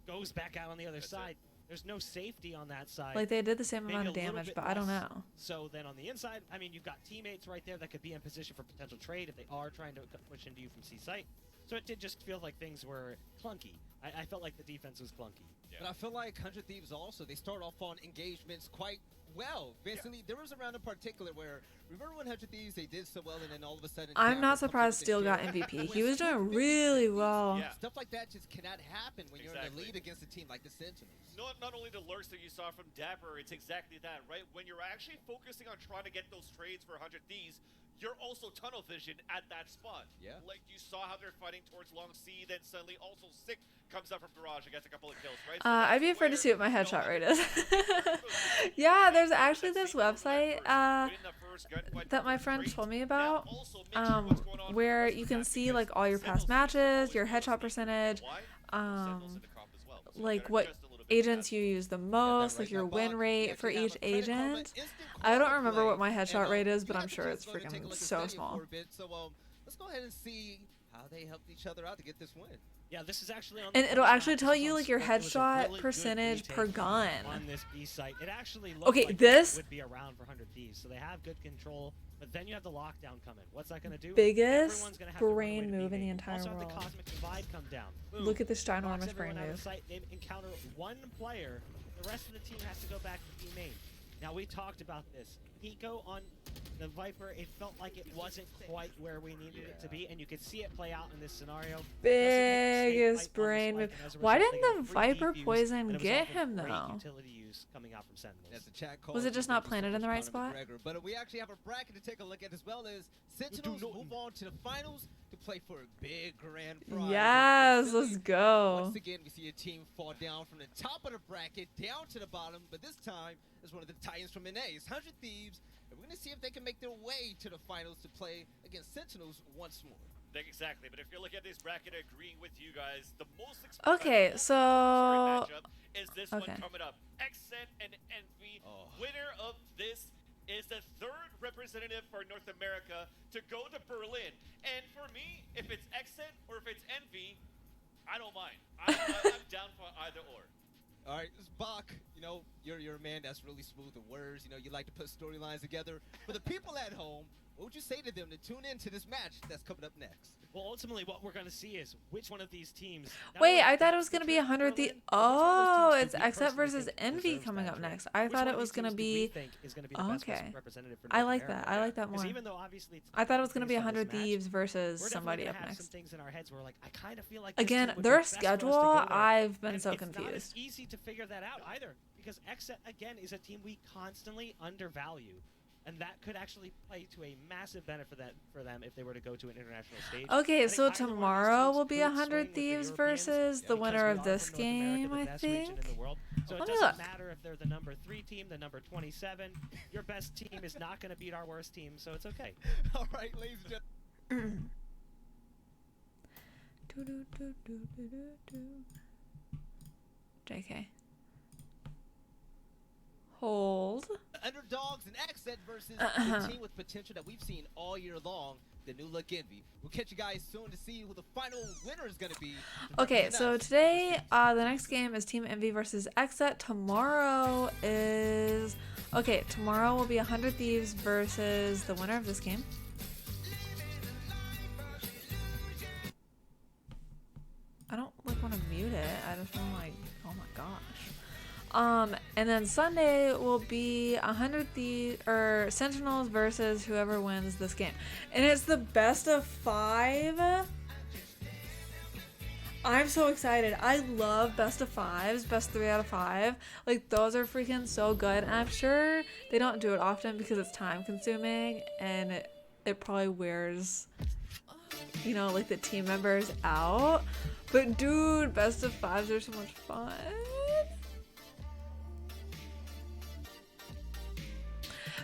goes back out on the other side. There's no safety on that side. Like they did the same Maybe amount a of little damage, bit but I don't less know. So then on the inside, I mean, you've got teammates right there that could be in position for potential trade if they are trying to push into you from C site. So it did just feel like things were clunky. I felt like the defense was clunky. But I feel like 100 Thieves also, they start off on engagements quite well. Basically, there was a round in particular where, remember when 100 Thieves, they did so well, and then all of a sudden... I'm Dapper not comes in surprised with the Steel got kill. MVP. When He was Scoop doing finishes really the well. Yeah. Stuff like that just cannot happen when you're in the Exactly. lead against a team like the Sentinels. Not only the lurks that you saw from Dapper, it's exactly that, right? When you're actually focusing on trying to get those trades for 100 Thieves, you're also tunnel vision at that spot. Yeah. Like you saw how they're fighting towards Long C, then suddenly also Sick comes up from Garage and gets a couple of kills, right? So I'd be that's afraid to where, see what my you know, headshot rate 100 is. Thieves Yeah, there's that actually same this overlap website first, win the first gunfight that my for friend trades. told me That about, also makes you what's going on for the where rest of you the can map see because like all your past Sentinels matches, always your goes headshot deep. percentage, Why? Sentinels in the comp as well. So like better what just a little bit agents faster. you use the Got that most, right like your now, win Bach. rate We for actually have each a Credit Karma agent. instant I don't quad remember play, what my and, headshot rate is, but we I'm have the sure chance it's to go ahead and take a freaking look at so Stadium small. for a bit. So let's go ahead and see how they helped each other out to get this win. Yeah, this is actually on And the it'll first actually map. tell This is you on like your Split. It was a headshot really good percentage retake per gun. on this B site. It actually looked Okay, like this- it would be around for 100 Thieves, so they have good control. But then you have the lockdown coming. What's that going to do? Biggest Everyone's gonna have to run away brain to move in the B-main. entire Also have world. the cosmic divide come down. Boom. Look at this Knocks ginormous everyone brain out of move. sight. They encounter one player. The rest of the team has to go back to B-main. Now, we talked about this. Pico on the Viper, it felt like it wasn't quite where we needed it to be, and you could see it play out in this scenario. Biggest brain move. Why didn't the Viper poison get him Great though? utility use coming out from Sentinels. As the chat calls, Was it just not Conor planted in the right spot? McGregor. But we actually have a bracket to take a look at, as well as Sentinels move on to the finals to play for a big grand prize. Yes, Silly, let's go. Once again, we see a team fall down from the top of the bracket down to the bottom, but this time it's one of the Titans from NA. It's 100 Thieves, and we're going to see if they can make their way to the finals to play against Sentinels once more. Exactly, but if you're looking at this bracket, agreeing with you guys, the most Okay, so matchup is this one okay. coming up. XN and Envy. Oh. Winner of this is the third representative for North America to go to Berlin. And for me, if it's XN or if it's Envy, I don't mind. I'm down for either or. All right, this Bach, you know, you're a man that's really smooth with words. You know, you like to put storylines together. For the people at home, what would you say to them to tune into this match that's coming up next? Well, ultimately, what we're going to see is which one of these teams. Wait, I thought it was gonna be 100 the. Oh, it's Xset versus Envy coming up next. I thought it was gonna be. Okay. I like that. I like that more. Even though obviously I thought it was gonna be 100 Thieves versus somebody up have next. some things in our heads where like I kind of feel like Again, their schedule, I've been so confused. It's not as easy to figure that out either because Xset again is a team we constantly undervalue. And that could actually play to a massive benefit for them if they were to go to an international stage. Okay, so tomorrow will be 100 Thieves versus the winner of this game, I think. So it Let me doesn't look. matter if they're the number 3 team, the number 27. Your best team is not going to beat our worst team, so it's okay. All right, ladies and gentlemen. JK. Hold. Underdogs and Xset versus the team with potential that we've seen all year long, the New Look Envy. We'll catch you guys soon to see who the final winner is going to be. Okay, so today, the next game is Team Envy versus Xset. Tomorrow is... Okay, tomorrow will be 100 Thieves versus the winner of this game. I don't like want to mute it. I just want to like, oh my gosh. And then Sunday will be 100 Thieves or Sentinels versus whoever wins this game. And it's the best of 5. I'm so excited. I love best of 5s, best 3 out of 5. Like those are freaking so good. And I'm sure they don't do it often because it's time consuming and it probably wears, you know, like the team members out. But dude, best of 5s are so much fun.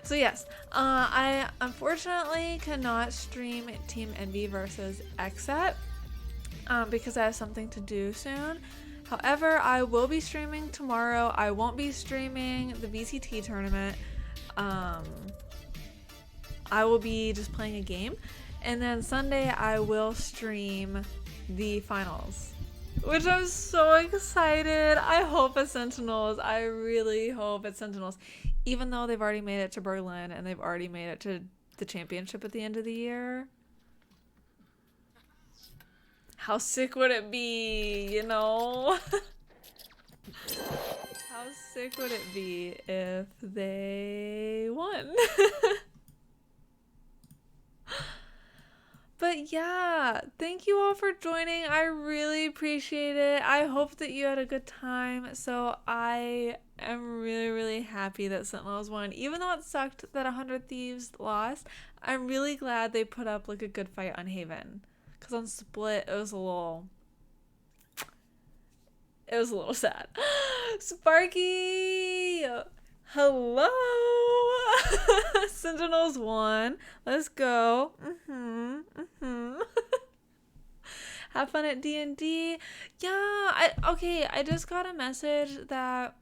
So yes, I unfortunately cannot stream Team Envy versus Xset because I have something to do soon. However, I will be streaming tomorrow. I won't be streaming the VCT tournament. I will be just playing a game. And then Sunday I will stream the finals, which I'm so excited. I hope it's Sentinels. I really hope it's Sentinels. Even though they've already made it to Berlin and they've already made it to the championship at the end of the year. How sick would it be, you know? How sick would it be if they won? But yeah, thank you all for joining. I really appreciate it. I hope that you had a good time. So I am really, really happy that Sentinels won. Even though it sucked that 100 Thieves lost, I'm really glad they put up like a good fight on Haven. Because on Split, it was a little sad. Sparky! Hello! Sentinels won. Let's go. Have fun at D&D. Yeah, I just got a message that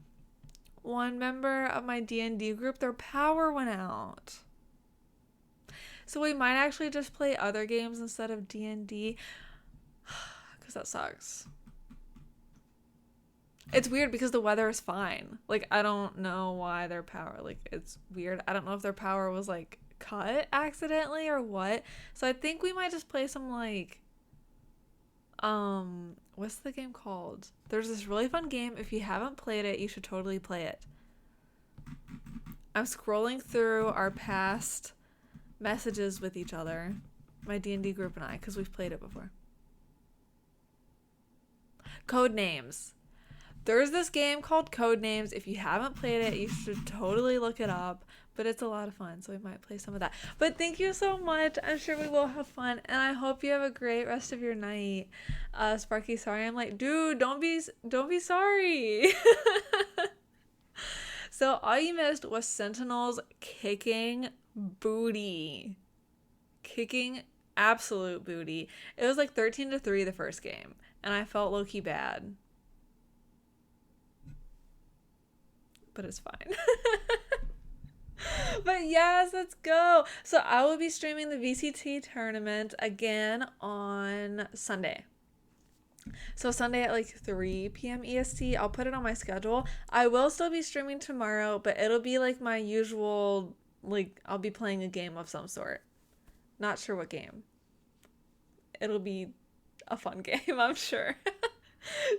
one member of my D&D group, their power went out. So we might actually just play other games instead of D&D. Because that sucks. It's weird because the weather is fine. Like, I don't know why their power, like, it's weird. I don't know if their power was, like, cut accidentally or what. So I think we might just play some, like, what's the game called? There's this really fun game. If you haven't played it, you should totally play it. I'm scrolling through our past messages with each other. My D&D group and I, because we've played it before. Codenames. There's this game called Codenames. If you haven't played it, you should totally look it up. But it's a lot of fun, so we might play some of that. But thank you so much. I'm sure we will have fun, and I hope you have a great rest of your night. Sparky, sorry I'm like, dude, don't be sorry. So all you missed was Sentinels kicking booty. Kicking absolute booty. It was like 13-3 the first game, and I felt low-key bad. But it's fine. But yes, let's go. So I will be streaming the VCT tournament again on Sunday. So Sunday at like 3 p.m. EST, I'll put it on my schedule. I will still be streaming tomorrow, but it'll be like my usual, like I'll be playing a game of some sort. Not sure what game. It'll be a fun game, I'm sure.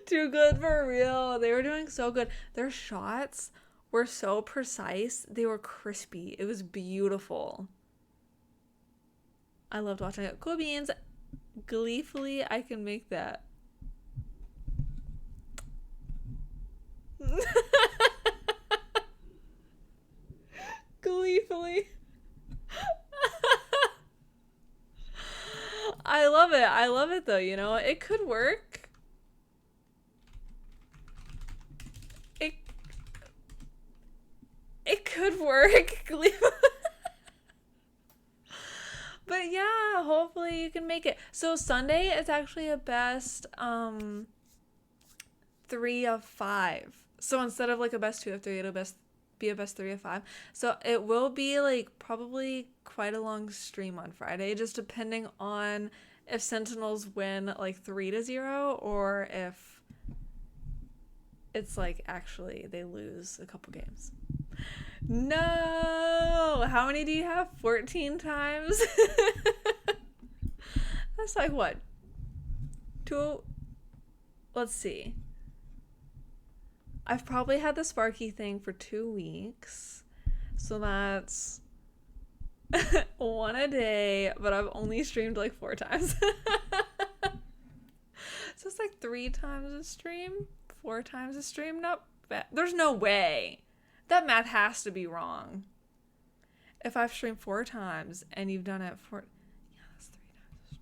Too good for real. They were doing so good. Their shots were so precise. They were crispy. It was beautiful. I loved watching it. Cool beans. Gleefully, I can make that. Gleefully. I love it. I love it though, you know. It could work. It could work. But yeah, hopefully you can make it. So Sunday is actually a best 3 of 5. So instead of like a best 2 of 3, it'll be a best 3 of 5. So it will be like probably quite a long stream on Friday, just depending on if Sentinels win like 3-0 or if it's like actually they lose a couple games. No! How many do you have? 14 times? That's like what? 2? Let's see. I've probably had the Sparky thing for 2 weeks. So that's 1 a day, but I've only streamed like 4 times. So it's like 3 times a stream? 4 times a stream? Not bad. There's no way. That math has to be wrong. If I've streamed 4 times and you've done it for... Yeah, that's 3 times a stream.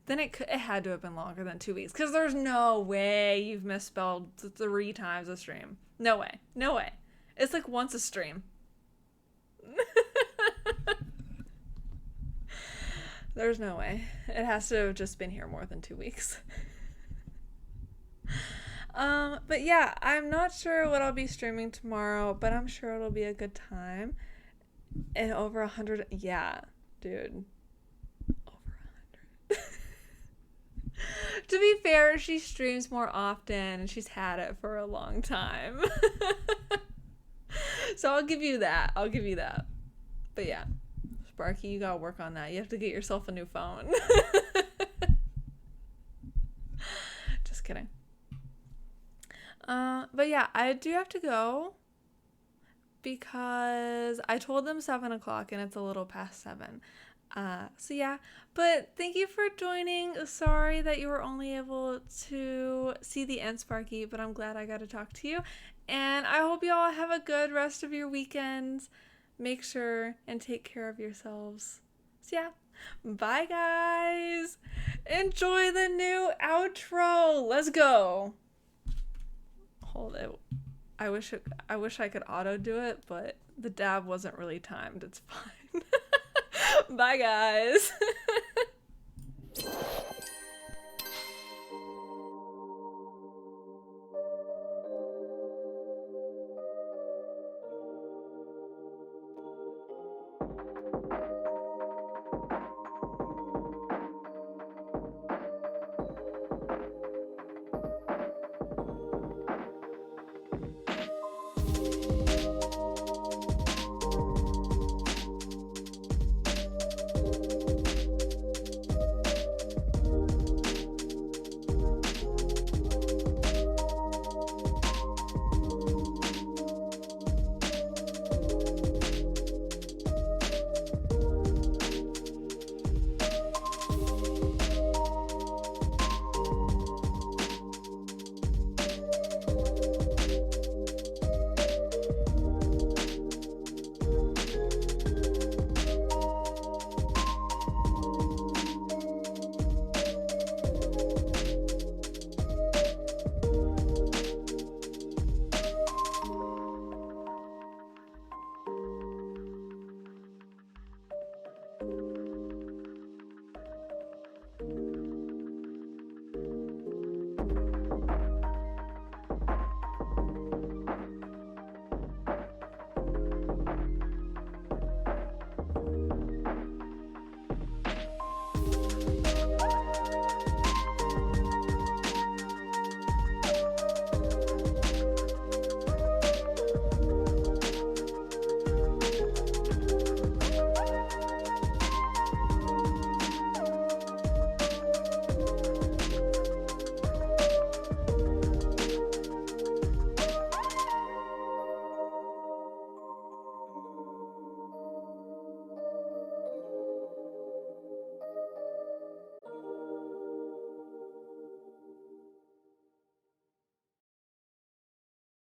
Then it had to have been longer than 2 weeks. Because there's no way you've misspelled 3 times a stream. No way. No way. It's like once a stream. There's no way. It has to have just been here more than 2 weeks. But yeah, I'm not sure what I'll be streaming tomorrow, but I'm sure it'll be a good time. And over 100, yeah, dude. Over 100. To be fair, she streams more often and she's had it for a long time. So I'll give you that. I'll give you that. But yeah, Sparky, you gotta work on that. You have to get yourself a new phone. Just kidding. But yeah, I do have to go because I told them 7 o'clock and it's a little past 7. So yeah, but thank you for joining. Sorry that you were only able to see the end, Sparky, but I'm glad I got to talk to you. And I hope you all have a good rest of your weekends. Make sure and take care of yourselves. So yeah, bye guys. Enjoy the new outro. Let's go. Hold it. I wish I could auto do it, but the dab wasn't really timed. It's fine. Bye guys.